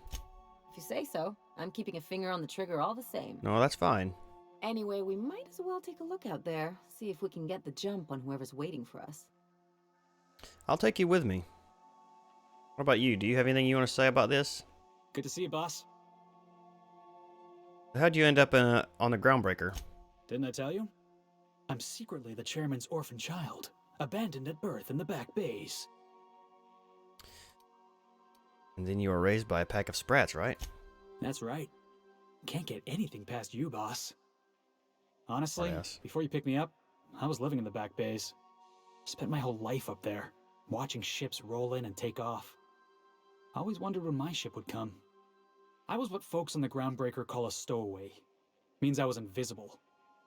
If you say so, I'm keeping a finger on the trigger all the same. No, that's fine. Anyway, we might as well take a look out there, see if we can get the jump on whoever's waiting for us. I'll take you with me. What about you? Do you have anything you want to say about this? Good to see you, boss. How'd you end up on the Groundbreaker? Didn't I tell you? I'm secretly the chairman's orphan child, abandoned at birth in the back bays. And then you were raised by a pack of sprats, right? That's right. Can't get anything past you, boss. Honestly, Yes. before you picked me up, I was living in the back bays. Spent my whole life up there, watching ships roll in and take off. I always wondered when my ship would come. I was what folks on the Groundbreaker call a stowaway. Means I was invisible.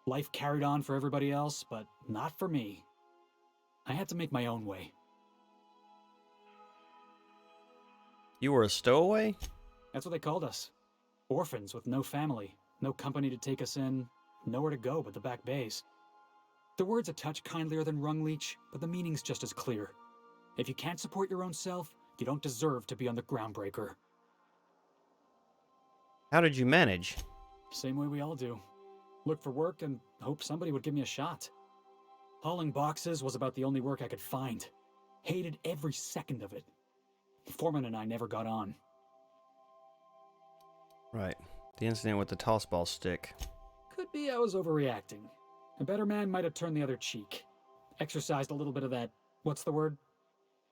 Life carried on for everybody else, but not for me. I had to make my own way. You were a stowaway? That's what they called us. Orphans with no family, no company to take us in, nowhere to go but the back bays. The word's a touch kindlier than rung leech, but the meaning's just as clear. If you can't support your own self, you don't deserve to be on the Groundbreaker. How did you manage? Same way we all do. Look for work and hope somebody would give me a shot. Hauling boxes was about the only work I could find. Hated every second of it. Foreman and I never got on. Right. The incident with the toss ball stick. Could be I was overreacting. A better man might have turned the other cheek. Exercised a little bit of that, what's the word?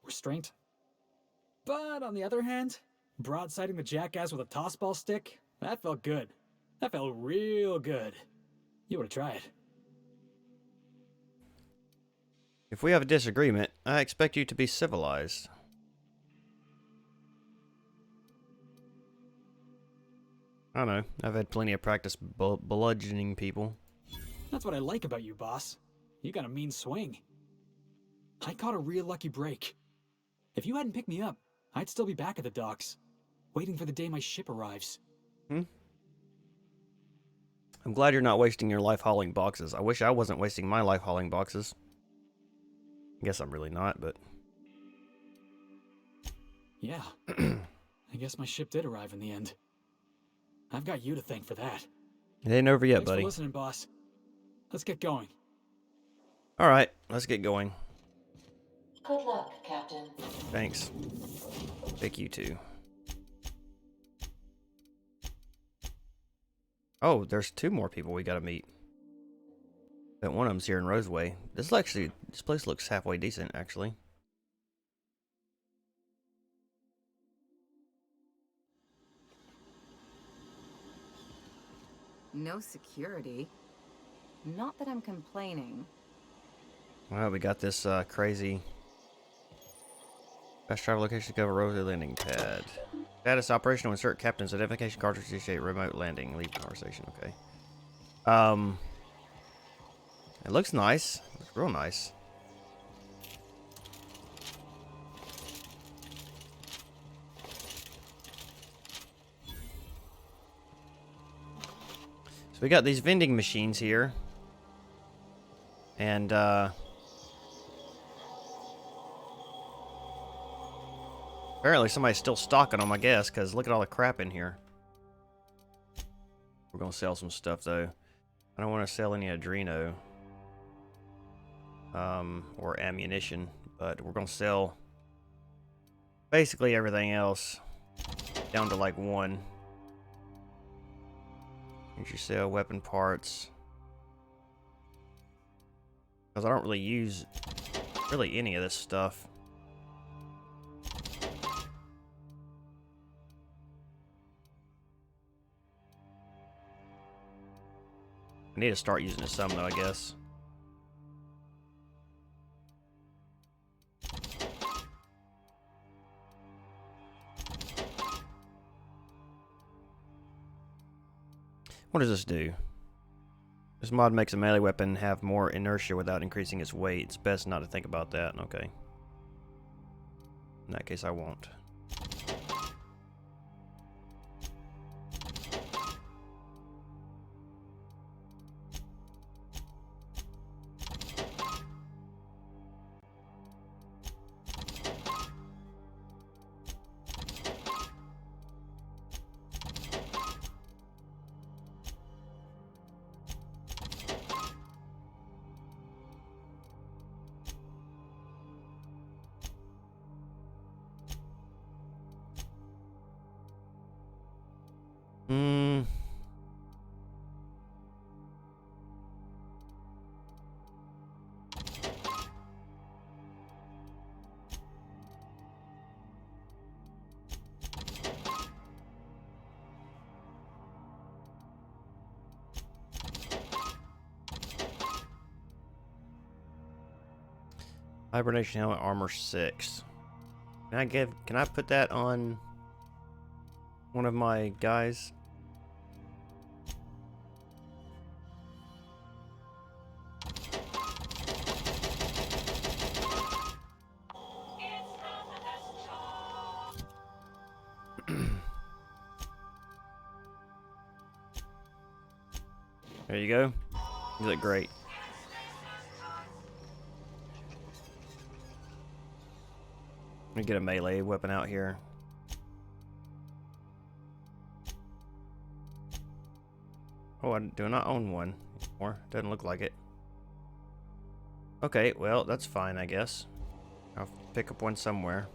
Restraint? But on the other hand, broadsiding the jackass with a toss ball stick, that felt good. That felt real good. You ought to try it. If we have a disagreement, I expect you to be civilized. I don't know. I've had plenty of practice bludgeoning people. That's what I like about you, boss. You got a mean swing. I caught a real lucky break. If you hadn't picked me up, I'd still be back at the docks, waiting for the day my ship arrives. I'm glad you're not wasting your life hauling boxes. I wish I wasn't wasting my life hauling boxes. I guess I'm really not, but... Yeah. I guess my ship did arrive in the end. I've got you to thank for that. It ain't over yet, Thanks buddy. for listening, boss. Let's get going. Alright, let's get going. Good luck, Captain. Thanks. Pick you too. Oh, there's two more people we gotta meet. But one of them's here in Roseway. This place looks halfway decent, actually. No security. Not that I'm complaining. Well, we got this crazy fast travel location to cover Roseway landing pad. Status operational. Insert captain's identification cartridge to initiate remote landing. Leave conversation. Okay. It looks nice. It looks real nice. So we got these vending machines here. And apparently somebody's still stocking them, I guess, because look at all the crap in here. We're going to sell some stuff, though. I don't want to sell any Adreno or ammunition, but we're going to sell basically everything else down to like one. Here's your sell weapon parts. Because I don't really use really any of this stuff. I need to start using it some, though, I guess. What does this do? This mod makes a melee weapon have more inertia without increasing its weight. It's best not to think about that. Okay. In that case, I won't. Hibernation helmet armor 6. Can I put that on one of my guys? There you go. You look great. Let me get a melee weapon out here. Oh, I do not own one anymore. Doesn't look like it. Okay, well, that's fine, I guess. I'll pick up one somewhere.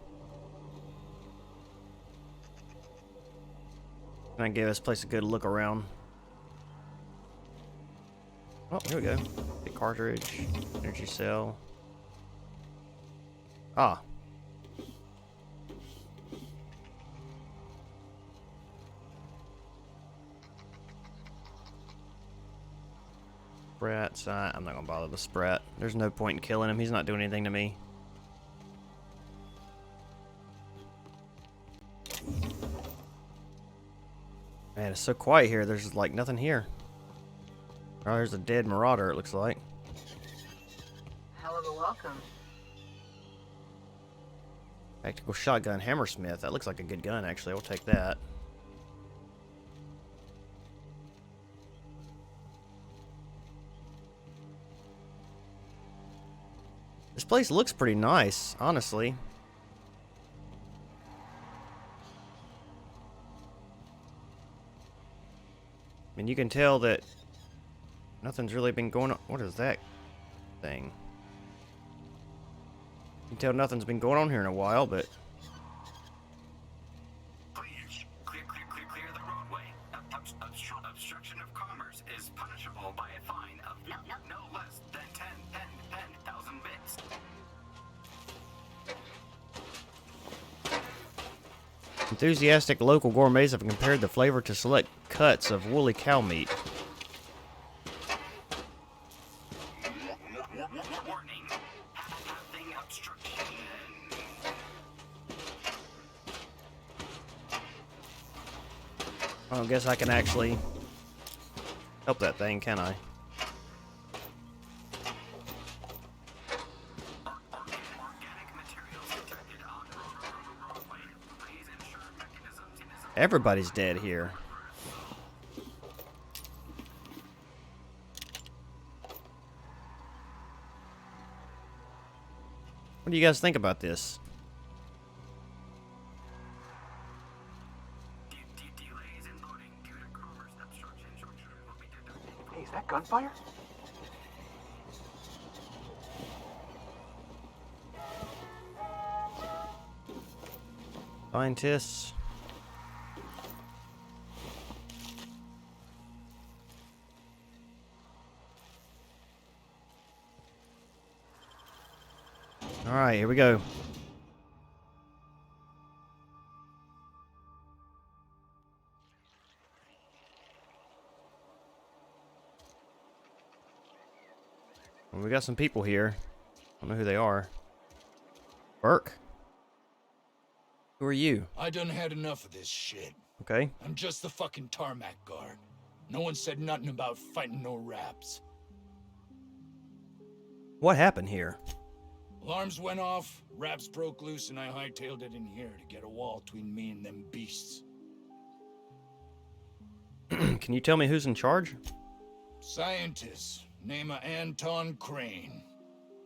Can I give this place a good look around? Oh, here we go. Big cartridge, energy cell. Ah. Sprat's, I'm not gonna bother the Sprat. There's no point in killing him. He's not doing anything to me. Man, it's so quiet here. There's like nothing here. Oh, there's a dead marauder, it looks like. Hell of a welcome. Tactical shotgun, Hammersmith. That looks like a good gun, actually. I'll take that. This place looks pretty nice, honestly. I mean, you can tell that nothing's really been going on. What is that thing? You can tell nothing's been going on here in a while, but... Please, clear the roadway. Obstruction of commerce is punishable by a fine of no less than 10,000 bits. Enthusiastic local gourmets have compared the flavor to select cuts of woolly cow meat. I don't guess I can actually help that thing, can I? Everybody's dead here. What do you guys think about this? Hey, is that gunfire? Scientists. All right, here we go. Well, we got some people here. I don't know who they are. Burke? Who are you? I done had enough of this shit. Okay. I'm just the fucking tarmac guard. No one said nothing about fighting no raps. What happened here? Alarms went off, raps broke loose, and I hightailed it in here to get a wall between me and them beasts. Can you tell me who's in charge? Scientist, name of Anton Crane.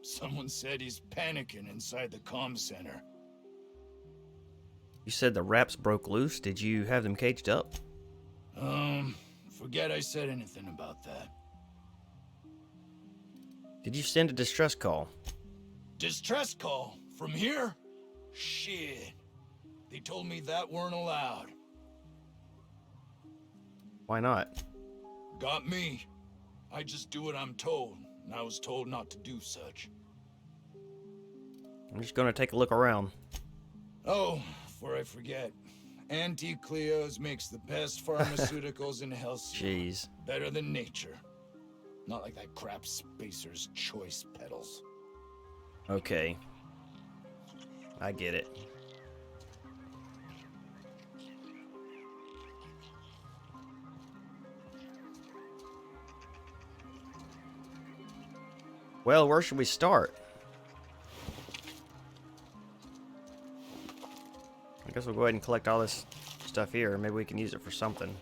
Someone said he's panicking inside the comm center. You said the raps broke loose. Did you have them caged up? Forget I said anything about that. Did you send a distress call? Distress call? From here? Shit. They told me that weren't allowed. Why not? Got me. I just do what I'm told, and I was told not to do such. I'm just gonna take a look around. Oh, before I forget, Anti-Cleo's makes the best pharmaceuticals in Halcyon. Jeez. Better than nature. Not like that crap Spacer's Choice pedals. Okay. I get it. Well, where should we start? I guess we'll go ahead and collect all this stuff here. Maybe we can use it for something.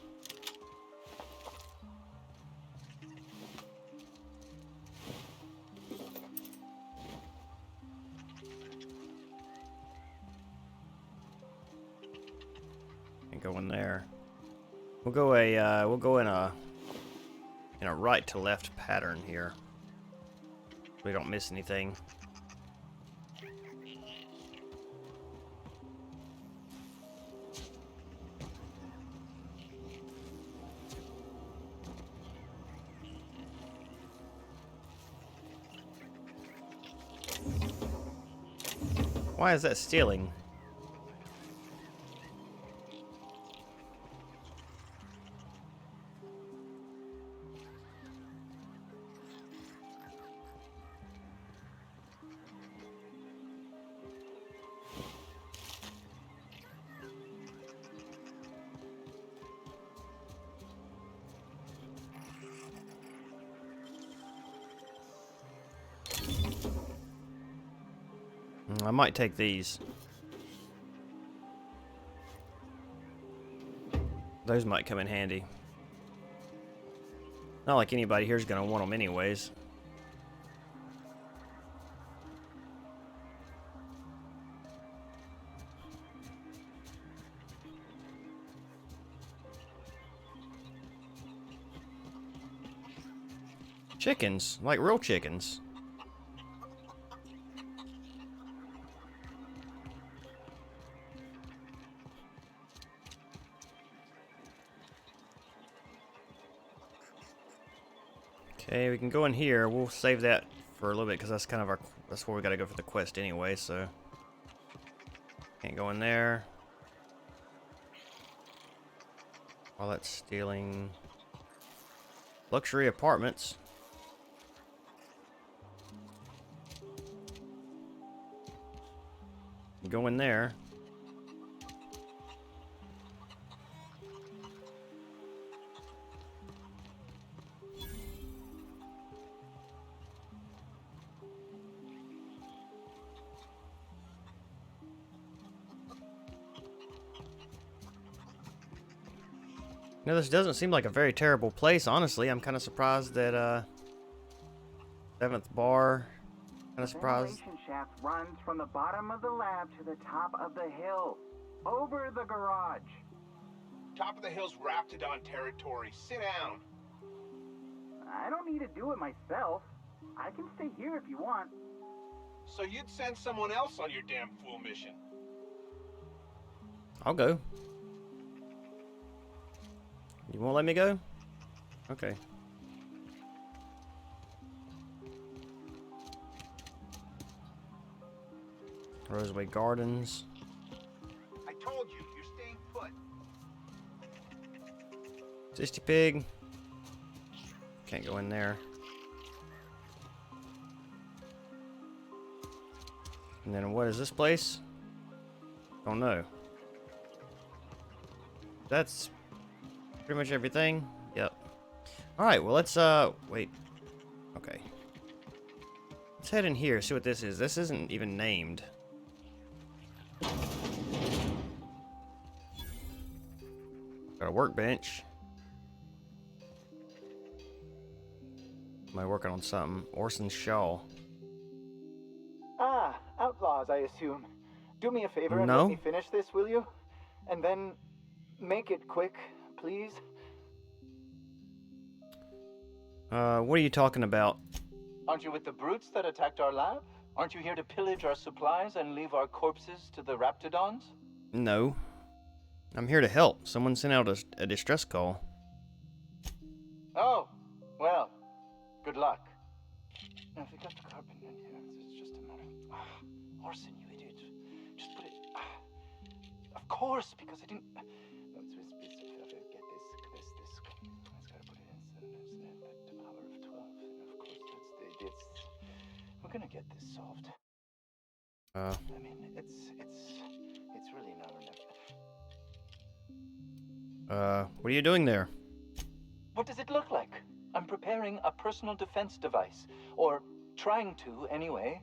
And go in there. We'll go in a right to left pattern here. We don't miss anything. Why is that stealing? I might take these. Those might come in handy. Not like anybody here's gonna want them anyways. Chickens, like real chickens. Okay, we can go in here. We'll save that for a little bit because that's kind of that's where we gotta go for the quest anyway, so can't go in there. All that's stealing. Luxury apartments. Go in there. You know, this doesn't seem like a very terrible place, honestly. I'm kind of surprised that, 7th bar. Kind of surprised. The ventilation shaft runs from the bottom of the lab to the top of the hill. Over the garage. Top of the hill's Raptidon territory. Sit down. I don't need to do it myself. I can stay here if you want. So you'd send someone else on your damn fool mission? I'll go. You won't let me go? Okay. Roseway Gardens. I told you, you're staying put. 60 pig. Can't go in there. And then what is this place? Don't know. That's pretty much everything. Yep. Alright, well let's wait. Okay. Let's head in here, see what this is. This isn't even named. Got a workbench. Am I working on something? Orson Shaw. Ah, outlaws, I assume. Do me a favor and No. let me finish this, will you? And then make it quick, please. What are you talking about? Aren't you with the brutes that attacked our lab? Aren't you here to pillage our supplies and leave our corpses to the Raptidons? No. I'm here to help. Someone sent out a distress call. Oh, well, good luck. Now, if you got the carbon in here, it's just a matter. Orson, you idiot. Just put it. Of course, because I didn't. No, it's get this. It's gotta put it in. So there's the power of 12. And of course, that's the. We're gonna get this solved. I mean, it's really not enough. What are you doing there? What does it look like? I'm preparing a personal defense device. Or trying to, anyway.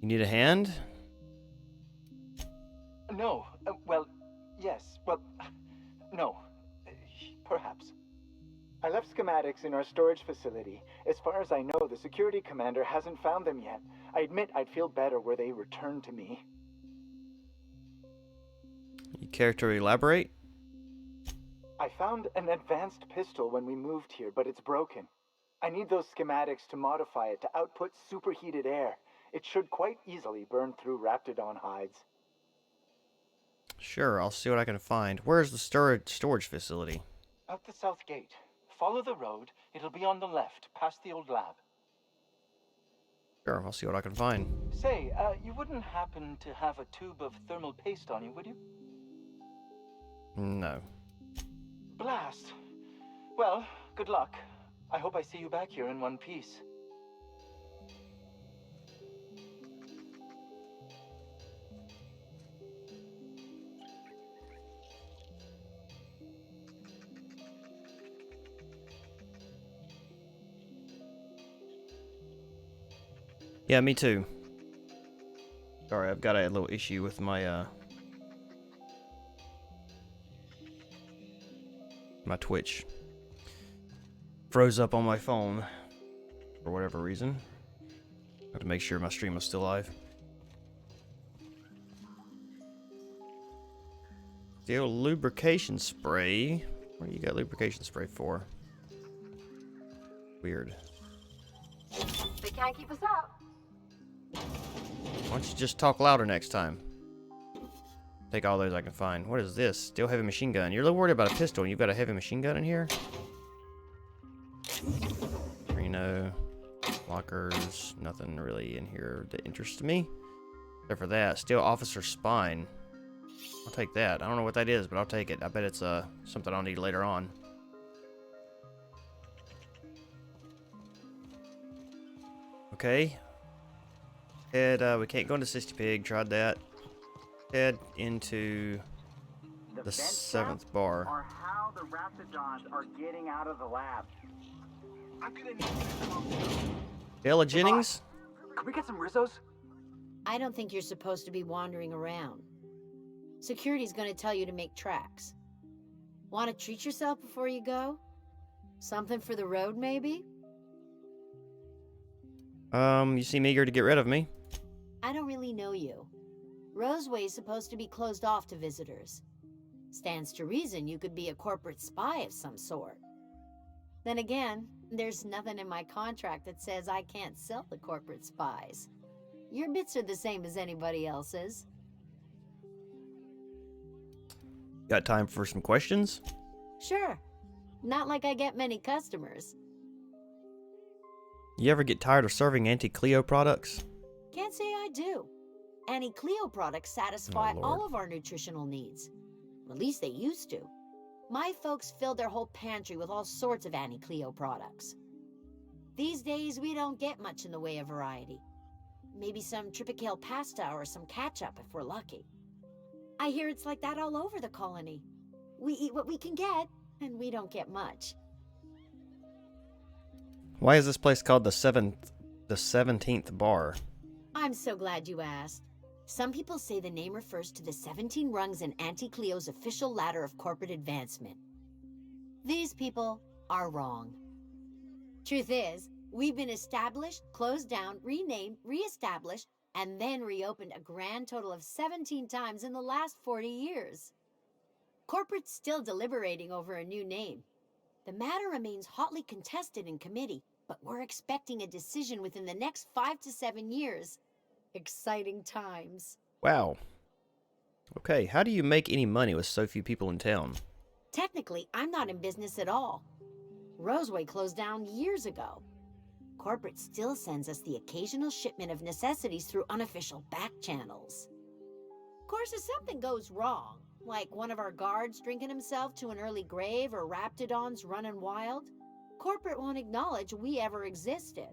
You need a hand? No. Well, yes. Well, no. Perhaps. I left schematics in our storage facility. As far as I know, the security commander hasn't found them yet. I admit I'd feel better were they returned to me. You care to elaborate? I found an advanced pistol when we moved here, but it's broken. I need those schematics to modify it to output superheated air. It should quite easily burn through Raptidon hides. Sure, I'll see what I can find. Where's the storage facility? Out the south gate. Follow the road. It'll be on the left, past the old lab. Sure, I'll see what I can find. Say, you wouldn't happen to have a tube of thermal paste on you, would you? No. Blast. Well, good luck. I hope I see you back here in one piece. Yeah, me too. Sorry, I've got a little issue with my my Twitch. Froze up on my phone for whatever reason. I have to make sure my stream was still live. Steel lubrication spray. What do you got lubrication spray for? Weird. They can't keep us out. Why don't you just talk louder next time? Take all those I can find. What is this? Steel heavy machine gun. You're a little worried about a pistol and you've got a heavy machine gun in here? Reno. Lockers. Nothing really in here that interests me. Except for that. Steel officer spine. I'll take that. I don't know what that is, but I'll take it. I bet it's something I'll need later on. Okay. Head, we can't go into 60 Pig. Tried that. Head into the 7th bar. Or how the Raptidons are getting out of the lab. I'm gonna need you to calm down. Ella Jennings? Can we get some Rizzos? I don't think you're supposed to be wandering around. Security's gonna tell you to make tracks. Want to treat yourself before you go? Something for the road, maybe? You seem eager to get rid of me. I don't really know you. Roseway's supposed to be closed off to visitors. Stands to reason you could be a corporate spy of some sort. Then again, there's nothing in my contract that says I can't sell to corporate spies. Your bits are the same as anybody else's. Got time for some questions? Sure. Not like I get many customers. You ever get tired of serving anti-Cleo products? Can't say I do. Anti-Cleo products satisfy all of our nutritional needs. At least they used to. My folks filled their whole pantry with all sorts of anti-Cleo products. These days, we don't get much in the way of variety. Maybe some tripicale pasta or some ketchup if we're lucky. I hear it's like that all over the colony. We eat what we can get, and we don't get much. Why is this place called the 17th Bar? I'm so glad you asked. Some people say the name refers to the 17 rungs in Auntie Cleo's official ladder of corporate advancement. These people are wrong. Truth is, we've been established, closed down, renamed, reestablished, and then reopened a grand total of 17 times in the last 40 years. Corporate's still deliberating over a new name. The matter remains hotly contested in committee, but we're expecting a decision within the next 5 to 7 years. Exciting times. Wow. Okay, how do you make any money with so few people in town? Technically, I'm not in business at all. Roseway closed down years ago. Corporate still sends us the occasional shipment of necessities through unofficial back channels. Of course, if something goes wrong, like one of our guards drinking himself to an early grave or raptidons running wild, corporate won't acknowledge we ever existed.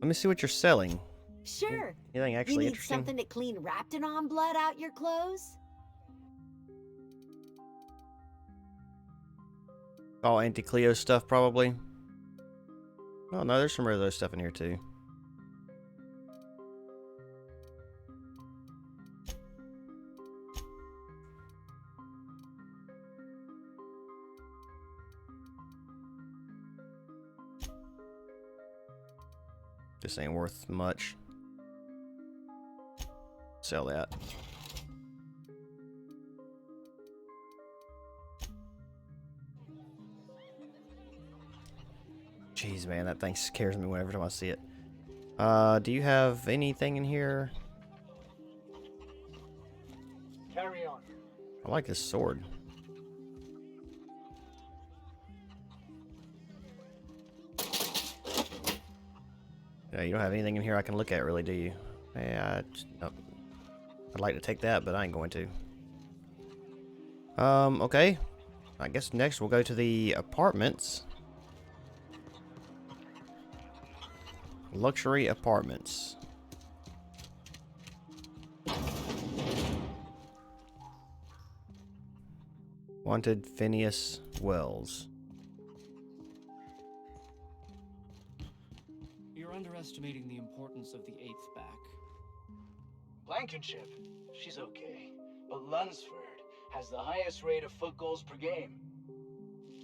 Let me see what you're selling. Sure. Anything actually you need interesting? something to clean raptidon blood out your clothes? All anti-Cleo stuff, probably. Oh, no, there's some of those stuff in here, too. This ain't worth much. Sell that. Jeez, man, that thing scares me whenever time I see it. Do you have anything in here? Carry on. I like this sword. Yeah, you don't have anything in here I can look at, really, do you? Yeah, I'd like to take that, but I ain't going to. Okay. I guess next we'll go to the apartments. Luxury apartments. Wanted Phineas Wells. You're underestimating the importance of the 8th back. Blankenship, she's okay. But Lunsford has the highest rate of foot goals per game.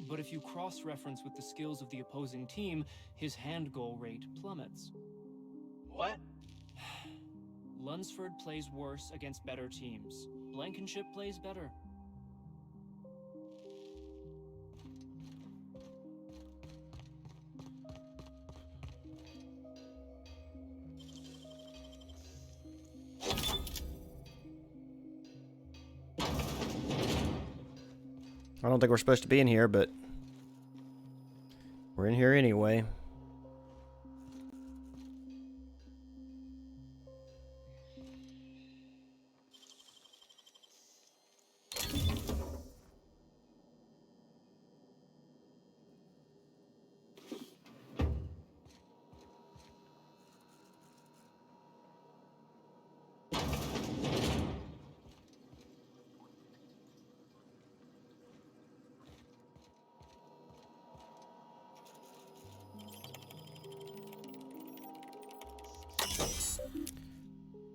But if you cross-reference with the skills of the opposing team, his hand goal rate plummets. What? Lunsford plays worse against better teams. Blankenship plays better. I don't think we're supposed to be in here, but we're in here anyway.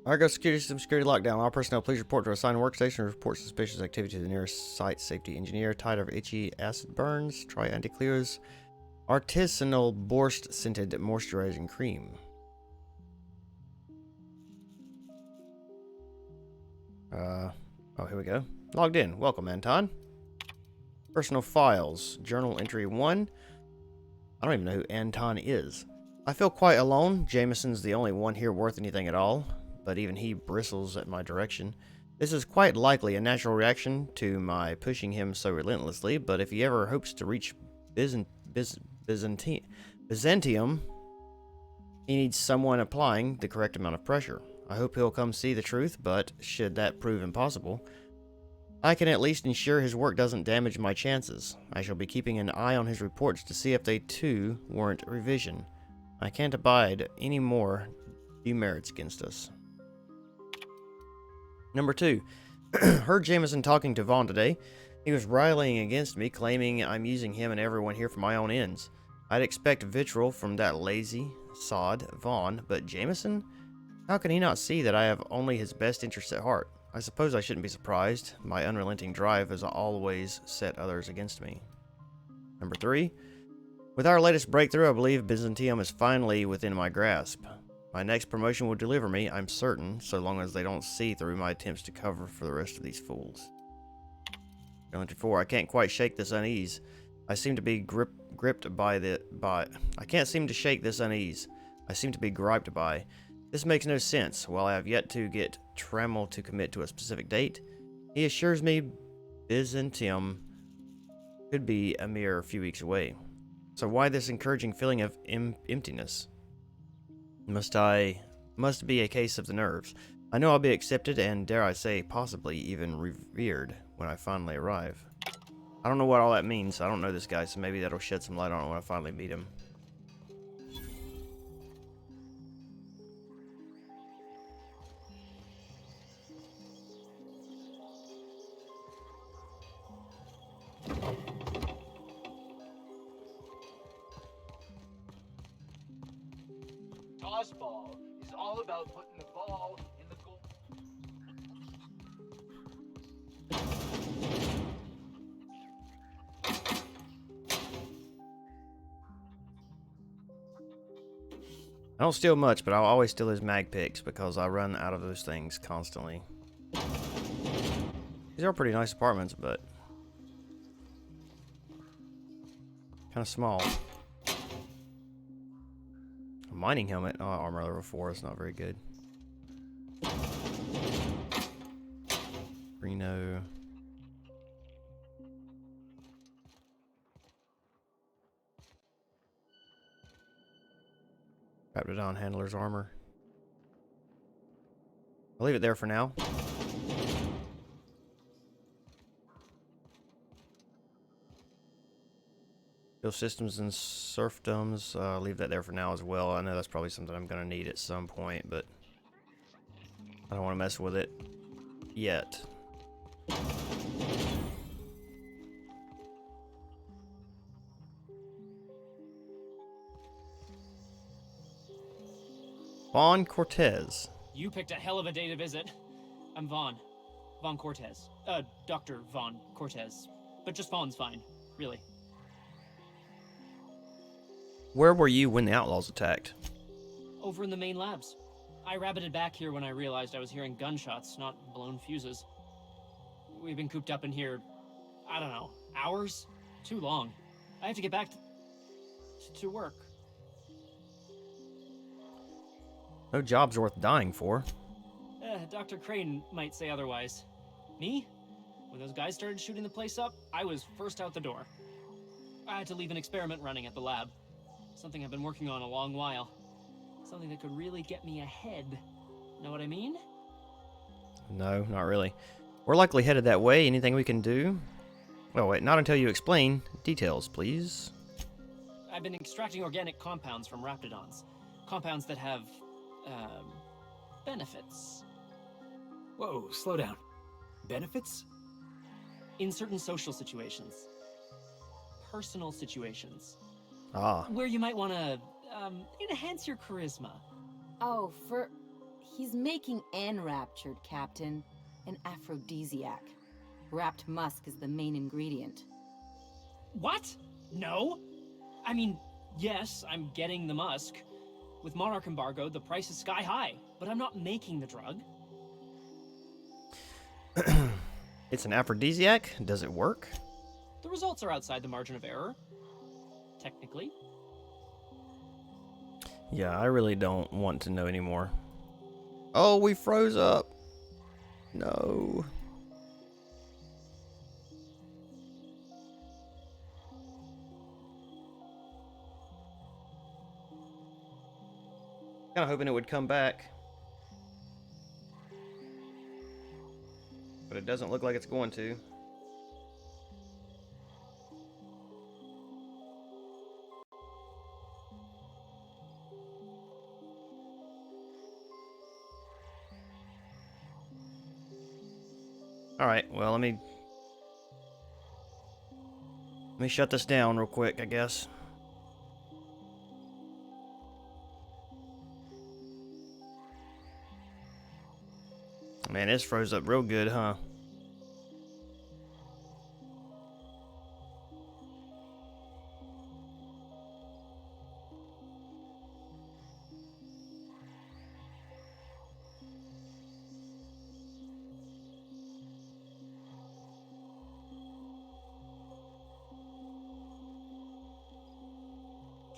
Argo security system security lockdown. All personnel, please report to assigned workstation. Report suspicious activity to the nearest site safety engineer. Tired of itchy acid burns. Try anti-clears. Artisanal borscht scented moisturizing cream. Oh, here we go. Logged in. Welcome, Anton. Personal files. Journal entry 1. I don't even know who Anton is. I feel quite alone. Jameson's the only one here worth anything at all, but even he bristles at my direction. This is quite likely a natural reaction to my pushing him so relentlessly, but if he ever hopes to reach Byzantium, he needs someone applying the correct amount of pressure. I hope he'll come see the truth, but should that prove impossible, I can at least ensure his work doesn't damage my chances. I shall be keeping an eye on his reports to see if they too warrant revision. I can't abide any more demerits against us. Number 2. Heard Jameson talking to Vaughn today. He was rallying against me, claiming I'm using him and everyone here for my own ends. I'd expect vitriol from that lazy sod, Vaughn, but Jameson? How can he not see that I have only his best interests at heart? I suppose I shouldn't be surprised. My unrelenting drive has always set others against me. Number 3. With our latest breakthrough, I believe Byzantium is finally within my grasp. My next promotion will deliver me, I'm certain, so long as they don't see through my attempts to cover for the rest of these fools. Number 4. I can't quite shake this unease. I seem to be gripped by I can't seem to shake this unease. I seem to be griped by. This makes no sense. While I have yet to get Trammell to commit to a specific date, he assures me Byzantium could be a mere few weeks away. So why this encouraging feeling of emptiness? Must be a case of the nerves. I know I'll be accepted and, dare I say, possibly even revered when I finally arrive. I don't know what all that means. I don't know this guy, so maybe that'll shed some light on it when I finally meet him. Tossball is all about putting the ball in the goal. I don't steal much, but I'll always steal his mag picks because I run out of those things constantly. These are pretty nice apartments, but kind of small. A mining helmet. Oh, armor level 4 is not very good. Reno. Raptidon handler's armor. I'll leave it there for now. Build systems and serfdoms. I'll leave that there for now as well. I know that's probably something I'm going to need at some point, but I don't want to mess with it yet. Vaughn Cortez. You picked a hell of a day to visit. I'm Vaughn. Vaughn Cortez. Dr. Vaughn Cortez. But just Vaughn's fine, really. Where were you when the outlaws attacked? Over in the main labs. I rabbited back here when I realized I was hearing gunshots, not blown fuses. We've been cooped up in here, I don't know, hours? Too long. I have to get back to work. No job's worth dying for. Dr. Crane might say otherwise. Me? When those guys started shooting the place up, I was first out the door. I had to leave an experiment running at the lab. Something I've been working on a long while. Something that could really get me ahead. Know what I mean? No, not really. We're likely headed that way. Anything we can do? Well, wait, not until you explain. Details, please. I've been extracting organic compounds from raptidons. Compounds that have, benefits. Whoa, slow down. Benefits? In certain social situations. Personal situations. Ah. Where you might want to, enhance your charisma. Oh, He's making enraptured, Captain. An aphrodisiac. Wrapped musk is the main ingredient. What? No? I mean, yes, I'm getting the musk. With Monarch embargo, the price is sky high, but I'm not making the drug. It's an aphrodisiac? Does it work? The results are outside the margin of error. Technically. Yeah, I really don't want to know anymore. Oh, we froze up. No. Kind of hoping it would come back. But it doesn't look like it's going to. Alright, well, let me shut this down real quick, I guess. Man, this froze up real good, huh?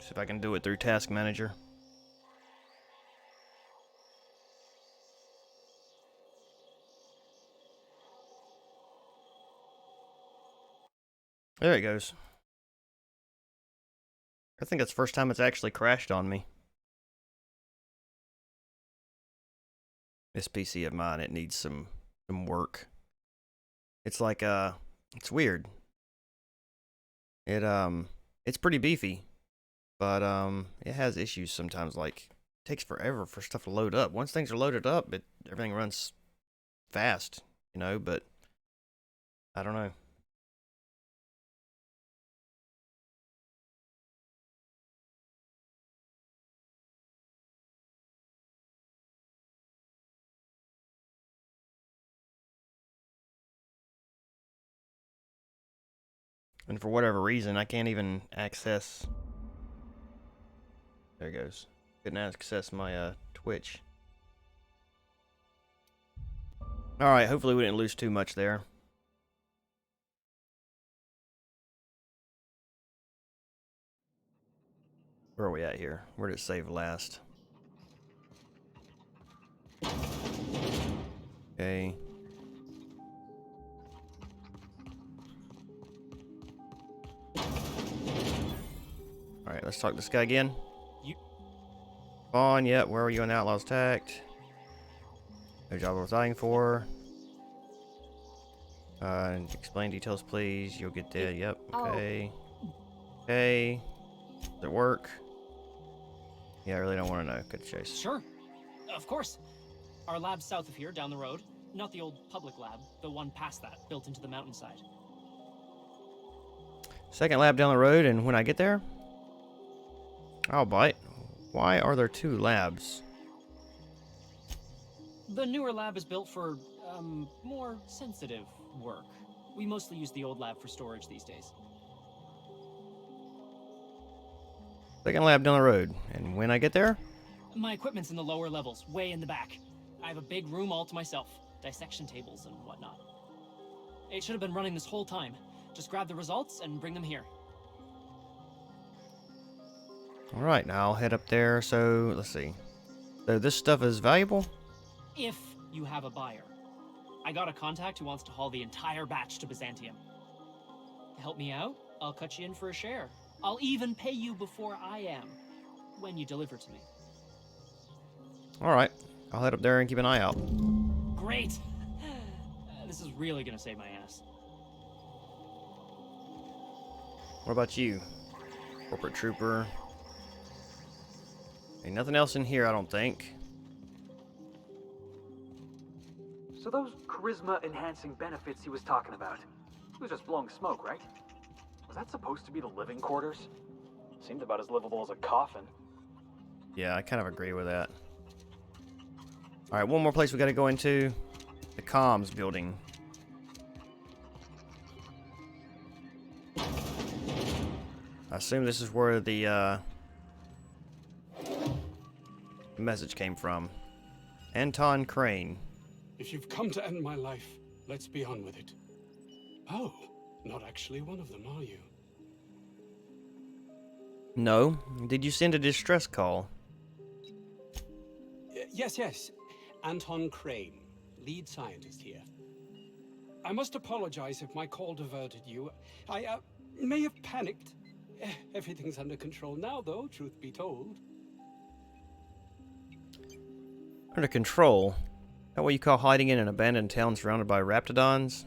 See if I can do it through Task Manager. There it goes. I think that's the first time it's actually crashed on me. This PC of mine, it needs some work. It's like it's weird. It's pretty beefy, but it has issues sometimes. Like, it takes forever for stuff to load up. Once things are loaded up, everything runs fast, you know. But I don't know. And for whatever reason, I can't even access. There it goes. Couldn't access my Twitch. Alright, hopefully we didn't lose too much there. Where are we at here? Where did it save last? Okay. Alright, let's talk to this guy again. Vaughn, yep, where were you on the Outlaws attacked? No job worth dying for. Explain details, please. You'll get dead. Yep, okay. Okay. Does it work? Yeah, I really don't want to know. Good chase. Sure. Of course. Our lab's south of here, down the road. Not the old public lab, the one past that, built into the mountainside. Second lab down the road, and when I get there, I'll bite. Why are there two labs? The newer lab is built for, more sensitive work. We mostly use the old lab for storage these days. Second lab down the road, and when I get there? My equipment's in the lower levels, way in the back. I have a big room all to myself, dissection tables and whatnot. It should have been running this whole time. Just grab the results and bring them here. Alright, now I'll head up there. So, let's see. So this stuff is valuable? If you have a buyer. I got a contact who wants to haul the entire batch to Byzantium. To help me out, I'll cut you in for a share. I'll even pay you before I am, when you deliver to me. Alright, I'll head up there and keep an eye out. Great! This is really gonna save my ass. What about you? Corporate Trooper. Ain't nothing else in here, I don't think. So those charisma-enhancing benefits he was talking about, he was just blowing smoke, right? Was that supposed to be the living quarters? Seemed about as livable as a coffin. Yeah, I kind of agree with that. Alright, one more place we gotta go into. The comms building. I assume this is where the message came from. Anton Crane. If you've come to end my life, let's be on with it. Oh, not actually one of them, are you? No. Did you send a distress call? Yes. Anton Crane, lead scientist here. I must apologize if my call diverted you. I may have panicked. Everything's under control now, though, truth be told. Under control? That what you call hiding in an abandoned town surrounded by raptidons?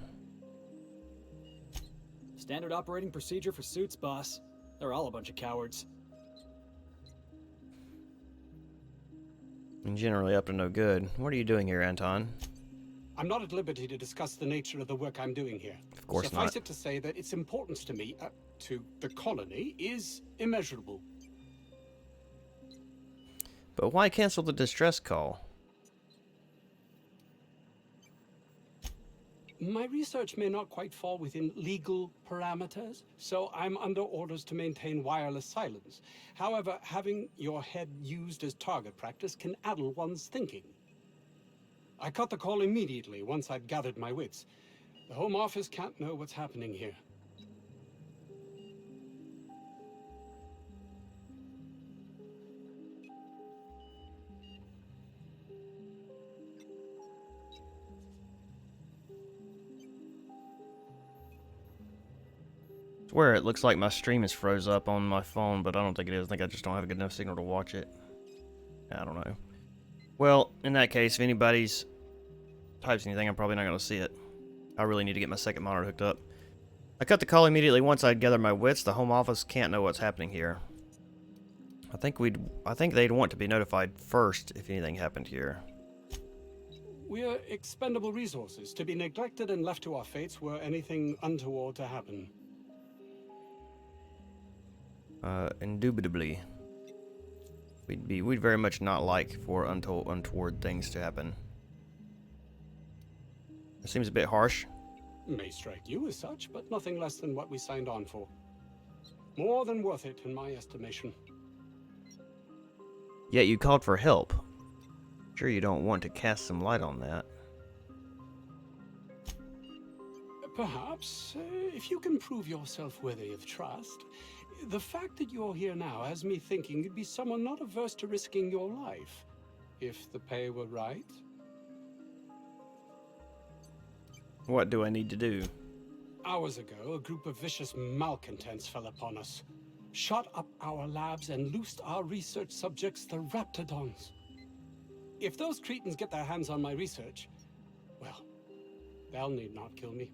Standard operating procedure for suits, boss. They're all a bunch of cowards. And generally up to no good. What are you doing here, Anton? I'm not at liberty to discuss the nature of the work I'm doing here. Of course not. Suffice it to say that its importance to me, to the colony, is immeasurable. But why cancel the distress call? My research may not quite fall within legal parameters, so I'm under orders to maintain wireless silence. However, having your head used as target practice can addle one's thinking. I cut the call immediately once I'd gathered my wits. The Home Office can't know what's happening here. I swear it looks like my stream is froze up on my phone, but I don't think it is. I think I just don't have a good enough signal to watch it. I don't know. Well, in that case, if anybody's types anything, I'm probably not going to see it. I really need to get my second monitor hooked up. I cut the call immediately once I'd gathered my wits. The Home Office can't know what's happening here. I think they'd want to be notified first if anything happened here. We're expendable resources, to be neglected and left to our fates were anything untoward to happen. Indubitably. We'd very much not like for untoward things to happen. It seems a bit harsh. May strike you as such, but nothing less than what we signed on for. More than worth it, in my estimation. Yet you called for help. Sure you don't want to cast some light on that. Perhaps, if you can prove yourself worthy of trust. The fact that you're here now has me thinking you'd be someone not averse to risking your life, if the pay were right. What do I need to do? Hours ago, a group of vicious malcontents fell upon us, shot up our labs and loosed our research subjects, the Raptidons. If those cretins get their hands on my research, well, they'll need not kill me.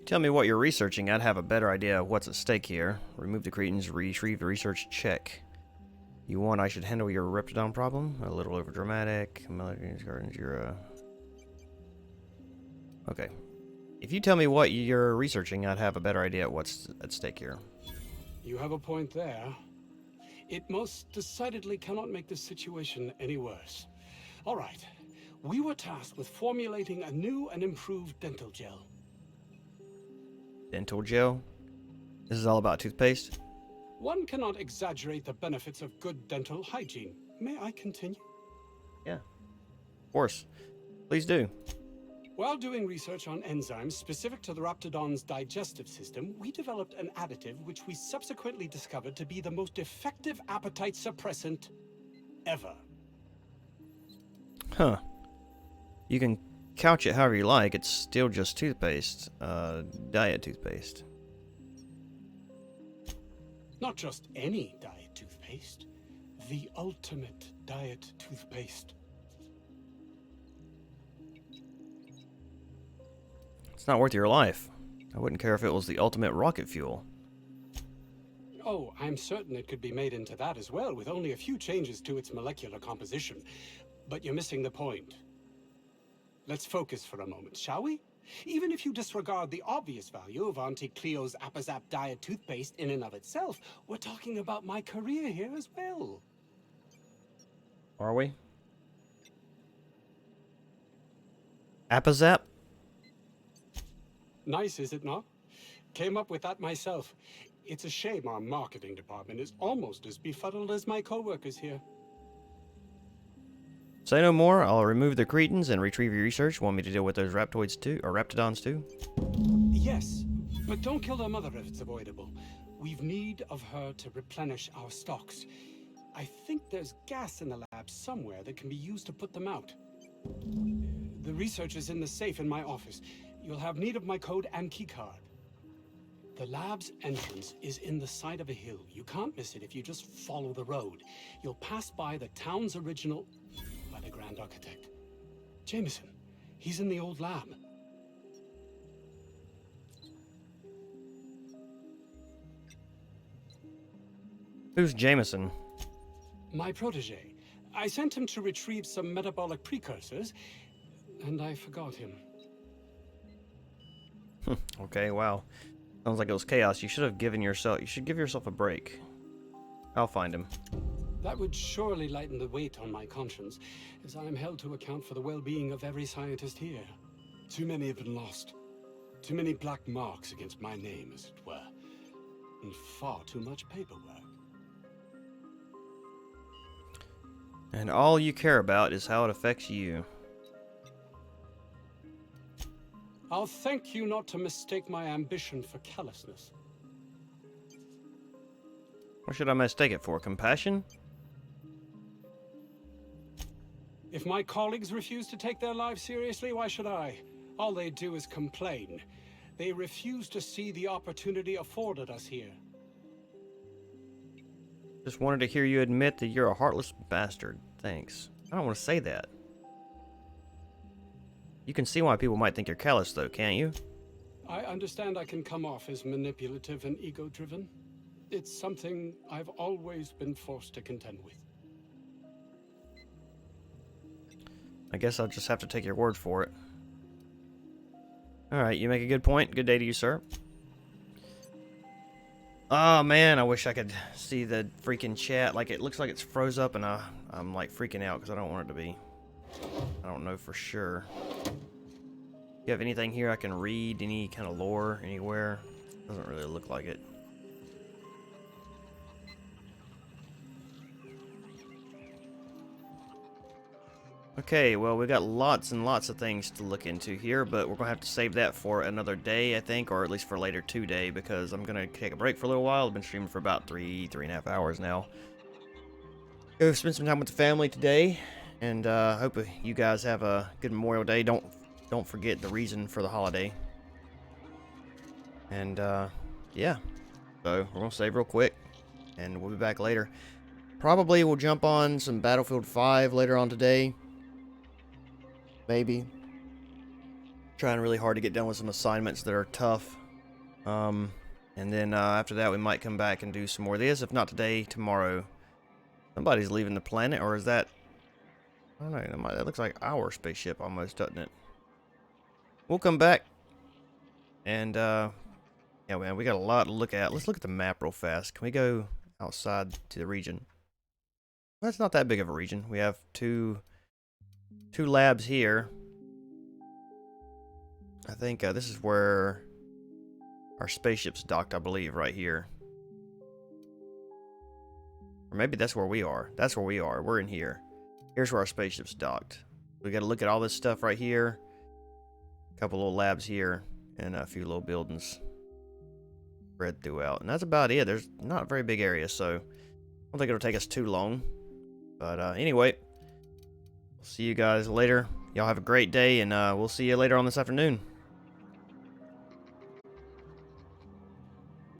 Tell me what you're researching, I'd have a better idea of what's at stake here. Remove the cretins, retrieve the research, check. You want I should handle your Raptidon problem? A little overdramatic. You're Okay. If you tell me what you're researching, I'd have a better idea of what's at stake here. You have a point there. It most decidedly cannot make this situation any worse. All right. We were tasked with formulating a new and improved dental gel. Dental gel? This is all about toothpaste? One cannot exaggerate the benefits of good dental hygiene. May I continue? Yeah. Of course. Please do. While doing research on enzymes specific to the Raptidon's digestive system, we developed an additive which we subsequently discovered to be the most effective appetite suppressant ever. Huh. You can couch it however you like, it's still just toothpaste. Diet toothpaste. Not just any diet toothpaste. The ultimate diet toothpaste. It's not worth your life. I wouldn't care if it was the ultimate rocket fuel. Oh, I'm certain it could be made into that as well, with only a few changes to its molecular composition. But you're missing the point. Let's focus for a moment, shall we? Even if you disregard the obvious value of Auntie Cleo's Appazap diet toothpaste in and of itself, we're talking about my career here as well. Are we? Appazap? Nice, is it not? Came up with that myself. It's a shame our marketing department is almost as befuddled as my co-workers here. Say no more. I'll remove the cretins and retrieve your research. Want me to deal with those raptoids too, or raptidons too? Yes, but don't kill their mother if it's avoidable. We've need of her to replenish our stocks. I think there's gas in the lab somewhere that can be used to put them out. The research is in the safe in my office. You'll have need of my code and keycard. The lab's entrance is in the side of a hill. You can't miss it if you just follow the road. You'll pass by the town's original... by the Grand Architect. Jameson. He's in the old lab. Who's Jameson? My protege. I sent him to retrieve some metabolic precursors, and I forgot him. Okay, wow. Sounds like it was chaos. You should give yourself a break. I'll find him. That would surely lighten the weight on my conscience, as I am held to account for the well-being of every scientist here. Too many have been lost. Too many black marks against my name, as it were. And far too much paperwork. And all you care about is how it affects you. I'll thank you not to mistake my ambition for callousness. What should I mistake it for? Compassion? If my colleagues refuse to take their lives seriously, why should I? All they do is complain. They refuse to see the opportunity afforded us here. Just wanted to hear you admit that you're a heartless bastard. Thanks. I don't want to say that. You can see why people might think you're callous, though, can't you? I understand I can come off as manipulative and ego-driven. It's something I've always been forced to contend with. I guess I'll just have to take your word for it. Alright, you make a good point. Good day to you, sir. Oh, man, I wish I could see the freaking chat. Like, it looks like it's froze up, and I'm like, freaking out because I don't want it to be. I don't know for sure. You have anything here I can read? Any kind of lore anywhere? Doesn't really look like it. Okay, well, we got lots and lots of things to look into here, but we're going to have to save that for another day, I think, or at least for later today, because I'm going to take a break for a little while. I've been streaming for about three and a half hours now. Go spend some time with the family today, and hope you guys have a good Memorial Day. Don't forget the reason for the holiday. And, yeah. So, we're going to save real quick, and we'll be back later. Probably we'll jump on some Battlefield 5 later on today. Maybe. Trying really hard to get done with some assignments that are tough. And then after that, we might come back and do some more of this. If not today, tomorrow. Somebody's leaving the planet, or is that... I don't know. That looks like our spaceship almost, doesn't it? We'll come back. And, yeah, man, we got a lot to look at. Let's look at the map real fast. Can we go outside to the region? Well, that's not that big of a region. We have two labs here. I think this is where our spaceship's docked, I believe, right here. Or maybe that's where we are. That's where we are. We're in here. Here's where our spaceship's docked. We got to look at all this stuff right here. A couple little labs here. And a few little buildings spread throughout. And that's about it. There's not a very big area, so I don't think it'll take us too long. But anyway, we'll see you guys later. Y'all have a great day, and we'll see you later on this afternoon.